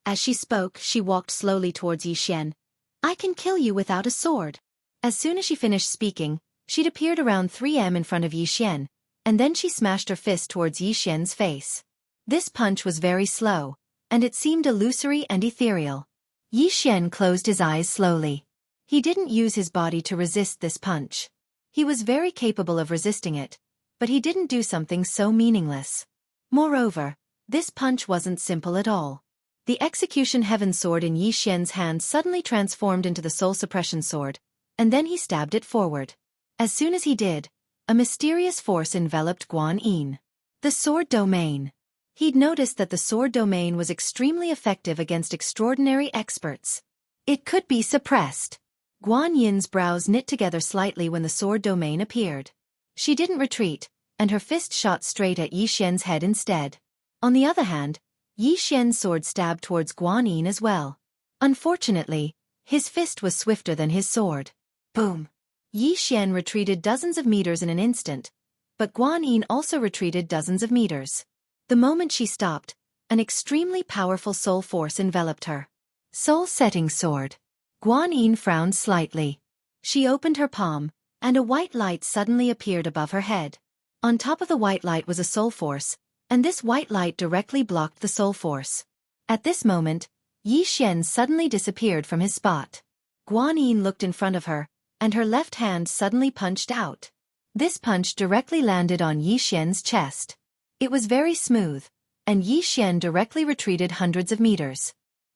Speaker 2: As she spoke, she walked slowly towards Yi Xian. I can kill you without a sword. As soon as she finished speaking, she'd appeared around 3 m in front of Yi Xian, and then she smashed her fist towards Yi Xian's face. This punch was very slow, and it seemed illusory and ethereal. Yi Xian closed his eyes slowly. He didn't use his body to resist this punch. He was very capable of resisting it, but he didn't do something so meaningless. Moreover, this punch wasn't simple at all. The execution heaven sword in Yi Xian's hand suddenly transformed into the soul suppression sword, and then he stabbed it forward. As soon as he did, a mysterious force enveloped Guan Yin. The sword domain. He'd noticed that the sword domain was extremely effective against extraordinary experts. It could be suppressed. Guan Yin's brows knit together slightly when the sword domain appeared. She didn't retreat, and her fist shot straight at Yi Xian's head instead. On the other hand, Yi Xian's sword stabbed towards Guan Yin as well. Unfortunately, his fist was swifter than his sword. Boom! Yi Xian retreated dozens of meters in an instant, but Guan Yin also retreated dozens of meters. The moment she stopped, an extremely powerful soul force enveloped her. Soul-setting sword. Guan Yin frowned slightly. She opened her palm, and a white light suddenly appeared above her head. On top of the white light was a soul force, and this white light directly blocked the soul force. At this moment, Yi Xian suddenly disappeared from his spot. Guan Yin looked in front of her, and her left hand suddenly punched out. This punch directly landed on Yi Xian's chest. It was very smooth, and Yi Xian directly retreated hundreds of meters.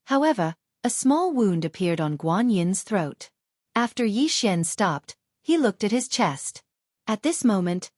Speaker 2: However, a small wound appeared on Guan Yin's throat. After Yi Xian stopped, he looked at his chest. At this moment,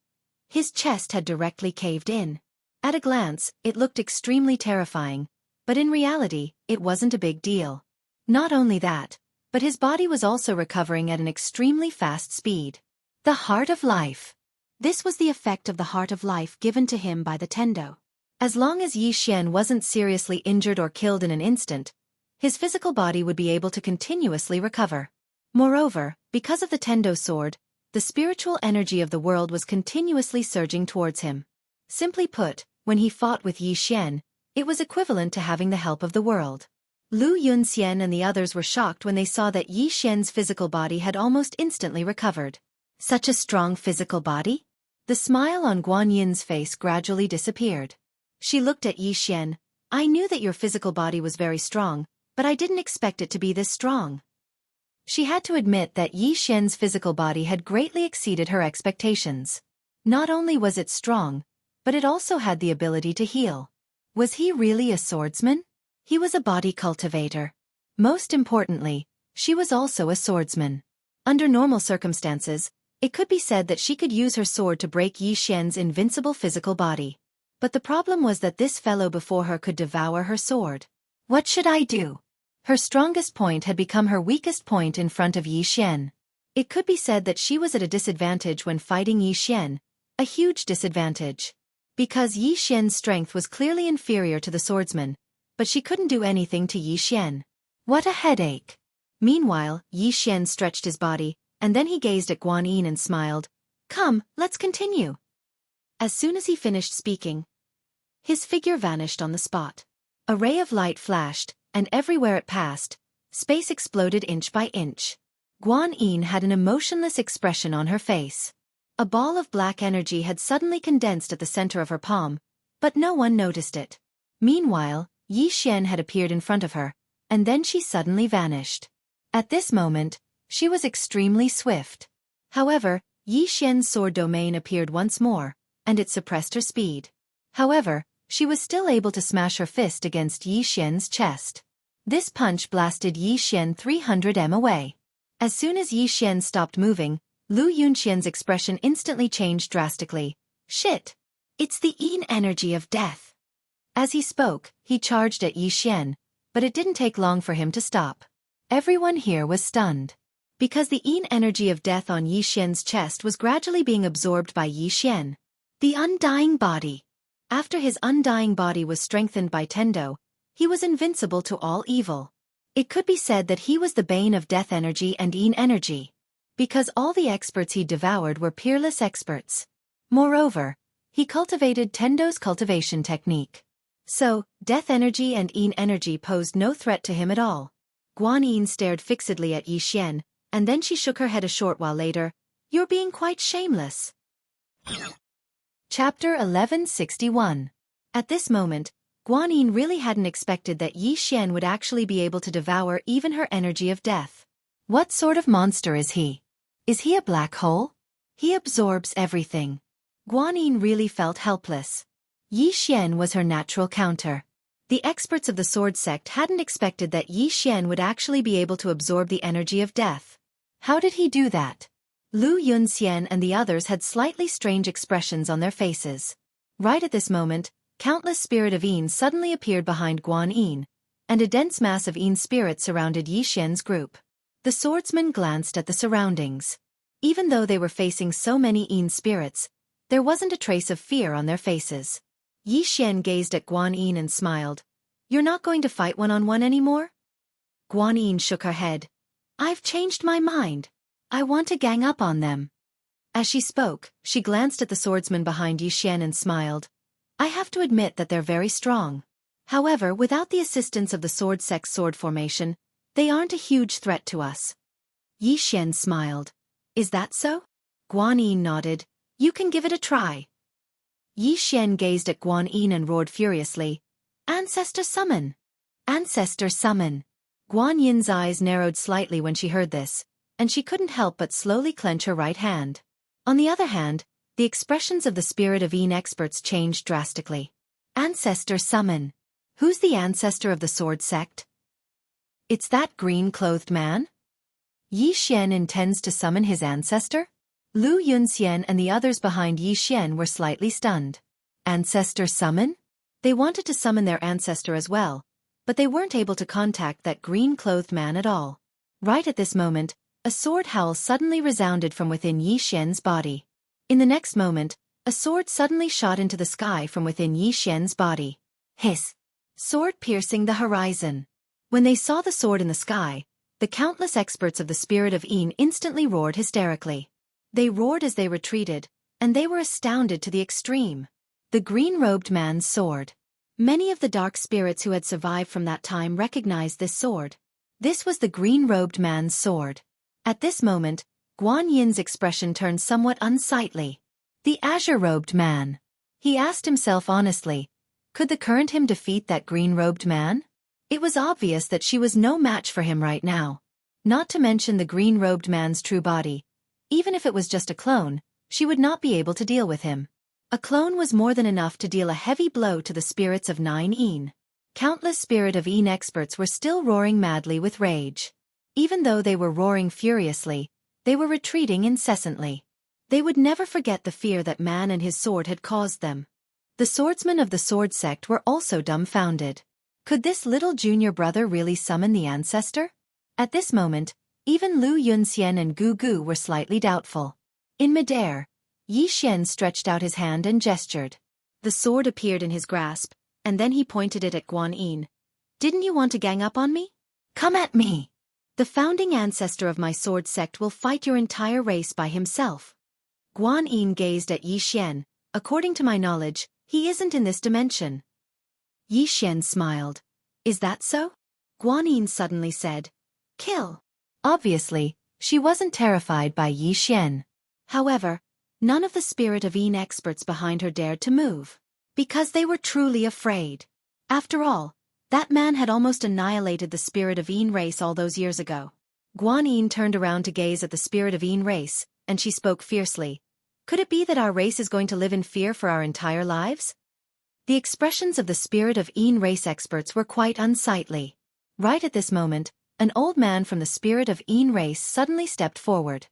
Speaker 2: His chest had directly caved in. At a glance, it looked extremely terrifying, but in reality, it wasn't a big deal. Not only that, but his body was also recovering at an extremely fast speed. The Heart of Life. This was the effect of the Heart of Life given to him by the Tendo. As long as Yi Xian wasn't seriously injured or killed in an instant, his physical body would be able to continuously recover. Moreover, because of the Tendo sword, the spiritual energy of the world was continuously surging towards him. Simply put, when he fought with Yi Xian, it was equivalent to having the help of the world. Lu Yunxian and the others were shocked when they saw that Yi Xian's physical body had almost instantly recovered. Such a strong physical body? The smile on Guan Yin's face gradually disappeared. She looked at Yi Xian. I knew that your physical body was very strong, but I didn't expect it to be this strong. She had to admit that Yi Xian's physical body had greatly exceeded her expectations. Not only was it strong, but it also had the ability to heal. Was he really a swordsman? He was a body cultivator. Most importantly, she was also a swordsman. Under normal circumstances, it could be said that she could use her sword to break Yi Xian's invincible physical body. But the problem was that this fellow before her could devour her sword. What should I do? Her strongest point had become her weakest point in front of Yi Xian. It could be said that she was at a disadvantage when fighting Yi Xian, a huge disadvantage. Because Yi Xian's strength was clearly inferior to the swordsman, but she couldn't do anything to Yi Xian. What a headache! Meanwhile, Yi Xian stretched his body, and then he gazed at Guan Yin and smiled. Come, let's continue. As soon as he finished speaking, his figure vanished on the spot. A ray of light flashed, and everywhere it passed, space exploded inch by inch. Guan Yin had an emotionless expression on her face. A ball of black energy had suddenly condensed at the center of her palm, but no one noticed it. Meanwhile, Yi Xian had appeared in front of her, and then she suddenly vanished. At this moment, she was extremely swift. However, Yi Xian's sword domain appeared once more, and it suppressed her speed. However, she was still able to smash her fist against Yi Xian's chest. This punch blasted Yi Xian 300 m away. As soon as Yi Xian stopped moving, Lu Yunxian's expression instantly changed drastically. Shit! It's the Yin energy of death. As he spoke, he charged at Yi Xian, but it didn't take long for him to stop. Everyone here was stunned. Because the Yin energy of death on Yi Xian's chest was gradually being absorbed by Yi Xian. The undying body. After his undying body was strengthened by Tendo, he was invincible to all evil. It could be said that he was the bane of death energy and Yin energy. Because all the experts he devoured were peerless experts. Moreover, he cultivated Tendo's cultivation technique. So, death energy and Yin energy posed no threat to him at all. Guan Yin stared fixedly at Yi Xian, and then she shook her head a short while later. You're being quite shameless. Chapter 1161. At this moment, Guan Yin really hadn't expected that Yi Xian would actually be able to devour even her energy of death. What sort of monster is he? Is he a black hole? He absorbs everything. Guan Yin really felt helpless. Yi Xian was her natural counter. The experts of the sword sect hadn't expected that Yi Xian would actually be able to absorb the energy of death. How did he do that? Lu Yunxian and the others had slightly strange expressions on their faces. Right at this moment, countless spirit of Yin suddenly appeared behind Guan Yin, and a dense mass of Yin spirits surrounded Yi Xian's group. The swordsman glanced at the surroundings. Even though they were facing so many Yin spirits, there wasn't a trace of fear on their faces. Yi Xian gazed at Guan Yin and smiled. You're not going to fight one-on-one anymore? Guan Yin shook her head. I've changed my mind. I want to gang up on them. As she spoke, she glanced at the swordsman behind Yi Xian and smiled. I have to admit that they're very strong. However, without the assistance of the sword sect's sword formation, they aren't a huge threat to us. Yi Xian smiled. Is that so? Guan Yin nodded. You can give it a try. Yi Xian gazed at Guan Yin and roared furiously. Ancestor summon! Ancestor summon! Guan Yin's eyes narrowed slightly when she heard this, and she couldn't help but slowly clench her right hand. On the other hand, the expressions of the spirit of Yin experts changed drastically. Ancestor summon. Who's the ancestor of the sword sect? It's that green-clothed man? Yi Xian intends to summon his ancestor?
Speaker 1: Lu Yunxian and the others behind Yi Xian were slightly stunned. Ancestor summon? They wanted to summon their ancestor as well, but they weren't able to contact that green-clothed man at all. Right at this moment, a sword howl suddenly resounded from within Yi Xian's body. In the next moment, a sword suddenly shot into the sky from within Yi Xian's body. Hiss! Sword piercing the horizon. When they saw the sword in the sky, the countless experts of the spirit of Yin instantly roared hysterically. They roared as they retreated, and they were astounded to the extreme. The green-robed man's sword. Many of the dark spirits who had survived from that time recognized this sword. This was the green-robed man's sword. At this moment, Guan Yin's expression turned somewhat unsightly. The azure-robed man. He asked himself honestly, could the current him defeat that green-robed man? It was obvious that she was no match for him right now. Not to mention the green-robed man's true body. Even if it was just a clone, she would not be able to deal with him. A clone was more than enough to deal a heavy blow to the spirits of 9 Yin. Countless spirit of Yin experts were still roaring madly with rage. Even though they were roaring furiously, they were retreating incessantly. They would never forget the fear that man and his sword had caused them. The swordsmen of the sword sect were also dumbfounded. Could this little junior brother really summon the ancestor? At this moment, even Lu Yunxian and Gu Gu were slightly doubtful. In midair, Yi Xian stretched out his hand and gestured. The sword appeared in his grasp, and then he pointed it at Guan Yin. Didn't you want to gang up on me? Come at me! The founding ancestor of my sword sect will fight your entire race by himself. Guan Yin gazed at Yi Xian. According to my knowledge, he isn't in this dimension. Yi Xian smiled. Is that so? Guan Yin suddenly said. Kill. Obviously, she wasn't terrified by Yi Xian. However, none of the spirit of Yin experts behind her dared to move. Because they were truly afraid. After all, that man had almost annihilated the spirit of Yin race all those years ago. Guan Yin turned around to gaze at the spirit of Yin race, and she spoke fiercely. Could it be that our race is going to live in fear for our entire lives? The expressions of the spirit of Yin race experts were quite unsightly. Right at this moment, an old man from the spirit of Yin race suddenly stepped forward.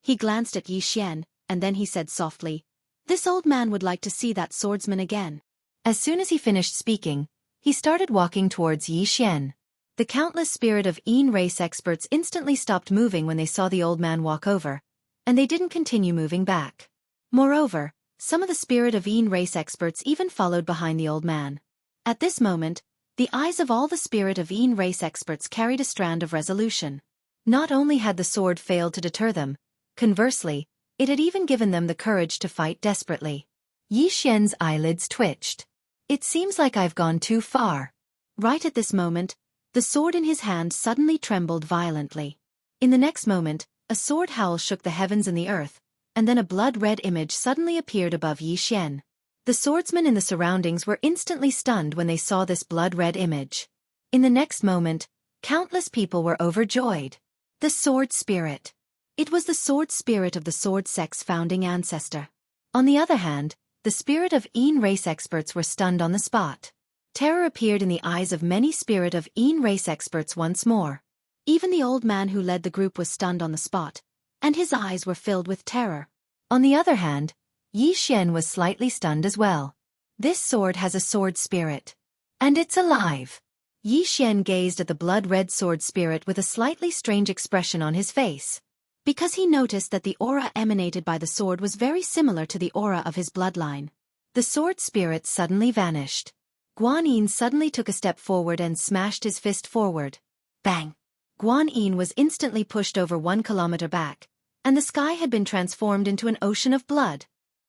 Speaker 1: He glanced at Yi Xian, and then he said softly, "This old man would like to see that swordsman again." As soon as he finished speaking, he started walking towards Yi Xian. The countless spirit of Yin race experts instantly stopped moving when they saw the old man walk over, and they didn't continue moving back. Moreover, some of the spirit of Yin race experts even followed behind the old man. At this moment, the eyes of all the spirit of Yin race experts carried a strand of resolution. Not only had the sword failed to deter them, conversely, it had even given them the courage to fight desperately. Yi Xian's eyelids twitched. It seems like I've gone too far. Right at this moment, the sword in his hand suddenly trembled violently. In the next moment, a sword howl shook the heavens and the earth, and then a blood-red image suddenly appeared above Yi Xian. The swordsmen in the surroundings were instantly stunned when they saw this blood-red image. In the next moment, countless people were overjoyed. The sword spirit. It was the sword spirit of the sword sect's founding ancestor. On the other hand, the spirit of Yin race experts were stunned on the spot. Terror appeared in the eyes of many spirit of Yin race experts once more. Even the old man who led the group was stunned on the spot, and his eyes were filled with terror. On the other hand, Yi Xian was slightly stunned as well. This sword has a sword spirit. And it's alive. Yi Xian gazed at the blood-red sword spirit with a slightly strange expression on his face. Because he noticed that the aura emanated by the sword was very similar to the aura of his bloodline. The sword spirit suddenly vanished. Guan Yin suddenly took a step forward and smashed his fist forward. Bang! Guan Yin was instantly pushed over 1 kilometer back, and the sky had been transformed into an ocean of blood.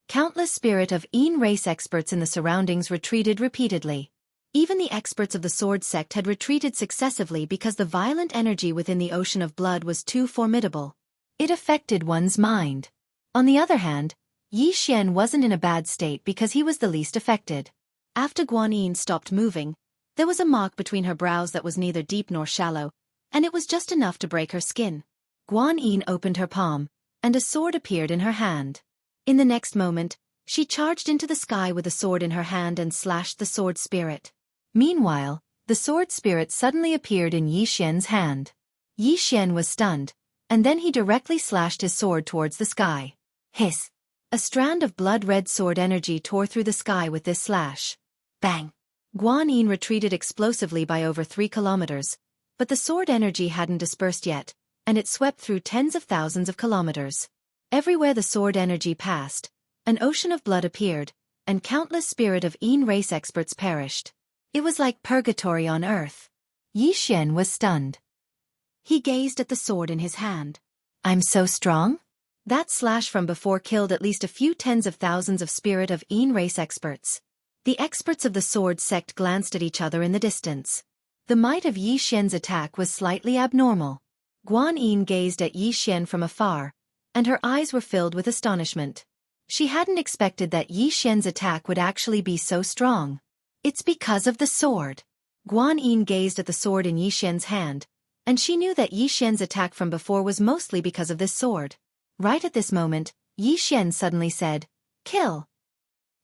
Speaker 1: Countless spirit of Yin race experts in the surroundings retreated repeatedly. Even the experts of the sword sect had retreated successively because the violent energy within the ocean of blood was too formidable. It affected one's mind. On the other hand, Yi Xian wasn't in a bad state because he was the least affected. After Guan Yin stopped moving, there was a mark between her brows that was neither deep nor shallow, and it was just enough to break her skin. Guan Yin opened her palm, and a sword appeared in her hand. In the next moment, she charged into the sky with a sword in her hand and slashed the sword spirit. Meanwhile, the sword spirit suddenly appeared in Yi Xian's hand. Yi Xian was stunned, and then he directly slashed his sword towards the sky. Hiss! A strand of blood-red sword energy tore through the sky with this slash. Bang! Guan Yin retreated explosively by over 3 kilometers, but the sword energy hadn't dispersed yet, and it swept through tens of thousands of kilometers. Everywhere the sword energy passed, an ocean of blood appeared, and countless spirit of Yin race experts perished. It was like purgatory on earth. Yi Xian was stunned.
Speaker 2: He gazed at the sword in his hand.
Speaker 1: I'm so strong? That slash from before killed at least a few tens of thousands of spirit of Yin race experts. The experts of the sword sect glanced at each other in the distance. The might of Yi Xian's attack was slightly abnormal. Guan Yin gazed at Yi Xian from afar, and her eyes were filled with astonishment. She hadn't expected that Yi Xian's attack would actually be so strong. It's because of the sword. Guan Yin gazed at the sword in Yi Xian's hand, and she knew that Yi Xian's attack from before was mostly because of this sword. Right at this moment, Yi Xian suddenly said, "Kill!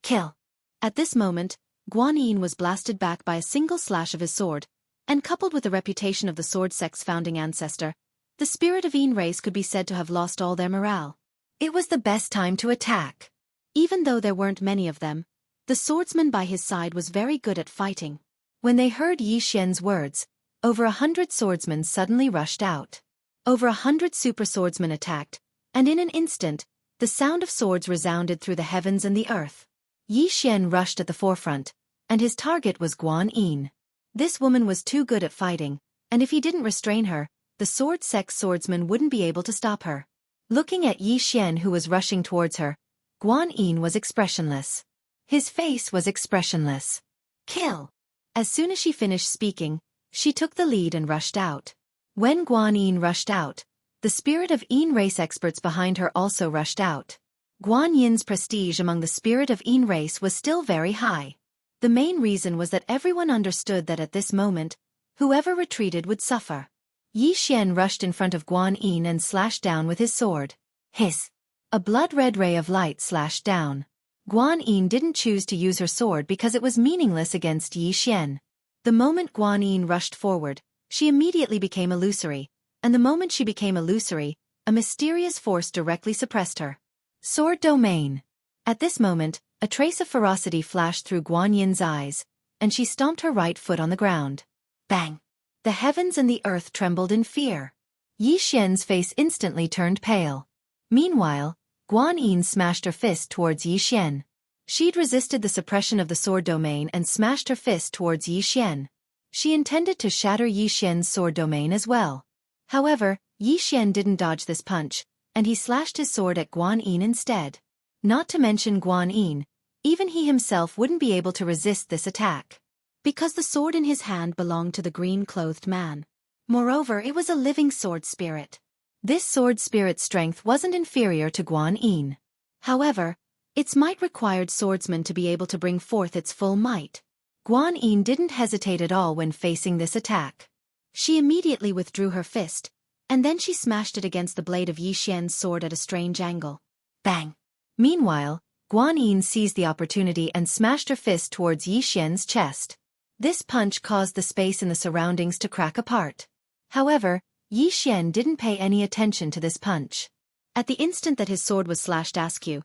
Speaker 1: Kill!" At this moment, Guan Yin was blasted back by a single slash of his sword, and coupled with the reputation of the sword sect's founding ancestor, the spirit of Yin race could be said to have lost all their morale. It was the best time to attack. Even though there weren't many of them, the swordsman by his side was very good at fighting. When they heard Yi Xian's words, over 100 swordsmen suddenly rushed out. Over 100 super swordsmen attacked, and in an instant, the sound of swords resounded through the heavens and the earth. Yi Xian rushed at the forefront, and his target was Guan Yin. This woman was too good at fighting, and if he didn't restrain her, the sword sect's swordsman wouldn't be able to stop her. Looking at Yi Xian who was rushing towards her, Guan Yin was expressionless. His face was expressionless. Kill! As soon as she finished speaking, she took the lead and rushed out. When Guan Yin rushed out, the spirit of Yin race experts behind her also rushed out. Guan Yin's prestige among the spirit of Yin race was still very high. The main reason was that everyone understood that at this moment, whoever retreated would suffer. Yi Xian rushed in front of Guan Yin and slashed down with his sword. Hiss! A blood-red ray of light slashed down. Guan Yin didn't choose to use her sword because it was meaningless against Yi Xian. The moment Guan Yin rushed forward, she immediately became illusory, and the moment she became illusory, a mysterious force directly suppressed her. Sword domain. At this moment, a trace of ferocity flashed through Guan Yin's eyes, and she stomped her right foot on the ground. Bang! The heavens and the earth trembled in fear. Yi Xian's face instantly turned pale. Meanwhile, Guan Yin smashed her fist towards Yi Xian. She'd resisted the suppression of the sword domain and smashed her fist towards Yi Xian. She intended to shatter Yi Xian's sword domain as well. However, Yi Xian didn't dodge this punch, and he slashed his sword at Guan Yin instead. Not to mention Guan Yin, even he himself wouldn't be able to resist this attack. Because the sword in his hand belonged to the green-clothed man. Moreover, it was a living sword spirit. This sword spirit's strength wasn't inferior to Guan Yin. However, its might required swordsmen to be able to bring forth its full might. Guan Yin didn't hesitate at all when facing this attack. She immediately withdrew her fist, and then she smashed it against the blade of Yi Xian's sword at a strange angle. Bang! Meanwhile, Guan Yin seized the opportunity and smashed her fist towards Yi Xian's chest. This punch caused the space in the surroundings to crack apart. However, Yi Xian didn't pay any attention to this punch. At the instant that his sword was slashed askew,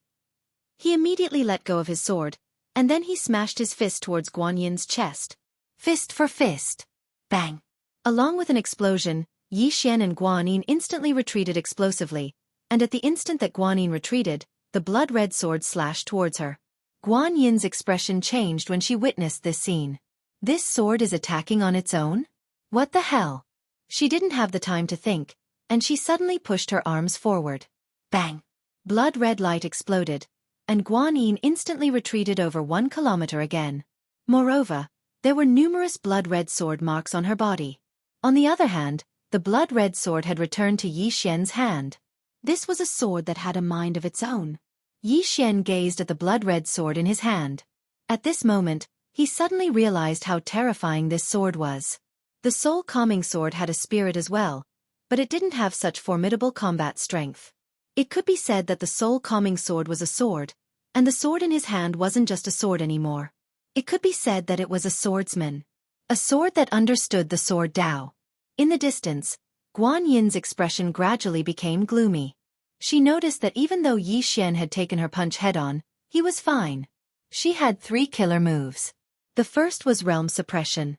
Speaker 1: he immediately let go of his sword, and then he smashed his fist towards Guan Yin's chest. Fist for fist. Bang! Along with an explosion, Yi Xian and Guan Yin instantly retreated explosively, and at the instant that Guan Yin retreated, the blood-red sword slashed towards her. Guan Yin's expression changed when she witnessed this scene. This sword is attacking on its own? What the hell? She didn't have the time to think, and she suddenly pushed her arms forward. Bang! Blood-red light exploded, and Guan Yin instantly retreated over 1 kilometer again. Moreover, there were numerous blood-red sword marks on her body. On the other hand, the blood-red sword had returned to Yi Xian's hand. This was a sword that had a mind of its own. Yi Xian gazed at the blood-red sword in his hand. At this moment, he suddenly realized how terrifying this sword was. The soul-calming sword had a spirit as well, but it didn't have such formidable combat strength. It could be said that the soul-calming sword was a sword, and the sword in his hand wasn't just a sword anymore. It could be said that it was a swordsman. A sword that understood the sword Tao. In the distance, Guan Yin's expression gradually became gloomy. She noticed that even though Yi Xian had taken her punch head-on, he was fine. She had 3 killer moves. The first was realm suppression.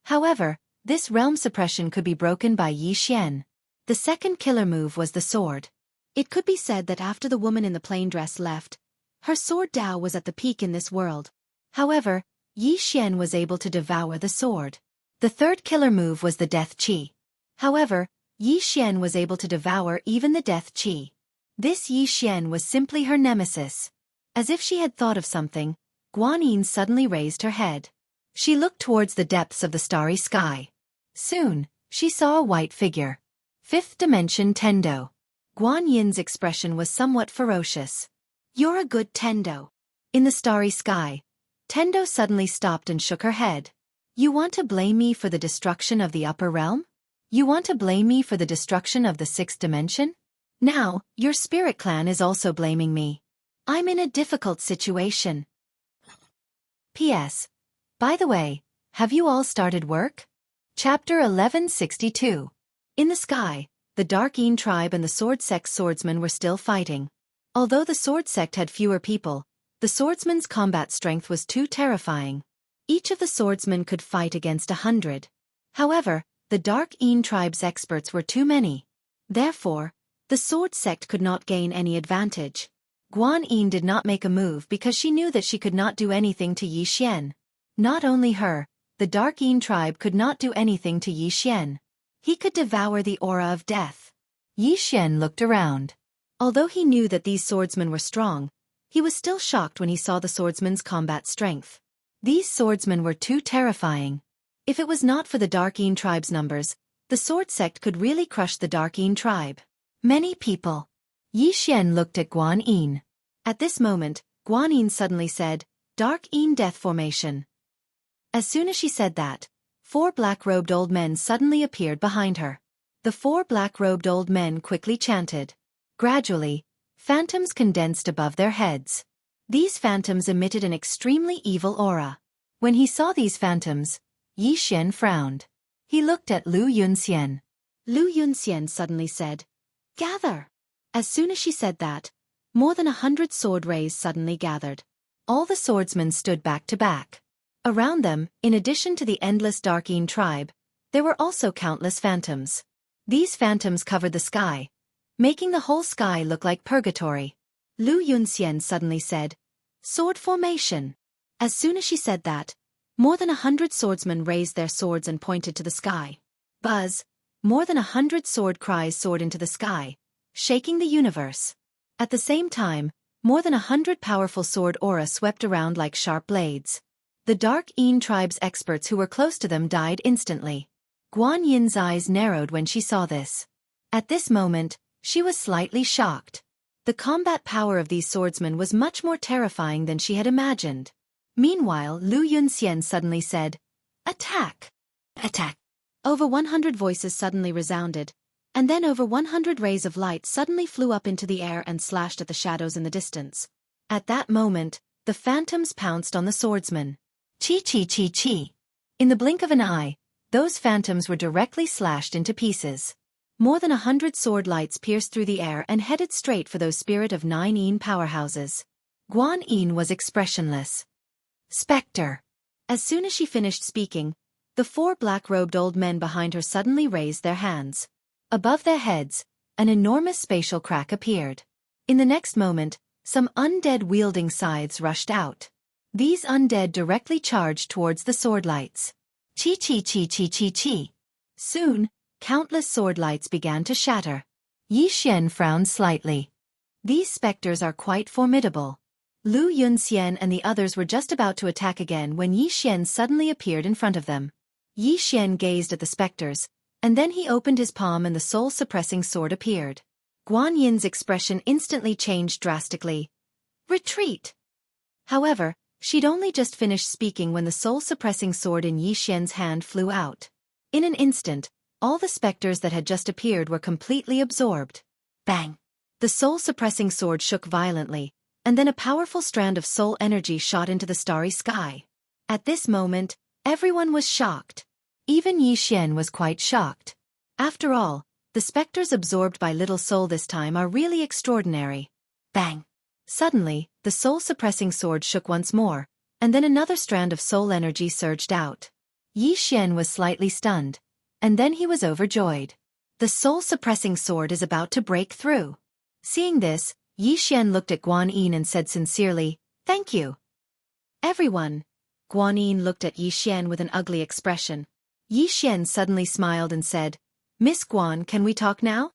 Speaker 1: However, this realm suppression could be broken by Yi Xian. The second killer move was the sword.
Speaker 2: It could be said that after the woman in the plain dress left, her sword Dao was at the peak in this world.
Speaker 1: However, Yi Xian was able to devour the sword. The third killer move was the death qi. However, Yi Xian was able to devour even the death qi. This Yi Xian was simply her nemesis. As if she had thought of something, Guan Yin suddenly raised her head. She looked towards the depths of the starry sky. Soon, she saw a white figure. 5th dimension Tendo. Guan Yin's expression was somewhat ferocious.
Speaker 2: "You're a good Tendo."
Speaker 1: In the starry sky, Tendo suddenly stopped and shook her head. You want to blame me for the destruction of the upper realm? You want to blame me for the destruction of the 6th dimension? Now, your spirit clan is also blaming me. I'm in a difficult situation. P.S. By the way, have you all started work? Chapter 1162. In the sky, the Dark Een tribe and the Sword Sect swordsmen were still fighting. Although the Sword Sect had fewer people, the swordsmen's combat strength was too terrifying. Each of the swordsmen could fight against 100. However, the Dark Een tribe's experts were too many. Therefore, the Sword Sect could not gain any advantage. Guan Yin did not make a move because she knew that she could not do anything to Yi Xian. Not only her, the Dark Een tribe could not do anything to Yi Xian. He could devour the aura of death. Yi Xian looked around. Although he knew that these swordsmen were strong, he was still shocked when he saw the swordsmen's combat strength. These swordsmen were too terrifying. If it was not for the Dark Een tribe's numbers, the Sword Sect could really crush the Dark Een tribe. Many people. Yi Xian looked at Guan Yin. At this moment, Guan Yin suddenly said, Dark Een Death Formation. As soon as she said that, 4 black-robed old men suddenly appeared behind her. The 4 black-robed old men quickly chanted. Gradually, phantoms condensed above their heads. These phantoms emitted an extremely evil aura. When he saw these phantoms, Yi Xian frowned. He looked at Lu Yunxian.
Speaker 2: Lu Yunxian suddenly said, "Gather." As soon as she said that, more than 100 sword rays suddenly gathered.
Speaker 1: All the swordsmen stood back to back. Around them, in addition to the endless Dark Een tribe, there were also countless phantoms. These phantoms covered the sky, making the whole sky look like purgatory.
Speaker 2: Lu Yunxian suddenly said, "Sword formation." As soon as she said that, more than 100 swordsmen raised their swords and pointed to the sky. Buzz! More than 100 sword cries soared into the sky, shaking the universe. At the same time, more than 100 powerful sword aura swept around like sharp blades. The Dark Een tribe's experts who were close to them died instantly. Guan Yin's eyes narrowed when she saw this. At this moment, she was slightly shocked. The combat power of these swordsmen was much more terrifying than she had imagined. Meanwhile, Lu Yunxian suddenly said, "Attack! Attack!" Over 100 voices suddenly resounded, and then over 100 rays of light suddenly flew up into the air and slashed at the shadows in the distance. At that moment, the phantoms pounced on the swordsmen. Chi chi chi chi. In the blink of an eye, those phantoms were directly slashed into pieces. More than 100 sword lights pierced through the air and headed straight for those Spirit of 9 Een powerhouses. Guan Yin was expressionless. Spectre. As soon as she finished speaking, the 4 black-robed old men behind her suddenly raised their hands. Above their heads, an enormous spatial crack appeared. In the next moment, some undead wielding scythes rushed out. These undead directly charged towards the sword lights. Chi chi chi chi chi chi. Soon, countless sword lights began to shatter. Yi Xian frowned slightly. These specters are quite formidable. Lu Yunxian and the others were just about to attack again when Yi Xian suddenly appeared in front of them. Yi Xian gazed at the specters, and then he opened his palm and the soul-suppressing sword appeared. Guan Yin's expression instantly changed drastically. Retreat! However, she'd only just finished speaking when the soul-suppressing sword in Yi Xian's hand flew out. In an instant, all the specters that had just appeared were completely absorbed. Bang! The soul-suppressing sword shook violently, and then a powerful strand of soul energy shot into the starry sky. At this moment, everyone was shocked. Even Yi Xian was quite shocked. After all, The specters absorbed by Little Soul this time are really extraordinary. Bang! Suddenly, the soul-suppressing sword shook once more, and then another strand of soul energy surged out. Yi Xian was slightly stunned, and then he was overjoyed. The soul-suppressing sword is about to break through. Seeing this, Yi Xian looked at Guan Yin and said sincerely, "Thank you." "Everyone." Guan Yin looked at Yi Xian with an ugly expression. Yi Xian suddenly smiled and said, "Miss Guan, can we talk now?"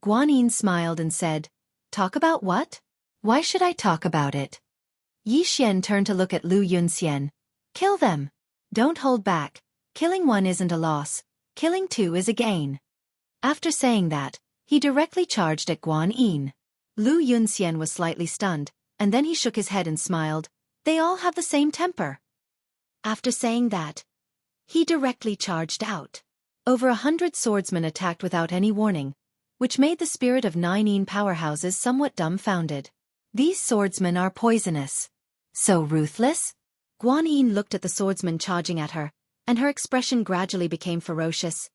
Speaker 2: Guan Yin smiled and said, "Talk about what? Why should I talk about it?" Yi Xian turned to look at Lu Yunxian. "Kill them. Don't hold back. Killing one isn't a loss. Killing two is a gain." After saying that, he directly charged at Guan Yin. Lu Yunxian was slightly stunned, and then he shook his head and smiled. They all have the same temper. After saying that, he directly charged out. Over 100 swordsmen attacked without any warning, which made the spirit of 9 powerhouses somewhat dumbfounded. These swordsmen are poisonous. So ruthless? Guan Yin looked at the swordsman charging at her, and her expression gradually became ferocious.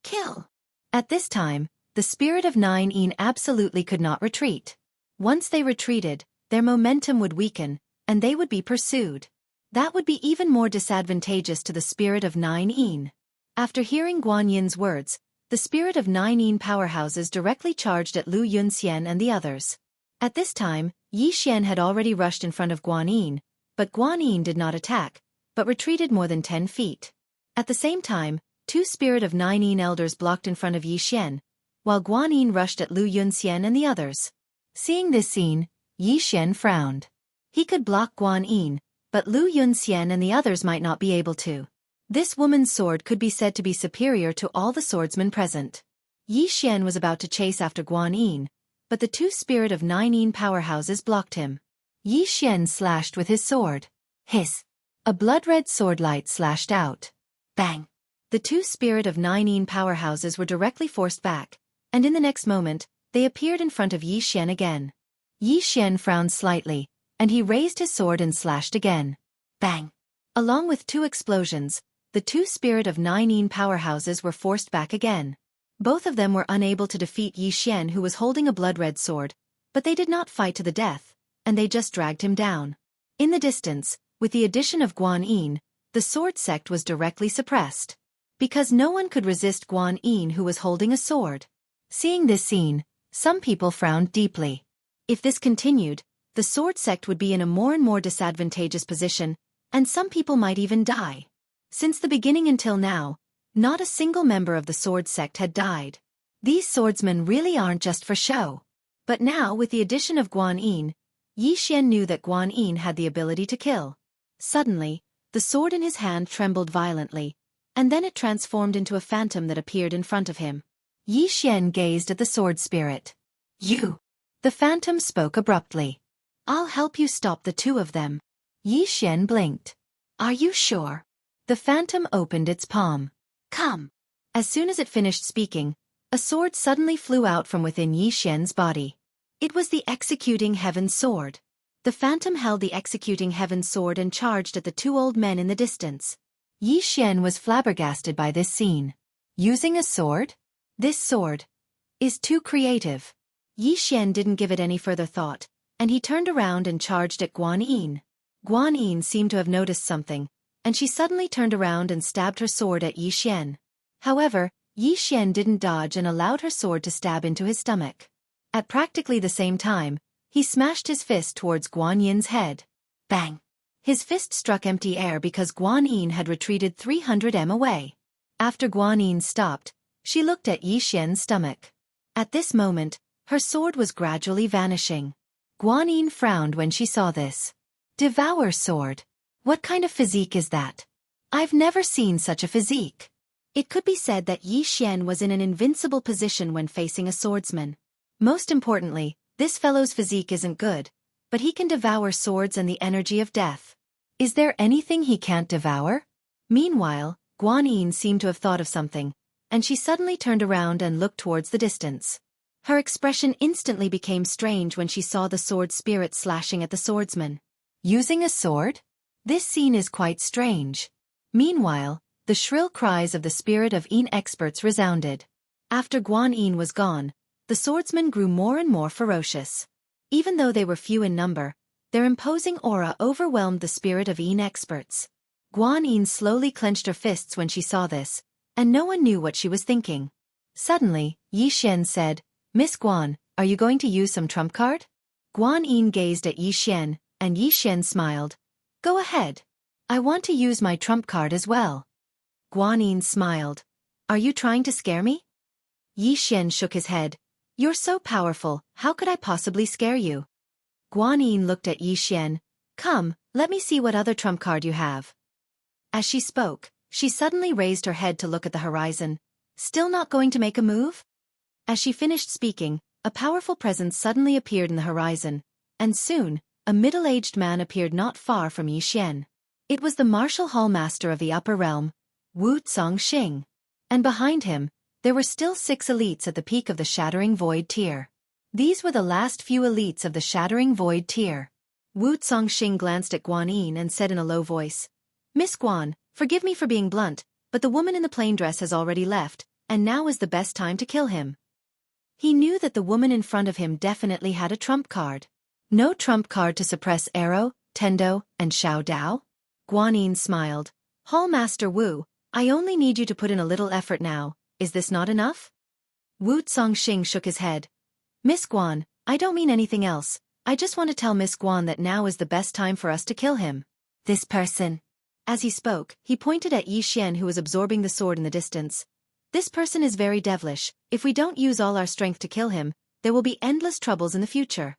Speaker 2: Kill! At this time, the spirit of 9 absolutely could not retreat. Once they retreated, their momentum would weaken, and they would be pursued. That would be even more disadvantageous to the spirit of 9. After hearing Guan Yin's words, the spirit of 9 powerhouses directly charged at Lu Yunxian and the others. At this time, Yi Xian had already rushed in front of Guan Yin, but Guan Yin did not attack, but retreated more than 10 feet. At the same time, 2 spirit of 9 elders blocked in front of Yi Xian, while Guan Yin rushed at Lu Yunxian and the others. Seeing this scene, Yi Xian frowned. He could block Guan Yin, but Lu Yunxian and the others might not be able to. This woman's sword could be said to be superior to all the swordsmen present. Yi Xian was about to chase after Guan Yin, but the 2 spirit of 9 powerhouses blocked him. Yi Xian slashed with his sword. Hiss! A blood-red sword light slashed out. Bang! The 2 spirit of 9 powerhouses were directly forced back, and in the next moment, they appeared in front of Yi Xian again. Yi Xian frowned slightly, and he raised his sword and slashed again. Bang! Along with 2 explosions, the 2 spirit of 9 powerhouses were forced back again. Both of them were unable to defeat Yi Xian, who was holding a blood-red sword, but they did not fight to the death, and they just dragged him down. In the distance, with the addition of Guan Yin, the sword sect was directly suppressed. Because no one could resist Guan Yin, who was holding a sword. Seeing this scene, some people frowned deeply. If this continued, the sword sect would be in a more and more disadvantageous position, and some people might even die. Since the beginning until now, not a single member of the sword sect had died. These swordsmen really aren't just for show. But now, with the addition of Guan Yin, Yi Xian knew that Guan Yin had the ability to kill. Suddenly, the sword in his hand trembled violently, and then it transformed into a phantom that appeared in front of him. Yi Xian gazed at the sword spirit. "You!" The phantom spoke abruptly. "I'll help you stop the 2 of them." Yi Xian blinked. "Are you sure?" The phantom opened its palm. "Come." As soon as it finished speaking, a sword suddenly flew out from within Yi Xian's body. It was the Executing Heaven sword. The phantom held the Executing Heaven sword and charged at the 2 old men in the distance. Yi Xian was flabbergasted by this scene. Using a sword? This sword is too creative. Yi Xian didn't give it any further thought, and he turned around and charged at Guan Yin. Guan Yin seemed to have noticed something, and she suddenly turned around and stabbed her sword at Yi Xian. However, Yi Xian didn't dodge and allowed her sword to stab into his stomach. At practically the same time, he smashed his fist towards Guan Yin's head. Bang! His fist struck empty air because Guan Yin had retreated 300 m away. After Guan Yin stopped, she looked at Yi Xian's stomach. At this moment, her sword was gradually vanishing. Guan Yin frowned when she saw this. Devour sword. What kind of physique is that? I've never seen such a physique. It could be said that Yi Xian was in an invincible position when facing a swordsman. Most importantly, this fellow's physique isn't good, but he can devour swords and the energy of death. Is there anything he can't devour? Meanwhile, Guan Yin seemed to have thought of something, and she suddenly turned around and looked towards the distance. Her expression instantly became strange when she saw the sword spirit slashing at the swordsman. Using a sword? This scene is quite strange. Meanwhile, the shrill cries of the spirit of experts resounded. After Guan Yin was gone, the swordsmen grew more and more ferocious. Even though they were few in number, their imposing aura overwhelmed the spirit of Yin experts. Guan Yin slowly clenched her fists when she saw this, and no one knew what she was thinking. Suddenly, Yi Xian said, "Miss Guan, are you going to use some trump card?" Guan Yin gazed at Yi Xian, and Yi Xian smiled. "Go ahead. I want to use my trump card as well." Guan Yin smiled. "Are you trying to scare me?" Yi Xian shook his head. "You're so powerful, how could I possibly scare you?" Guan Yin looked at Yi Xian. "Come, let me see what other trump card you have." As she spoke, she suddenly raised her head to look at the horizon. "Still not going to make a move?" As she finished speaking, a powerful presence suddenly appeared in the horizon, and soon, a middle-aged man appeared not far from Yi Xian. It was the martial hall master of the upper realm, Wu Zongxing. And behind him, there were still 6 elites at the peak of the Shattering Void tier. These were the last few elites of the Shattering Void tier. Wu Zongxing glanced at Guan Yin and said in a low voice, "Miss Guan, forgive me for being blunt, but the woman in the plain dress has already left, and now is the best time to kill him." He knew that the woman in front of him definitely had a trump card. No trump card to suppress Arrow, Tendo, and Xiao Dao? Guan Yin smiled. "Hall Master Wu, I only need you to put in a little effort now, is this not enough?" Wu Zongxing shook his head. "Miss Guan, I don't mean anything else, I just want to tell Miss Guan that now is the best time for us to kill him. This person." As he spoke, he pointed at Yi Xian who was absorbing the sword in the distance. "This person is very devilish, if we don't use all our strength to kill him, there will be endless troubles in the future."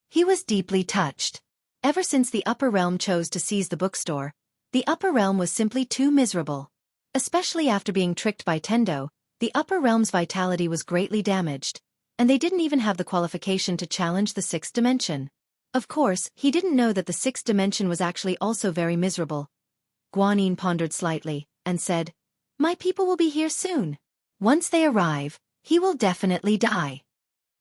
Speaker 2: He was deeply touched. Ever since the upper realm chose to seize the bookstore, the upper realm was simply too miserable. Especially after being tricked by Tendo, the upper realm's vitality was greatly damaged, and they didn't even have the qualification to challenge the 6th dimension. Of course, he didn't know that the 6th dimension was actually also very miserable. Guan Yin pondered slightly, and said, "My people will be here soon. Once they arrive, he will definitely die."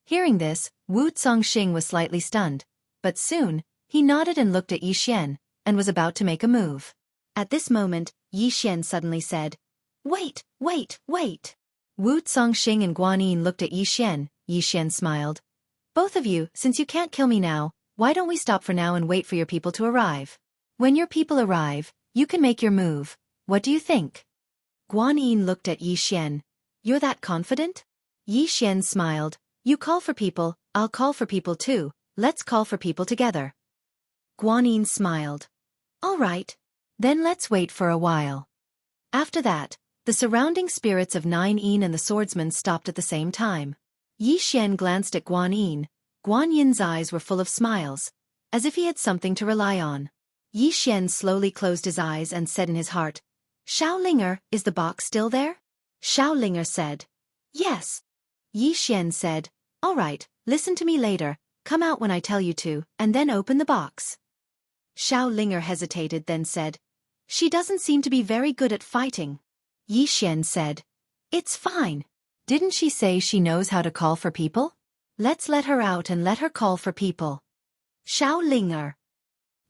Speaker 2: Hearing this, Wu Zongxing was slightly stunned, but soon, he nodded and looked at Yi Xian, and was about to make a move. At this moment, Yi Xian suddenly said, "Wait, wait, wait." Wu Zongxing and Guan Yin looked at Yi Xian. Yi Xian smiled. "Both of you, since you can't kill me now, why don't we stop for now and wait for your people to arrive? When your people arrive, you can make your move. What do you think?" Guan Yin looked at Yi Xian. "You're that confident?" Yi Xian smiled. "You call for people, I'll call for people too, let's call for people together." Guan Yin smiled. "All right. Then let's wait for a while." After that, the surrounding spirits of 9 Yin and the swordsman stopped at the same time. Yi Xian glanced at Guan Yin. Guan Yin's eyes were full of smiles, as if he had something to rely on. Yi Xian slowly closed his eyes and said in his heart, "Xiao Linger, is the box still there?" Xiao Linger said, "Yes." Yi Xian said, "All right, listen to me later, come out when I tell you to, and then open the box." Xiao Linger hesitated then said, "She doesn't seem to be very good at fighting." Yi Xian said, "It's fine. Didn't she say she knows how to call for people? Let's let her out and let her call for people." Xiao Linger.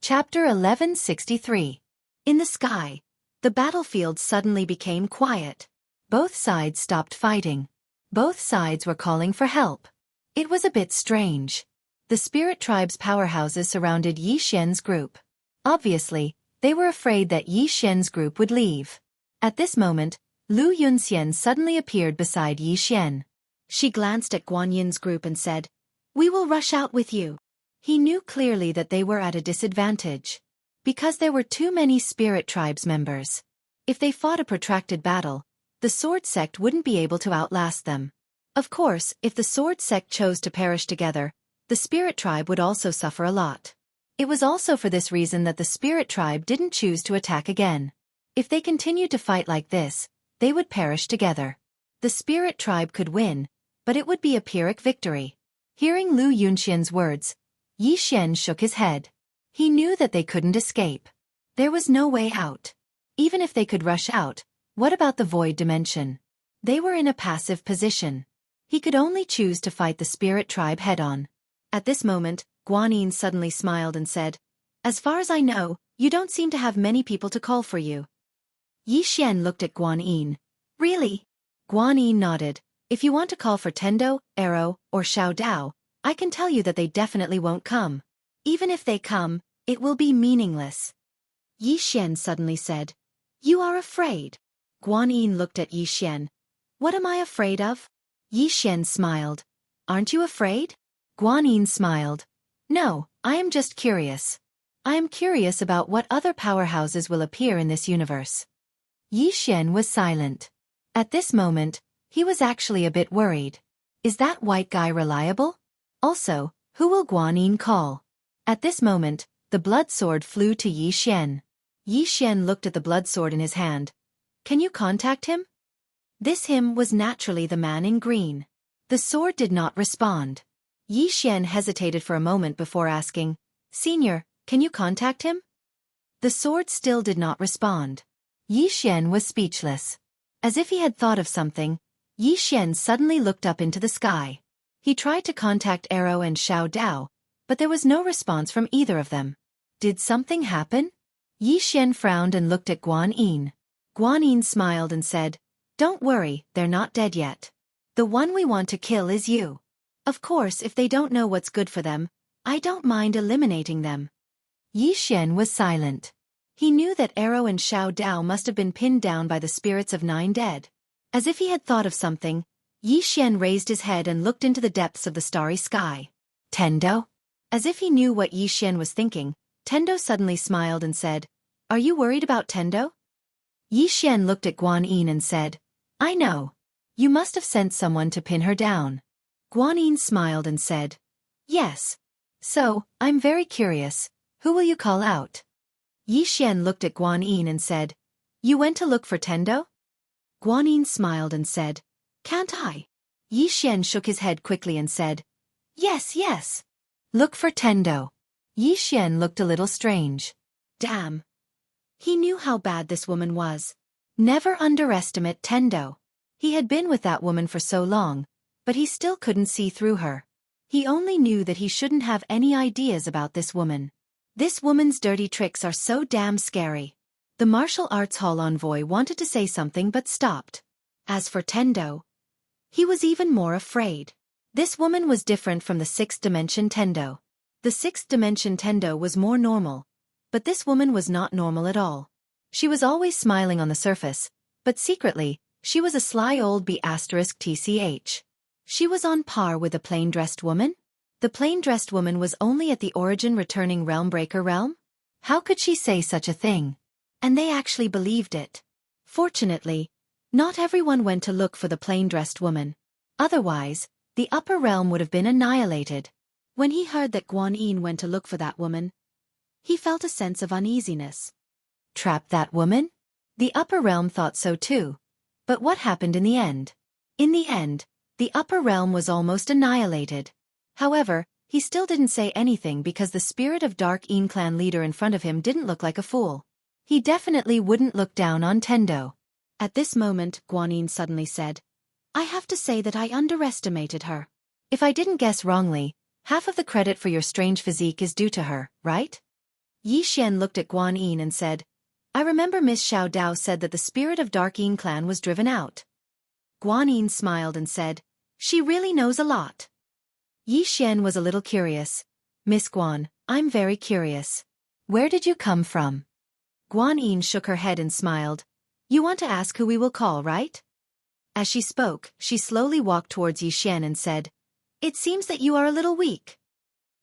Speaker 2: Chapter 1163. In the sky, the battlefield suddenly became quiet. Both sides stopped fighting. Both sides were calling for help. It was a bit strange. The spirit tribe's powerhouses surrounded Yi Xian's group. Obviously, they were afraid that Yi Xian's group would leave. At this moment, Lu Yunxian suddenly appeared beside Yi Xian. She glanced at Guan Yin's group and said, "We will rush out with you." He knew clearly that they were at a disadvantage. Because there were too many spirit tribes members. If they fought a protracted battle, the sword sect wouldn't be able to outlast them. Of course, if the sword sect chose to perish together, the spirit tribe would also suffer a lot. It was also for this reason that the spirit tribe didn't choose to attack again. If they continued to fight like this, they would perish together. The spirit tribe could win, but it would be a Pyrrhic victory. Hearing Lu Yunxian's words, Yi Xian shook his head. He knew that they couldn't escape. There was no way out. Even if they could rush out, what about the void dimension? They were in a passive position. He could only choose to fight the spirit tribe head-on. At this moment, Guan Yin suddenly smiled and said, "As far as I know, you don't seem to have many people to call for you." Yi Xian looked at Guan Yin. "Really?" Guan Yin nodded.
Speaker 1: If you want to call for Tendo, Arrow, or Xiao Dao, I can tell you that they definitely won't come. Even if they come, it will be meaningless.
Speaker 2: Yi Xian suddenly said, "You are afraid."
Speaker 1: Guan Yin looked at Yi Xian.
Speaker 2: "What am I afraid of?"
Speaker 1: Yi Xian smiled. "Aren't you afraid?" Guan Yin smiled. "No, I am just curious. I am curious about what other powerhouses will appear in this universe." Yi Xian was silent. At this moment, he was actually a bit worried. Is that white guy reliable? Also, who will Guan Yin call? At this moment, the blood sword flew to Yi Xian. Yi Xian looked at the blood sword in his hand. "Can you contact him?" This him was naturally the man in green. The sword did not respond. Yi Xian hesitated for a moment before asking, "Senior, can you contact him?" The sword still did not respond. Yi Xian was speechless. As if he had thought of something, Yi Xian suddenly looked up into the sky. He tried to contact Arrow and Xiao Dao, but there was no response from either of them. Did something happen? Yi Xian frowned and looked at Guan Yin. Guan Yin smiled and said, "Don't worry, they're not dead yet. The one we want to kill is you. Of course, if they don't know what's good for them, I don't mind eliminating them." Yi Xian was silent. He knew that Arrow and Xiao Dao must have been pinned down by the spirits of 9 dead. As if he had thought of something, Yi Xian raised his head and looked into the depths of the starry sky. "Tendo?" As if he knew what Yi Xian was thinking, Tendo suddenly smiled and said, "Are you worried about Tendo?" Yi Xian looked at Guan Yin and said, "I know. You must have sent someone to pin her down." Guan Yin smiled and said, "Yes. So, I'm very curious. Who will you call out?" Yi Xian looked at Guan Yin and said, "You went to look for Tendo?" Guan Yin smiled and said, "Can't I?" Yi Xian shook his head quickly and said, "Yes, yes. Look for Tendo." Yi Xian looked a little strange. Damn. He knew how bad this woman was. Never underestimate Tendo. He had been with that woman for so long, but he still couldn't see through her. He only knew that he shouldn't have any ideas about this woman. This woman's dirty tricks are so damn scary. The martial arts hall envoy wanted to say something but stopped. As for Tendo, he was even more afraid. This woman was different from the 6th dimension Tendo. The 6th dimension Tendo was more normal, but this woman was not normal at all. She was always smiling on the surface, but secretly, she was a sly old B***tch. She was on par with a plain-dressed woman? The plain-dressed woman was only at the origin returning Realmbreaker realm? How could she say such a thing? And they actually believed it. Fortunately, not everyone went to look for the plain-dressed woman. Otherwise, the upper realm would have been annihilated. When he heard that Guan Yin went to look for that woman, he felt a sense of uneasiness. Trap that woman? The upper realm thought so too. But what happened in the end? In the end, the upper realm was almost annihilated. However, he still didn't say anything because the spirit of Dark Yin clan leader in front of him didn't look like a fool. He definitely wouldn't look down on Tendo. At this moment, Guan Yin suddenly said, "I have to say that I underestimated her. If I didn't guess wrongly, half of the credit for your strange physique is due to her, right?" Yi Xian looked at Guan Yin and said, "I remember Miss Xiao Dao said that the spirit of Dark Yin clan was driven out." Guan Yin smiled and said, "She really knows a lot." Yi Xian was a little curious. "Miss Guan, I'm very curious. Where did you come from?" Guan Yin shook her head and smiled. "You want to ask who we will call, right?" As she spoke, she slowly walked towards Yi Xian and said, "It seems that you are a little weak."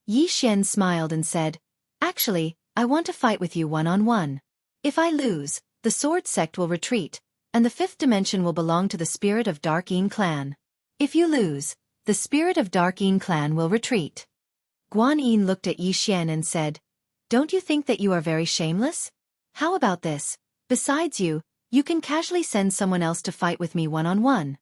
Speaker 1: Yi Xian smiled and said, "Actually, I want to fight with you one-on-one. If I lose, the sword sect will retreat, and the 5th dimension will belong to the spirit of Dark Yin clan. If you lose, the spirit of Dark Yin clan will retreat." Guan Yin looked at Yi Xian and said, "Don't you think that you are very shameless? How about this? Besides you can casually send someone else to fight with me one-on-one."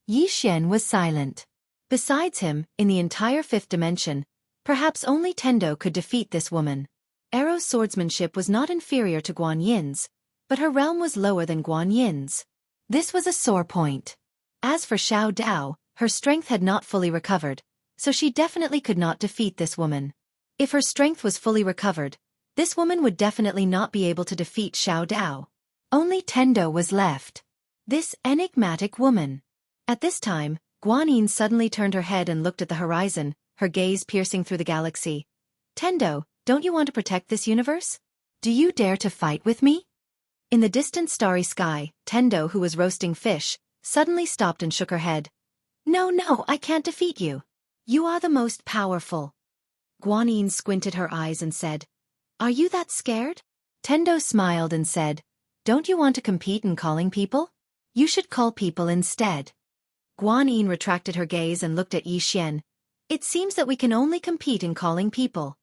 Speaker 1: Yi Xian was silent. Besides him, in the entire 5th dimension, perhaps only Tendo could defeat this woman. Arrow's swordsmanship was not inferior to Guan Yin's, but her realm was lower than Guan Yin's. This was a sore point. As for Xiao Dao, her strength had not fully recovered, so she definitely could not defeat this woman. If her strength was fully recovered, this woman would definitely not be able to defeat Xiao Dao. Only Tendo was left. This enigmatic woman. At this time, Guanyin suddenly turned her head and looked at the horizon, her gaze piercing through the galaxy. Tendo, don't you want to protect this universe? Do you dare to fight with me? In the distant starry sky, Tendo, who was roasting fish, suddenly stopped and shook her head. No, I can't defeat you. You are the most powerful. Guanyin squinted her eyes and said, Are you that scared? Tendo smiled and said, Don't you want to compete in calling people? You should call people instead. Guanyin retracted her gaze and looked at Yi Xian. It seems that we can only compete in calling people.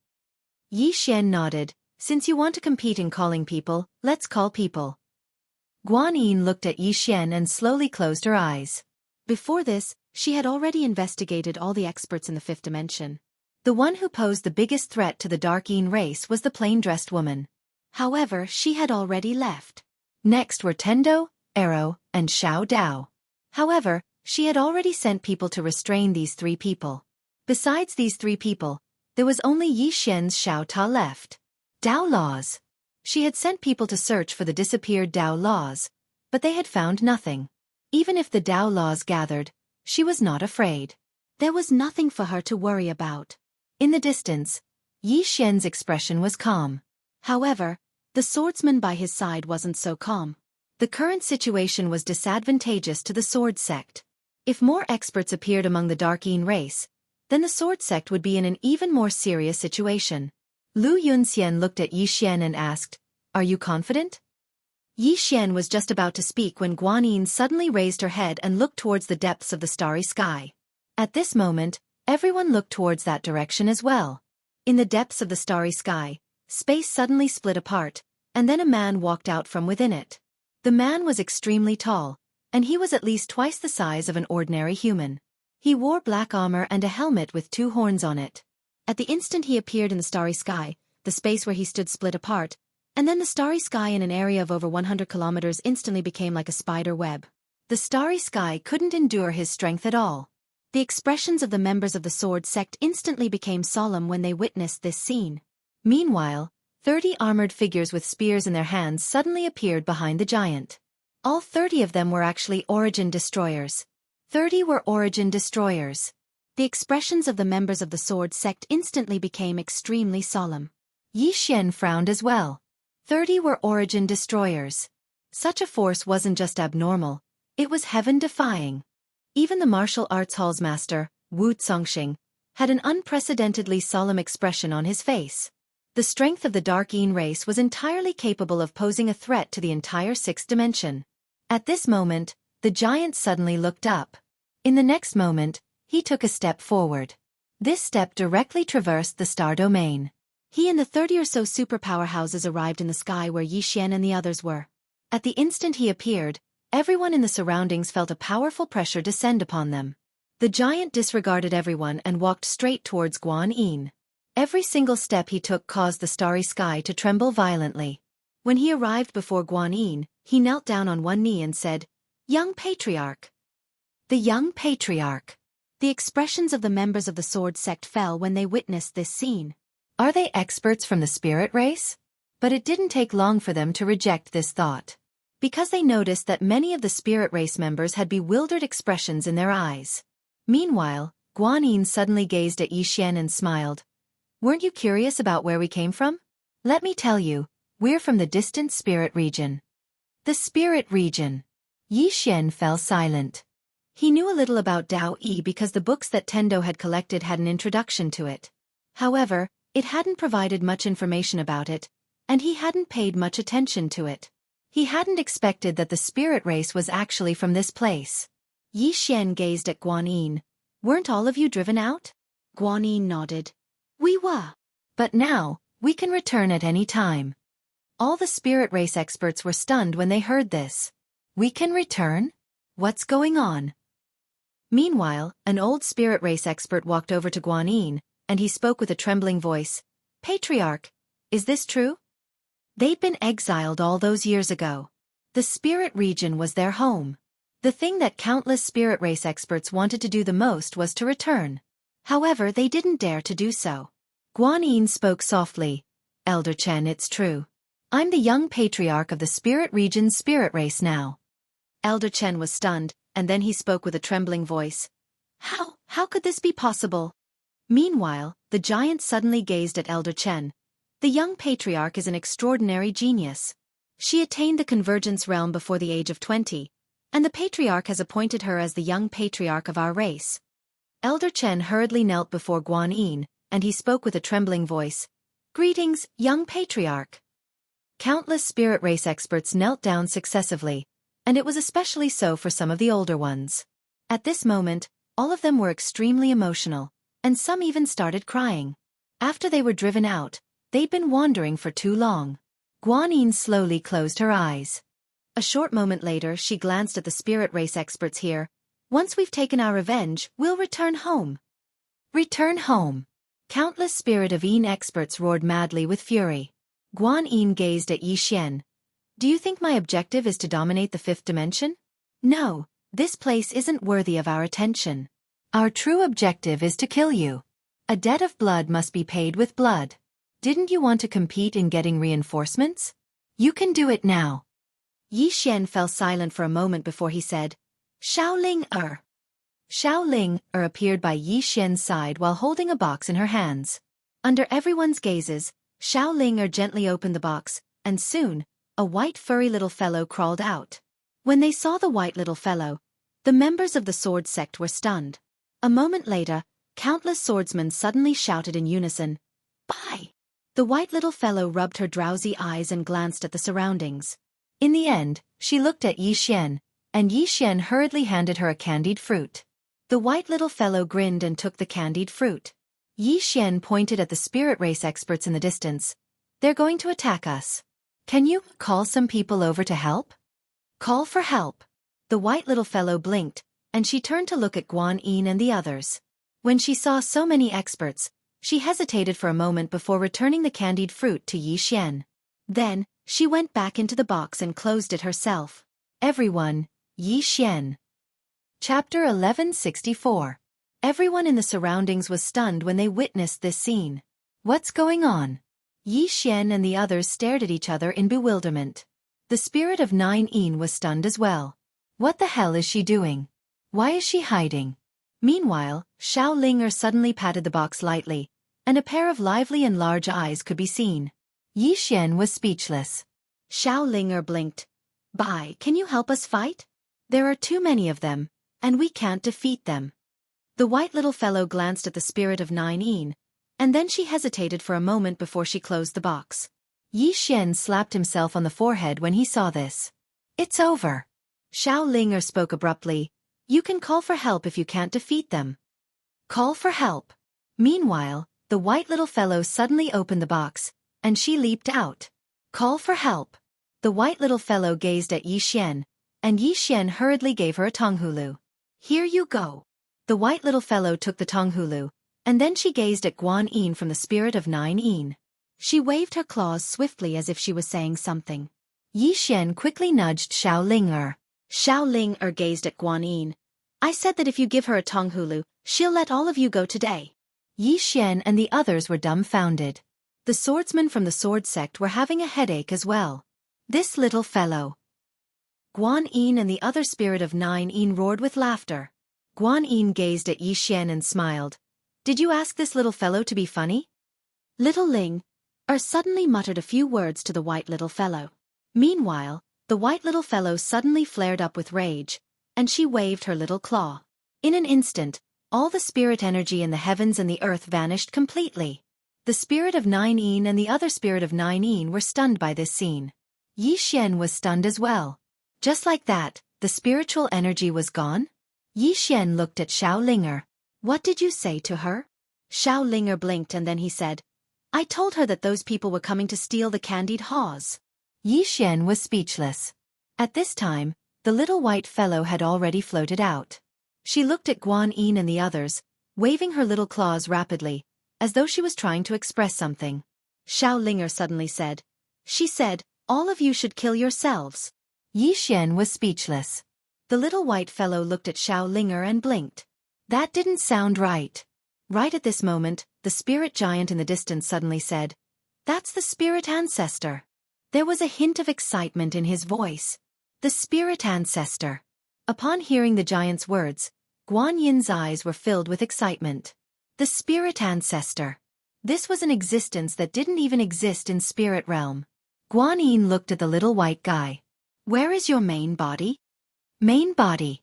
Speaker 1: Yi Xian nodded. Since you want to compete in calling people, let's call people. Guanyin looked at Yi Xian and slowly closed her eyes. Before this, she had already investigated all the experts in the fifth dimension. The one who posed the biggest threat to the Dark Yin race was the plain-dressed woman. However, she had already left. Next were Tendo, Arrow, and Xiao Dao. However, she had already sent people to restrain these three people. Besides these three people, there was only Yi Xian's Xiao Ta left. Dao laws. She had sent people to search for the disappeared Dao laws, but they had found nothing. Even if the Dao laws gathered, she was not afraid. There was nothing for her to worry about. In the distance, Yi Xian's expression was calm. However, the swordsman by his side wasn't so calm. The current situation was disadvantageous to the sword sect. If more experts appeared among the Dark Yin race, then the sword sect would be in an even more serious situation. Lu Yunxian looked at Yi Xian and asked, Are you confident? Yi Xian was just about to speak when Guanyin suddenly raised her head and looked towards the depths of the starry sky. At this moment, everyone looked towards that direction as well. In the depths of the starry sky, space suddenly split apart, and then a man walked out from within it. The man was extremely tall, and he was at least twice the size of an ordinary human. He wore black armor and a helmet with two horns on it. At the instant he appeared in the starry sky, the space where he stood split apart, and then the starry sky in an area of over 100 kilometers instantly became like a spider web. The starry sky couldn't endure his strength at all. The expressions of the members of the sword sect instantly became solemn when they witnessed this scene. Meanwhile, 30 armored figures with spears in their hands suddenly appeared behind the giant. All 30 of them were actually origin destroyers. 30 were origin destroyers. The expressions of the members of the sword sect instantly became extremely solemn. Yi Xian frowned as well. 30 were origin destroyers. Such a force wasn't just abnormal, it was heaven-defying. Even the martial arts hall's master, Wu Congxing, had an unprecedentedly solemn expression on his face. The strength of the Dark Yin race was entirely capable of posing a threat to the entire sixth dimension. At this moment, the giant suddenly looked up. In the next moment, he took a step forward. This step directly traversed the star domain. He and the 30 or so superpower houses arrived in the sky where Yi Xian and the others were. At the instant he appeared, everyone in the surroundings felt a powerful pressure descend upon them. The giant disregarded everyone and walked straight towards Guanyin. Every single step he took caused the starry sky to tremble violently. When he arrived before Guanyin, he knelt down on one knee and said, "Young Patriarch." The young patriarch. The expressions of the members of the sword sect fell when they witnessed this scene. Are they experts from the spirit race? But it didn't take long for them to reject this thought. Because they noticed that many of the spirit race members had bewildered expressions in their eyes. Meanwhile, Guanyin suddenly gazed at Yi Xian and smiled. Weren't you curious about where we came from? Let me tell you, we're from the distant spirit region. The spirit region. Yi Xian fell silent. He knew a little about Dao Yi because the books that Tendo had collected had an introduction to it. However, it hadn't provided much information about it, and he hadn't paid much attention to it. He hadn't expected that the spirit race was actually from this place. Yi Xian gazed at Guanyin. Weren't all of you driven out? Guanyin nodded. We were. But now, we can return at any time. All the spirit race experts were stunned when they heard this. We can return? What's going on? Meanwhile, an old spirit race expert walked over to Guanyin, and he spoke with a trembling voice. Patriarch, is this true? They'd been exiled all those years ago. The spirit region was their home. The thing that countless spirit race experts wanted to do the most was to return. However, they didn't dare to do so. Guanyin spoke softly. Elder Chen, it's true. I'm the young patriarch of the spirit region's spirit race now. Elder Chen was stunned,
Speaker 2: and then he spoke with a trembling voice. How could this be possible? Meanwhile, the giant suddenly gazed at Elder Chen. The young patriarch is an extraordinary genius. She attained the convergence realm before the age of 20, and the patriarch has appointed her as the young patriarch of our race. Elder Chen hurriedly knelt before Guan Yin, and he spoke with a trembling voice. Greetings, young patriarch. Countless spirit race experts knelt down successively, and it was especially so for some of the older ones. At this moment, all of them were extremely emotional, and some even started crying. After they were driven out, they'd been wandering for too long. Guan Yin slowly closed her eyes. A short moment later she glanced at the spirit race experts here. Once we've taken our revenge, we'll return home. Return home. Countless Spirit of Yin experts roared madly with fury. Guan Yin gazed at Yi Xian. Do you think my objective is to dominate the fifth dimension? No, this place isn't worthy of our attention. Our true objective is to kill you. A debt of blood must be paid with blood. Didn't you want to compete in getting reinforcements? You can do it now. Yi Xian fell silent for a moment before he said, Xiao Ling appeared by Yi Xian's side while holding a box in her hands. Under everyone's gazes, Xiao Ling gently opened the box, and soon, a white furry little fellow crawled out. When they saw the white little fellow, the members of the sword sect were stunned. A moment later, countless swordsmen suddenly shouted in unison, Bye! The white little fellow rubbed her drowsy eyes and glanced at the surroundings. In the end, she looked at Yi Xian, and Yi Xian hurriedly handed her a candied fruit. The white little fellow grinned and took the candied fruit. Yi Xian pointed at the spirit race experts in the distance. They're going to attack us. Can you call some people over to help? Call for help. The white little fellow blinked, and she turned to look at Guan Yin and the others. When she saw so many experts, she hesitated for a moment before returning the candied fruit to Yi Xian. Then, she went back into the box and closed it herself. Everyone, Yi Xian. Chapter 1164. Everyone in the surroundings was stunned when they witnessed this scene. What's going on? Yi Xian and the others stared at each other in bewilderment. The spirit of 9 Yin was stunned as well. What the hell is she doing? Why is she hiding? Meanwhile, Xiao Ling suddenly patted the box lightly, and a pair of lively and large eyes could be seen. Yi Xian was speechless. Xiao Ling blinked. Bai, can you help us fight? There are too many of them, and we can't defeat them. The white little fellow glanced at the spirit of 9 Yin, and then she hesitated for a moment before she closed the box. Yi Xian slapped himself on the forehead when he saw this. It's over. Xiao Ling spoke abruptly. You can call for help if you can't defeat them. Call for help. Meanwhile, the white little fellow suddenly opened the box, and she leaped out. Call for help. The white little fellow gazed at Yi Xian, and Yi Xian hurriedly gave her a tonghulu. Here you go. The white little fellow took the tonghulu, and then she gazed at Guan Yin from the spirit of 9 Yin. She waved her claws swiftly as if she was saying something. Yi Xian quickly nudged Xiao Ling. Xiao Ling gazed at Guan Yin. I said that if you give her a tonghulu, she'll let all of you go today. Yi Xian and the others were dumbfounded. The swordsmen from the sword sect were having a headache as well. This little fellow. Guan Yin and the other spirit of 9 Yin roared with laughter. Guan Yin gazed at Yi Xian and smiled. Did you ask this little fellow to be funny? Little Ling suddenly muttered a few words to the white little fellow. Meanwhile, the white little fellow suddenly flared up with rage, and she waved her little claw. In an instant, all the spirit energy in the heavens and the earth vanished completely. The spirit of 9 Yin and the other spirit of 9 Yin were stunned by this scene. Yi Xian was stunned as well. Just like that, the spiritual energy was gone? Yi Xian looked at Xiao Ling. What did you say to her? Xiao Ling blinked and then he said, I told her that those people were coming to steal the candied haws. Yi Xian was speechless. At this time, the little white fellow had already floated out. She looked at Guan Yin and the others, waving her little claws rapidly, as though she was trying to express something. Xiao Ling suddenly said. She said, all of you should kill yourselves. Yi Xian was speechless. The little white fellow looked at Xiao Ling and blinked. That didn't sound right. Right at this moment, the spirit giant in the distance suddenly said, That's the spirit ancestor. There was a hint of excitement in his voice. The spirit ancestor.
Speaker 1: Upon hearing the giant's words, Guan Yin's eyes were filled with excitement. The spirit ancestor. This was an existence that didn't even exist in spirit realm. Guan Yin looked at the little white guy.
Speaker 2: Where is your main body?
Speaker 1: Main body.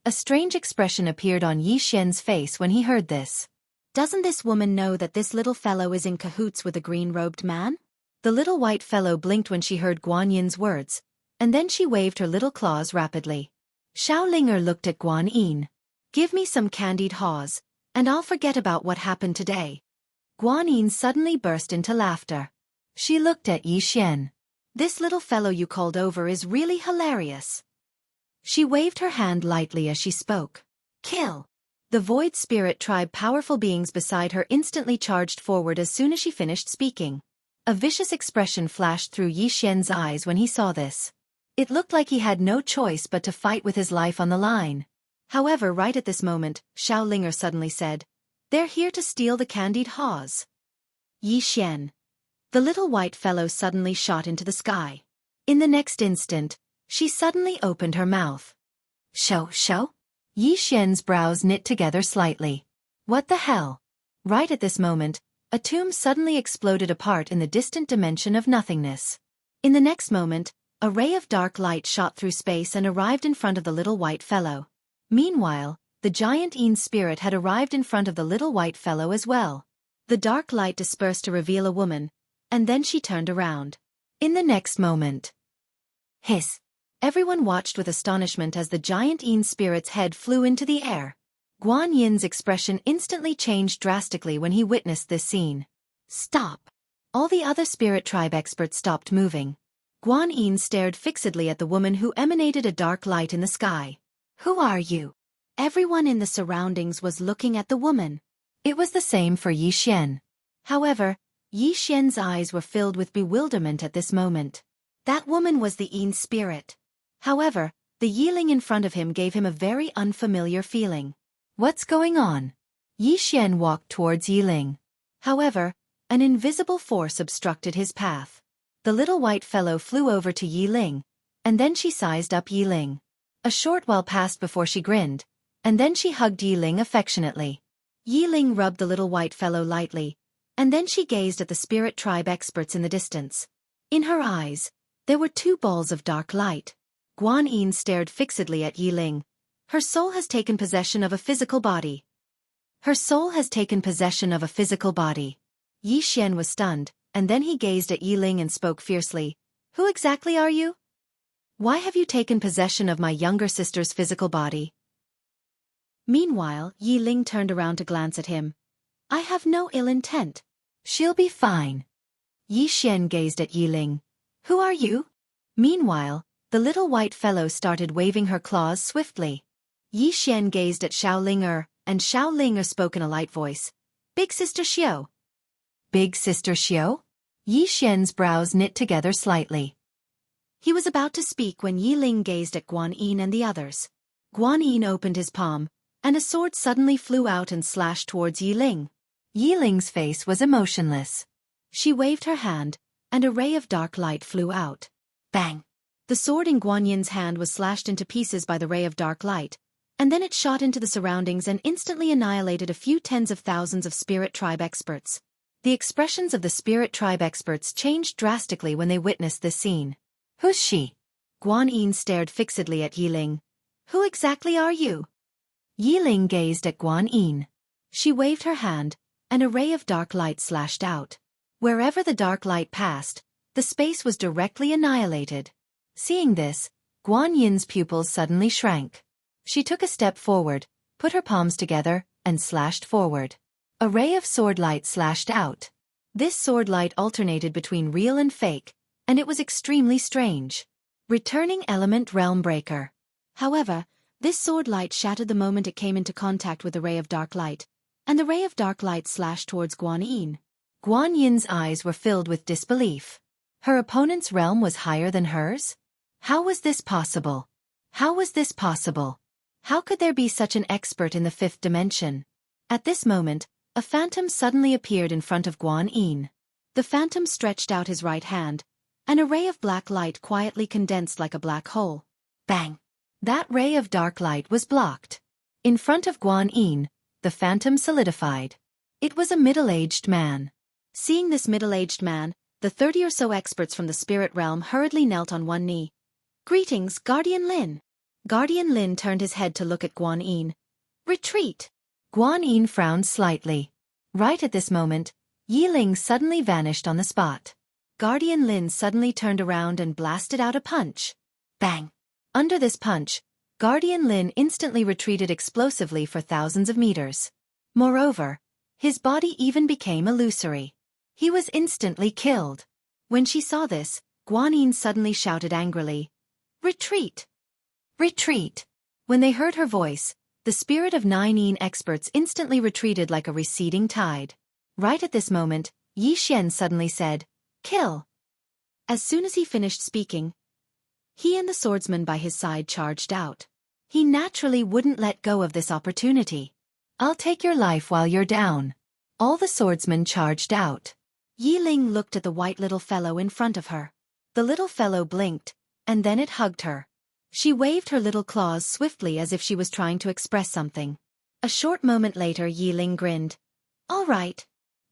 Speaker 1: A strange expression appeared on Yi Xian's face when he heard this.
Speaker 2: Doesn't this woman know that this little fellow is in cahoots with a green-robed man?
Speaker 1: The little white fellow blinked when she heard Guan Yin's words, and then she waved her little claws rapidly. Xiao Linger looked at Guan Yin. Give me some candied haws, and I'll forget about what happened today. Guan Yin suddenly burst into laughter. She looked at Yi Xian.
Speaker 2: This little fellow you called over is really hilarious.
Speaker 1: She waved her hand lightly as she spoke. Kill! The Void Spirit Tribe powerful beings beside her instantly charged forward as soon as she finished speaking. A vicious expression flashed through Yi Xian's eyes when he saw this. It looked like he had no choice but to fight with his life on the line. However, right at this moment, Xiao Linger suddenly said, "They're here to steal the candied haws." Yi Xian. The little white fellow suddenly shot into the sky. In the next instant, she suddenly opened her mouth. Shou? Yi Xian's brows knit together slightly. What the hell? Right at this moment, a tomb suddenly exploded apart in the distant dimension of nothingness. In the next moment, a ray of dark light shot through space and arrived in front of the little white fellow. Meanwhile, the giant Yin spirit had arrived in front of the little white fellow as well. The dark light dispersed to reveal a woman, and then she turned around. In the next moment, hiss! Everyone watched with astonishment as the giant Yin spirit's head flew into the air. Guan Yin's expression instantly changed drastically when he witnessed this scene. Stop! All the other spirit tribe experts stopped moving. Guan Yin stared fixedly at the woman who emanated a dark light in the sky. Who are you?
Speaker 2: Everyone in the surroundings was looking at the woman.
Speaker 1: It was the same for Yi Xian. However, Yi Xian's eyes were filled with bewilderment at this moment. That woman was the Yin spirit. However, the Yiling in front of him gave him a very unfamiliar feeling. What's going on? Yi Xian walked towards Yiling. However, an invisible force obstructed his path. The little white fellow flew over to Yiling, and then she sized up Yiling. A short while passed before she grinned, and then she hugged Yiling affectionately. Yiling rubbed the little white fellow lightly, and then she gazed at the spirit tribe experts in the distance. In her eyes, there were two balls of dark light. Guan Yin stared fixedly at Yiling. Her soul has taken possession of a physical body. Her soul has taken possession of a physical body. Yi Xian was stunned, and then he gazed at Yiling and spoke fiercely. Who exactly are you? Why have you taken possession of my younger sister's physical body? Meanwhile, Yiling turned around to glance at him. I have no ill intent. She'll be fine. Yi Xian gazed at Yiling. Who are you? Meanwhile, the little white fellow started waving her claws swiftly. Yi Xian gazed at Xiao Linger, and Xiao Linger spoke in a light voice. Big Sister Xiao. Big Sister Xiao? Yi Xian's brows knit together slightly. He was about to speak when Yiling gazed at Guan Yin and the others. Guan Yin opened his palm, and a sword suddenly flew out and slashed towards Yiling. Yiling's face was emotionless. She waved her hand, and a ray of dark light flew out. Bang! The sword in Guan Yin's hand was slashed into pieces by the ray of dark light, and then it shot into the surroundings and instantly annihilated a few tens of thousands of spirit tribe experts. The expressions of the spirit tribe experts changed drastically when they witnessed this scene. Who's she? Guan Yin stared fixedly at Yiling. Who exactly are you? Yiling gazed at Guan Yin. She waved her hand, and a ray of dark light slashed out. Wherever the dark light passed, the space was directly annihilated. Seeing this, Guan Yin's pupils suddenly shrank. She took a step forward, put her palms together, and slashed forward. A ray of sword light slashed out. This sword light alternated between real and fake, and it was extremely strange. Returning element realm breaker. However, this sword light shattered the moment it came into contact with the ray of dark light, and the ray of dark light slashed towards Guan Yin. Guan Yin's eyes were filled with disbelief. Her opponent's realm was higher than hers? How was this possible? How was this possible? How could there be such an expert in the fifth dimension? At this moment, a phantom suddenly appeared in front of Guan Yin. The phantom stretched out his right hand, and a ray of black light quietly condensed like a black hole. Bang! That ray of dark light was blocked. In front of Guan Yin, the phantom solidified. It was a middle-aged man.
Speaker 2: Seeing this middle-aged man, the 30 or so experts from the spirit realm hurriedly knelt on one knee. "Greetings, Guardian Lin." Guardian Lin turned his head to look at Guan Yin. "Retreat."
Speaker 1: Guan Yin frowned slightly. Right at this moment, Yi Ling suddenly vanished on the spot.
Speaker 2: Guardian Lin suddenly turned around and blasted out a punch. Bang!
Speaker 1: Under this punch, Guardian Lin instantly retreated explosively for thousands of meters. Moreover, his body even became illusory. He was instantly killed.
Speaker 2: When she saw this, Guan Yin suddenly shouted angrily, "Retreat!
Speaker 1: Retreat!" When they heard her voice, the spirit of 9 Yin experts instantly retreated like a receding tide. Right at this moment, Yi Xian suddenly said, "Kill."
Speaker 2: As soon as he finished speaking, he and the swordsman by his side charged out.
Speaker 1: He naturally wouldn't let go of this opportunity. "I'll take your life while you're down." All the swordsmen charged out.
Speaker 2: Yi Ling looked at the white little fellow in front of her. The little fellow blinked, and then it hugged her. She waved her little claws swiftly as if she was trying to express something. A short moment later Yi Ling grinned. "All right."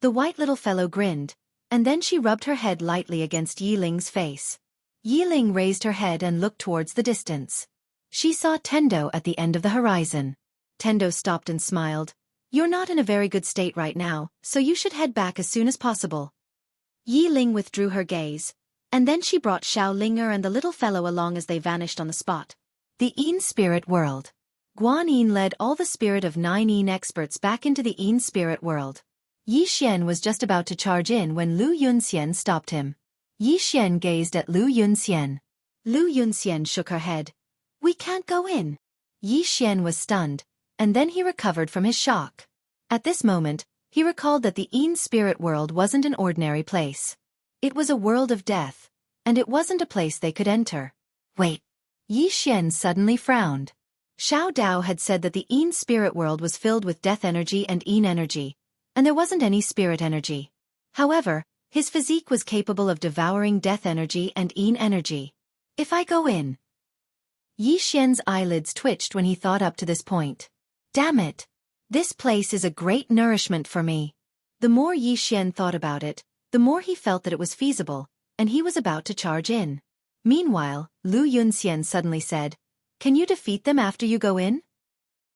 Speaker 2: The white little fellow grinned, and then she rubbed her head lightly against Yi Ling's face.
Speaker 1: Yi Ling raised her head and looked towards the distance. She saw Tendo at the end of the horizon.
Speaker 2: Tendo stopped and smiled. "You're not in a very good state right now, so you should head back as soon as possible." Yi Ling withdrew her gaze, and then she brought Xiao Linger and the little fellow along as they vanished on the spot.
Speaker 1: The Yin spirit world. Guan Yin led all the spirit of 9 Yin experts back into the Yin spirit world. Yi Xian was just about to charge in when Lu Yunxian stopped him. Yi Xian gazed at Lu Yunxian.
Speaker 2: Lu Yunxian shook her head. "We can't go in."
Speaker 1: Yi Xian was stunned, and then he recovered from his shock. At this moment, he recalled that the Yin spirit world wasn't an ordinary place. It was a world of death, and it wasn't a place they could enter. Wait. Yi Xian suddenly frowned. Xiao Dao had said that the Yin spirit world was filled with death energy and Yin energy, and there wasn't any spirit energy. However, his physique was capable of devouring death energy and Yin energy. "If I go in..." Yi Xian's eyelids twitched when he thought up to this point. "Damn it! This place is a great nourishment for me." The more Yi Xian thought about it, the more he felt that it was feasible, and he was about to charge in. Meanwhile, Lu Yunxian suddenly said, "Can you defeat them after you go in?"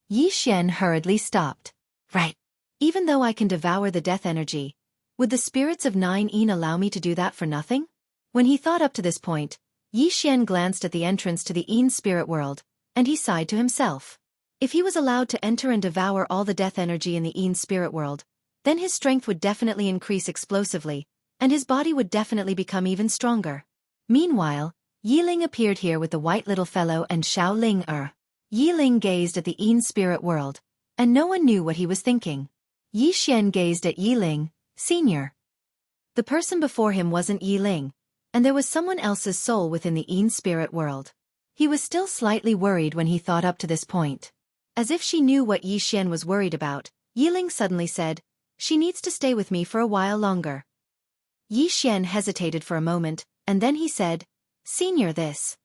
Speaker 1: Yi Xian hurriedly stopped. "Right. Even though I can devour the death energy, would the spirits of 9 Yin allow me to do that for nothing?" When he thought up to this point, Yi Xian glanced at the entrance to the Yin spirit world, and he sighed to himself. If he was allowed to enter and devour all the death energy in the Yin spirit world, then his strength would definitely increase explosively, and his body would definitely become even stronger. Meanwhile, Yi Ling appeared here with the white little fellow and Xiao Ling. Yi Ling gazed at the Yin spirit world, and no one knew what he was thinking. Yi Xian gazed at Yi Ling, Senior. The person before him wasn't Yi Ling, and there was someone else's soul within the Yin spirit world. He was still slightly worried when he thought up to this point. As if she knew what Yi Xian was worried about, Yi Ling suddenly said, "She needs to stay with me for a while longer." Yi Xian hesitated for a moment, and then he said, "Senior, this."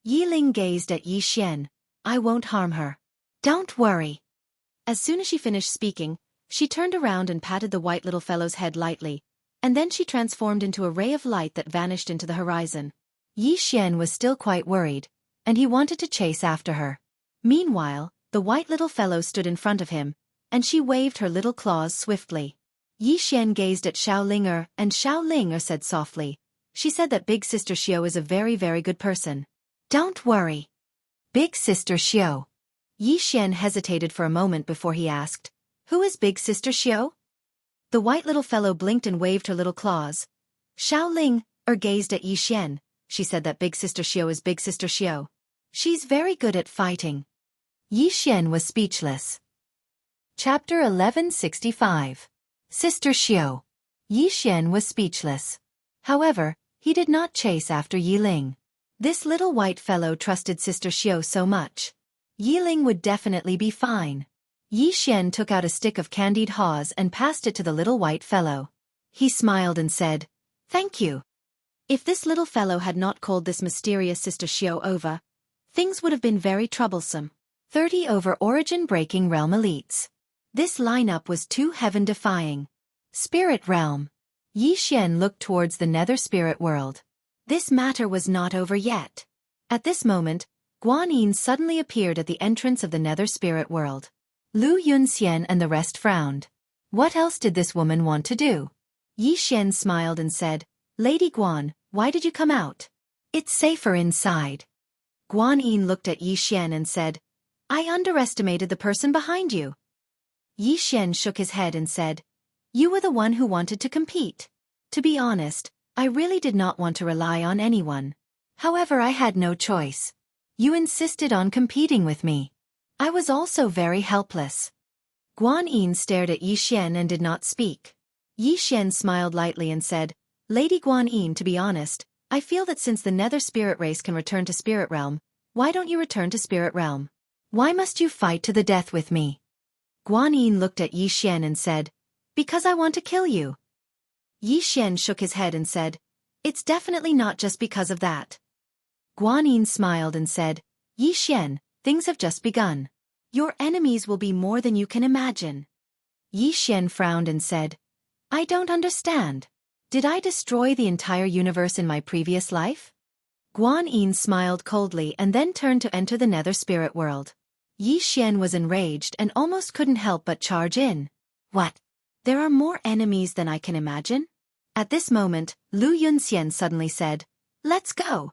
Speaker 1: Yi Ling gazed at Yi Xian. "I won't harm her. Don't worry." As soon as she finished speaking, she turned around and patted the white little fellow's head lightly, and then she transformed into a ray of light that vanished into the horizon. Yi Xian was still quite worried, and he wanted to chase after her. Meanwhile, the white little fellow stood in front of him, and she waved her little claws swiftly. Yi Xian gazed at Xiao Linger, and Xiao Linger said softly, "She said that Big Sister Xiao is a very, very good person." "Don't worry." Big Sister Xiao. Yi Xian hesitated for a moment before he asked, "Who is Big Sister Xiao?" The white little fellow blinked and waved her little claws. Xiao Ling gazed at Yi Xian. "She said that Big Sister Xiao is Big Sister Xiao. She's very good at fighting." Yi Xian was speechless. Chapter 1165. Sister Xiao. Yi Xian was speechless. However, he did not chase after Yi Ling. This little white fellow trusted Sister Xiao so much. Yi Ling would definitely be fine. Yi Xian took out a stick of candied haws and passed it to the little white fellow. He smiled and said, "Thank you." If this little fellow had not called this mysterious Sister Xiao over,
Speaker 2: things would have been very troublesome.
Speaker 1: 30 over Origin Breaking Realm Elites. This lineup was too heaven-defying. Spirit Realm. Yi Xian looked towards the nether spirit world. This matter was not over yet. At this moment, Guan Yin suddenly appeared at the entrance of the nether spirit world. Lu Yunxian and the rest frowned. What else did this woman want to do? Yi Xian smiled and said, Lady Guan, why did you come out? It's safer inside. Guan Yin looked at Yi Xian and said, I underestimated the person behind you. Yi Xian shook his head and said, You were the one who wanted to compete. To be honest, I really did not want to rely on anyone. However, I had no choice. You insisted on competing with me. I was also very helpless. Guan Yin stared at Yi Xian and did not speak. Yi Xian smiled lightly and said, Lady Guan Yin, to be honest, I feel that since the nether spirit race can return to spirit realm, why don't you return to spirit realm? Why must you fight to the death with me? Guan Yin looked at Yi Xian and said, Because I want to kill you. Yi Xian shook his head and said, It's definitely not just because of that. Guan Yin smiled and said, Yi Xian, things have just begun. Your enemies will be more than you can imagine. Yi Xian frowned and said, I don't understand. Did I destroy the entire universe in my previous life? Guan Yin smiled coldly and then turned to enter the nether spirit world. Yi Xian was enraged and almost couldn't help but charge in. What? There are more enemies than I can imagine? At this moment, Lu Yunxian suddenly said, Let's go.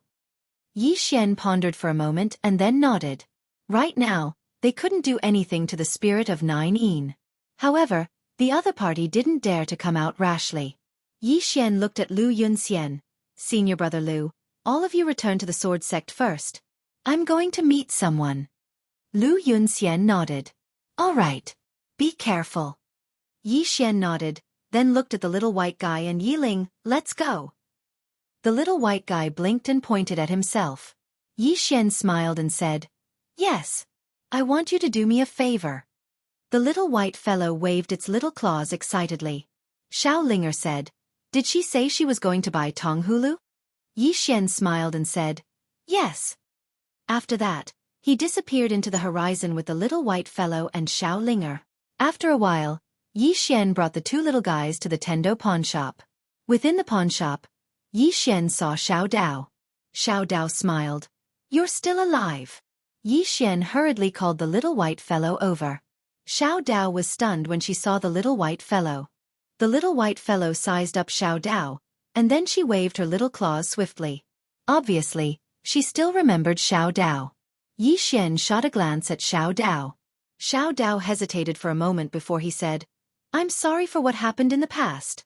Speaker 1: Yi Xian pondered for a moment and then nodded. Right now, they couldn't do anything to the spirit of 9 Yin. However, the other party didn't dare to come out rashly. Yi Xian looked at Lu Yunxian. Senior brother Lu, all of you return to the sword sect first. I'm going to meet someone. Lu Yunxian nodded. All right. Be careful. Yi Xian nodded, then looked at the little white guy and yelling, Let's go. The little white guy blinked and pointed at himself. Yi Xian smiled and said, Yes. I want you to do me a favor. The little white fellow waved its little claws excitedly. Xiao Linger said, Did she say she was going to buy Tonghulu? Yi Xian smiled and said, Yes. After that, he disappeared into the horizon with the little white fellow and Xiao Linger. After a while, Yi Xian brought the two little guys to the Tendo pawn shop. Within the pawn shop, Yi Xian saw Xiao Dao. Xiao Dao smiled. You're still alive. Yi Xian hurriedly called the little white fellow over. Xiao Dao was stunned when she saw the little white fellow. The little white fellow sized up Xiao Dao, and then she waved her little claws swiftly. Obviously, she still remembered Xiao Dao. Yi Xian shot a glance at Xiao Dao. Xiao Dao hesitated for a moment before he said, I'm sorry for what happened in the past.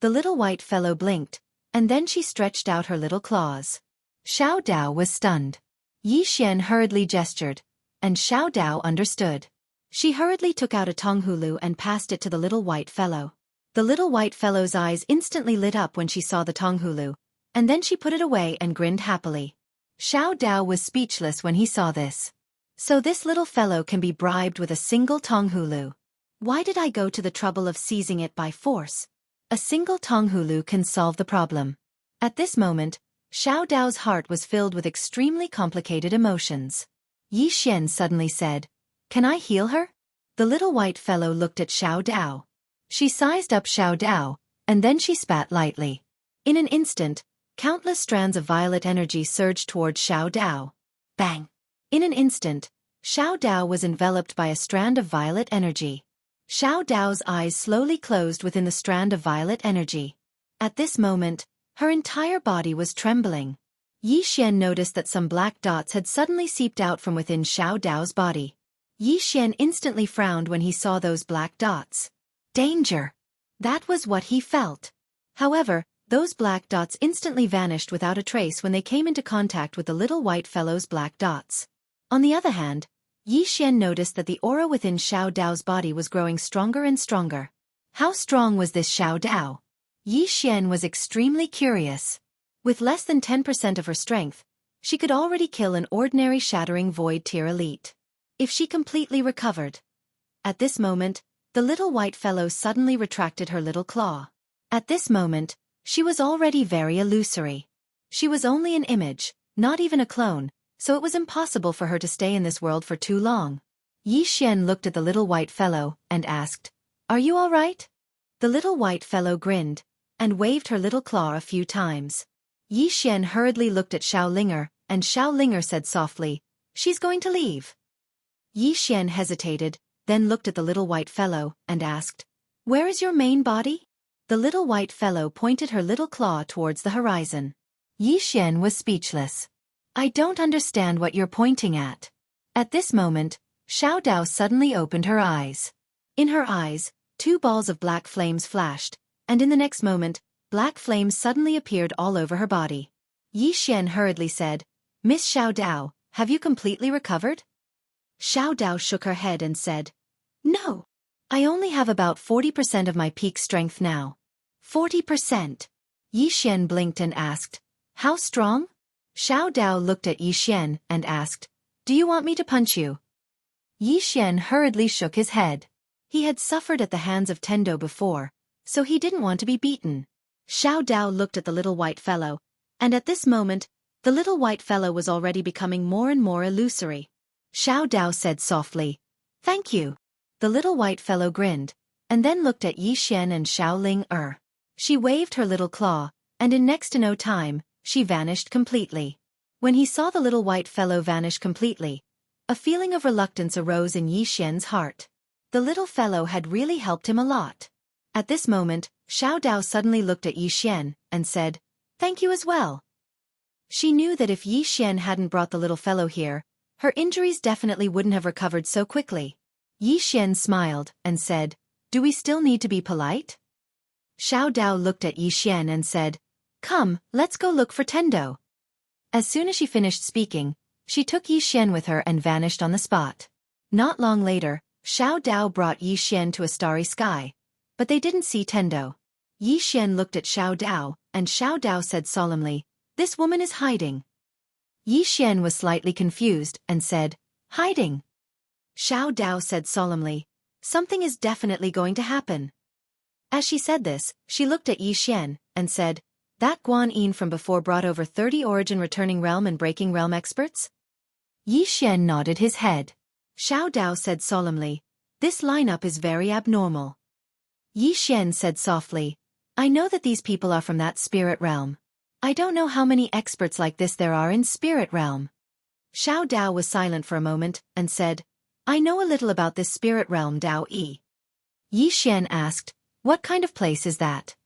Speaker 1: The little white fellow blinked, and then she stretched out her little claws. Xiao Dao was stunned. Yi Xian hurriedly gestured, and Xiao Dao understood. She hurriedly took out a Tonghulu and passed it to the little white fellow. The little white fellow's eyes instantly lit up when she saw the Tonghulu, and then she put it away and grinned happily. Xiao Dao was speechless when he saw this. So this little fellow can be bribed with a single Tonghulu. Why did I go to the trouble of seizing it by force? A single Tonghulu can solve the problem. At this moment, Xiao Dao's heart was filled with extremely complicated emotions. Yi Xian suddenly said, Can I heal her? The little white fellow looked at Xiao Dao. She sized up Xiao Dao, and then she spat lightly. In an instant, countless strands of violet energy surged towards Xiao Dao. Bang! In an instant, Xiao Dao was enveloped by a strand of violet energy. Xiao Dao's eyes slowly closed within the strand of violet energy. At this moment, her entire body was trembling. Yi Xian noticed that some black dots had suddenly seeped out from within Xiao Dao's body. Yi Xian instantly frowned when he saw those black dots. Danger! That was what he felt. However, those black dots instantly vanished without a trace when they came into contact with the little white fellow's black dots. On the other hand, Yi Xian noticed that the aura within Xiao Dao's body was growing stronger and stronger. How strong was this Xiao Dao? Yi Xian was extremely curious. With less than 10% of her strength, she could already kill an ordinary Shattering Void tier elite. If she completely recovered. At this moment, the little white fellow suddenly retracted her little claw. At this moment, she was already very illusory. She was only an image, not even a clone, so it was impossible for her to stay in this world for too long. Yi Xian looked at the little white fellow and asked, "Are you all right?" The little white fellow grinned and waved her little claw a few times. Yi Xian hurriedly looked at Xiaolinger, and Xiaolinger said softly, "She's going to leave." Yi Xian hesitated, then looked at the little white fellow and asked, "Where is your main body?" The little white fellow pointed her little claw towards the horizon. Yi Xian was speechless. "I don't understand what you're pointing at." At this moment, Xiao Dao suddenly opened her eyes. In her eyes, 2 balls of black flames flashed, and in the next moment, black flames suddenly appeared all over her body. Yi Xian hurriedly said, "Miss Xiao Dao, have you completely recovered?" Xiao Dao shook her head and said, "No. I only have about 40% of my peak strength now." 40%. Yi Xian blinked and asked, "How strong?" Xiao Dao looked at Yi Xian and asked, "Do you want me to punch you?" Yi Xian hurriedly shook his head. He had suffered at the hands of Tendo before, so he didn't want to be beaten. Xiao Dao looked at the little white fellow, and at this moment, the little white fellow was already becoming more and more illusory. Xiao Dao said softly, "Thank you." The little white fellow grinned, and then looked at Yi Xian and Xiaolinger. She waved her little claw, and in next to no time, she vanished completely. When he saw the little white fellow vanish completely, a feeling of reluctance arose in Yi Xian's heart. The little fellow had really helped him a lot. At this moment, Xiao Dao suddenly looked at Yi Xian and said, "Thank you as well." She knew that if Yi Xian hadn't brought the little fellow here, her injuries definitely wouldn't have recovered so quickly. Yi Xian smiled and said, "Do we still need to be polite?" Xiao Dao looked at Yi Xian and said, "Come, let's go look for Tendo." As soon as she finished speaking, she took Yi Xian with her and vanished on the spot. Not long later, Xiao Dao brought Yi Xian to a starry sky, but they didn't see Tendo. Yi Xian looked at Xiao Dao, and Xiao Dao said solemnly, "This woman is hiding." Yi Xian was slightly confused and said, "Hiding?" Xiao Dao said solemnly, "Something is definitely going to happen." As she said this, she looked at Yi Xian and said, "That Guan Yin from before brought over 30 origin returning realm and breaking realm experts?" Yi Xian nodded his head. Xiao Dao said solemnly, "This lineup is very abnormal." Yi Xian said softly, "I know that these people are from that spirit realm. I don't know how many experts like this there are in spirit realm." Xiao Dao was silent for a moment and said, "I know a little about this spirit realm Dao Yi." Yi Xian asked, "What kind of place is that?"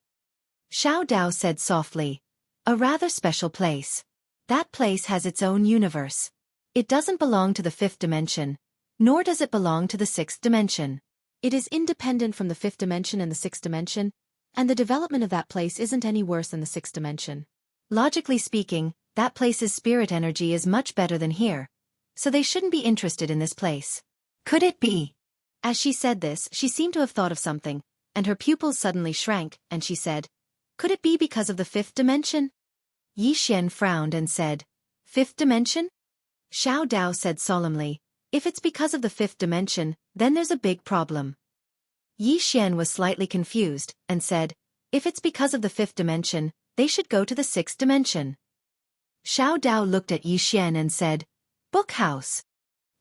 Speaker 1: Xiao Dao said softly, "A rather special place. That place has its own universe. It doesn't belong to the 5th dimension, nor does it belong to the 6th dimension. It is independent from the 5th dimension and the 6th dimension, and the development of that place isn't any worse than the 6th dimension. Logically speaking, that place's spirit energy is much better than here, so they shouldn't be interested in this place. Could it be?" As she said this, she seemed to have thought of something, and her pupils suddenly shrank, and she said, "Could it be because of the 5th dimension?" Yi Xian frowned and said, "5th dimension?" Xiao Dao said solemnly, "If it's because of the 5th dimension, then there's a big problem." Yi Xian was slightly confused, and said, "If it's because of the 5th dimension, they should go to the 6th dimension." Xiao Dao looked at Yi Xian and said, "Bookhouse."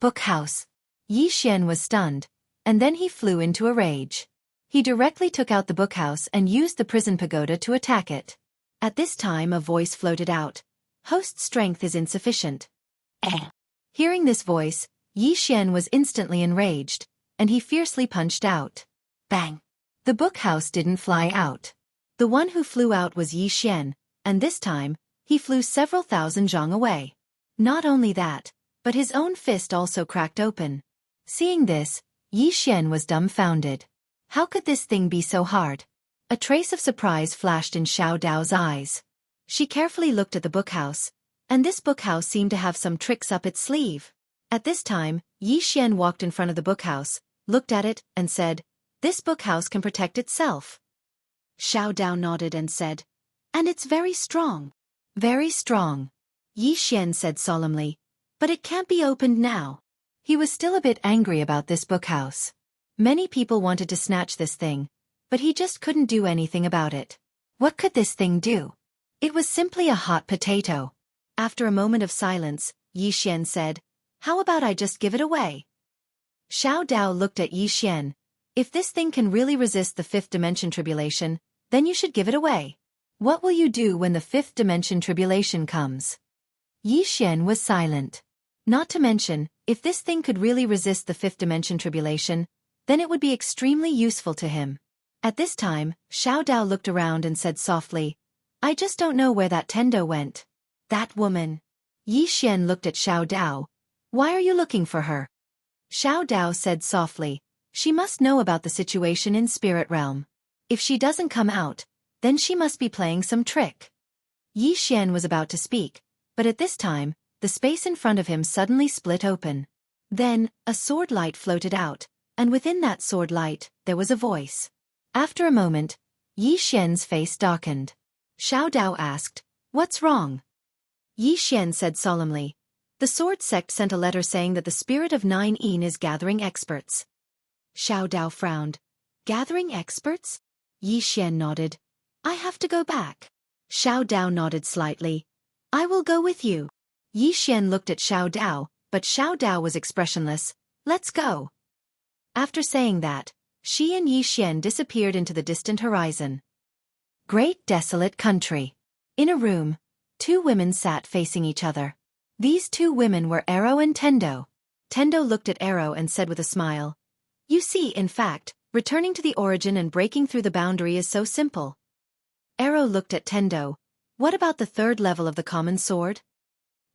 Speaker 1: "Bookhouse." Yi Xian was stunned, and then he flew into a rage. He directly took out the bookhouse and used the prison pagoda to attack it. At this time a voice floated out. "Host strength is insufficient." Hearing this voice, Yi Xian was instantly enraged, and he fiercely punched out. Bang! The bookhouse didn't fly out. The one who flew out was Yi Xian, and this time, he flew several thousand zhang away. Not only that, but his own fist also cracked open. Seeing this, Yi Xian was dumbfounded. How could this thing be so hard? A trace of surprise flashed in Xiao Dao's eyes. She carefully looked at the bookhouse, and this bookhouse seemed to have some tricks up its sleeve. At this time, Yi Xian walked in front of the bookhouse, looked at it, and said, "This bookhouse can protect itself." Xiao Dao nodded and said, "And it's very strong." "Very strong." Yi Xian said solemnly, "But it can't be opened now." He was still a bit angry about this bookhouse. Many people wanted to snatch this thing, but he just couldn't do anything about it. What could this thing do? It was simply a hot potato. After a moment of silence, Yi Xian said. How about I just give it away? Xiao Dao looked at Yi Xian. If this thing can really resist the fifth dimension tribulation, then you should give it away. What will you do when the fifth dimension tribulation comes? Yi Xian was silent. Not to mention, if this thing could really resist the fifth dimension tribulation, then it would be extremely useful to him. At this time, Xiao Dao looked around and said softly, I just don't know where that Tendo went. That woman. Yi Xian looked at Xiao Dao. Why are you looking for her? Xiao Dao said softly, she must know about the situation in spirit realm. If she doesn't come out, then she must be playing some trick. Yi Xian was about to speak, but at this time, the space in front of him suddenly split open. Then, a sword light floated out, and within that sword light, there was a voice. After a moment, Yi Xian's face darkened. Xiao Dao asked, What's wrong? Yi Xian said solemnly, The sword sect sent a letter saying that the spirit of 9 is gathering experts. Xiao Dao frowned. Gathering experts? Yi Xian nodded. I have to go back. Xiao Dao nodded slightly. I will go with you. Yi Xian looked at Xiao Dao, but Xiao Dao was expressionless. Let's go. After saying that, she and Yi Xian disappeared into the distant horizon. Great desolate country. In a room, 2 women sat facing each other. These 2 women were Ero and Tendo. Tendo looked at Ero and said with a smile, You see, in fact, returning to the origin and breaking through the boundary is so simple. Ero looked at Tendo. What about the 3rd level of the common sword?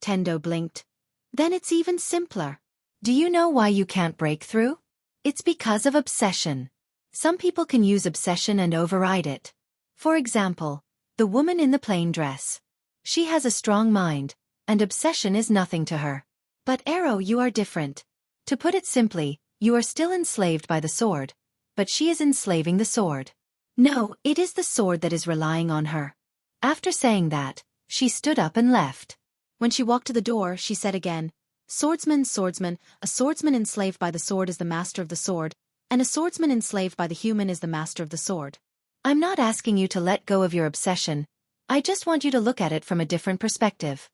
Speaker 1: Tendo blinked. Then it's even simpler. Do you know why you can't break through? It's because of obsession. Some people can use obsession and override it. For example, the woman in the plain dress. She has a strong mind, and obsession is nothing to her. But Ero, you are different. To put it simply, you are still enslaved by the sword, but she is enslaving the sword. No, it is the sword that is relying on her. After saying that, she stood up and left. When she walked to the door, she said again, Swordsman, swordsman, a swordsman enslaved by the sword is the master of the sword, and a swordsman enslaved by the human is the master of the sword. I'm not asking you to let go of your obsession, I just want you to look at it from a different perspective.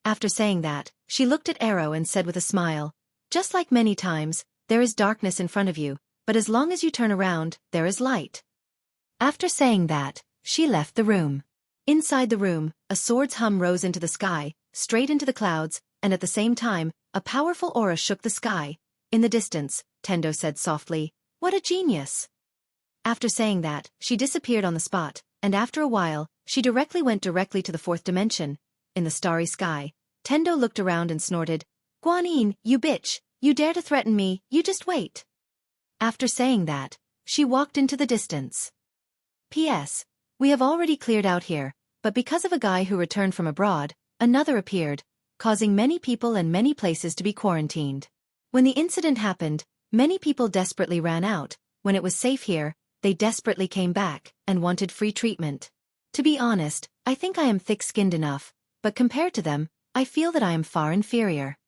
Speaker 1: After saying that, she looked at Ero and said with a smile, Just like many times, there is darkness in front of you, but as long as you turn around, there is light. After saying that, she left the room. Inside the room, a sword's hum rose into the sky, straight into the clouds, and at the same time, a powerful aura shook the sky. In the distance, Tendo said softly, What a genius! After saying that, she disappeared on the spot, and after a while, she went directly to the 4th dimension. In the starry sky, Tendo looked around and snorted, Guanyin, you bitch, you dare to threaten me, you just wait. After saying that, she walked into the distance. P.S. We have already cleared out here, but because of a guy who returned from abroad, another appeared, causing many people and many places to be quarantined. When the incident happened, many people desperately ran out. When it was safe here, they desperately came back and wanted free treatment. To be honest, I think I am thick-skinned enough, but compared to them, I feel that I am far inferior.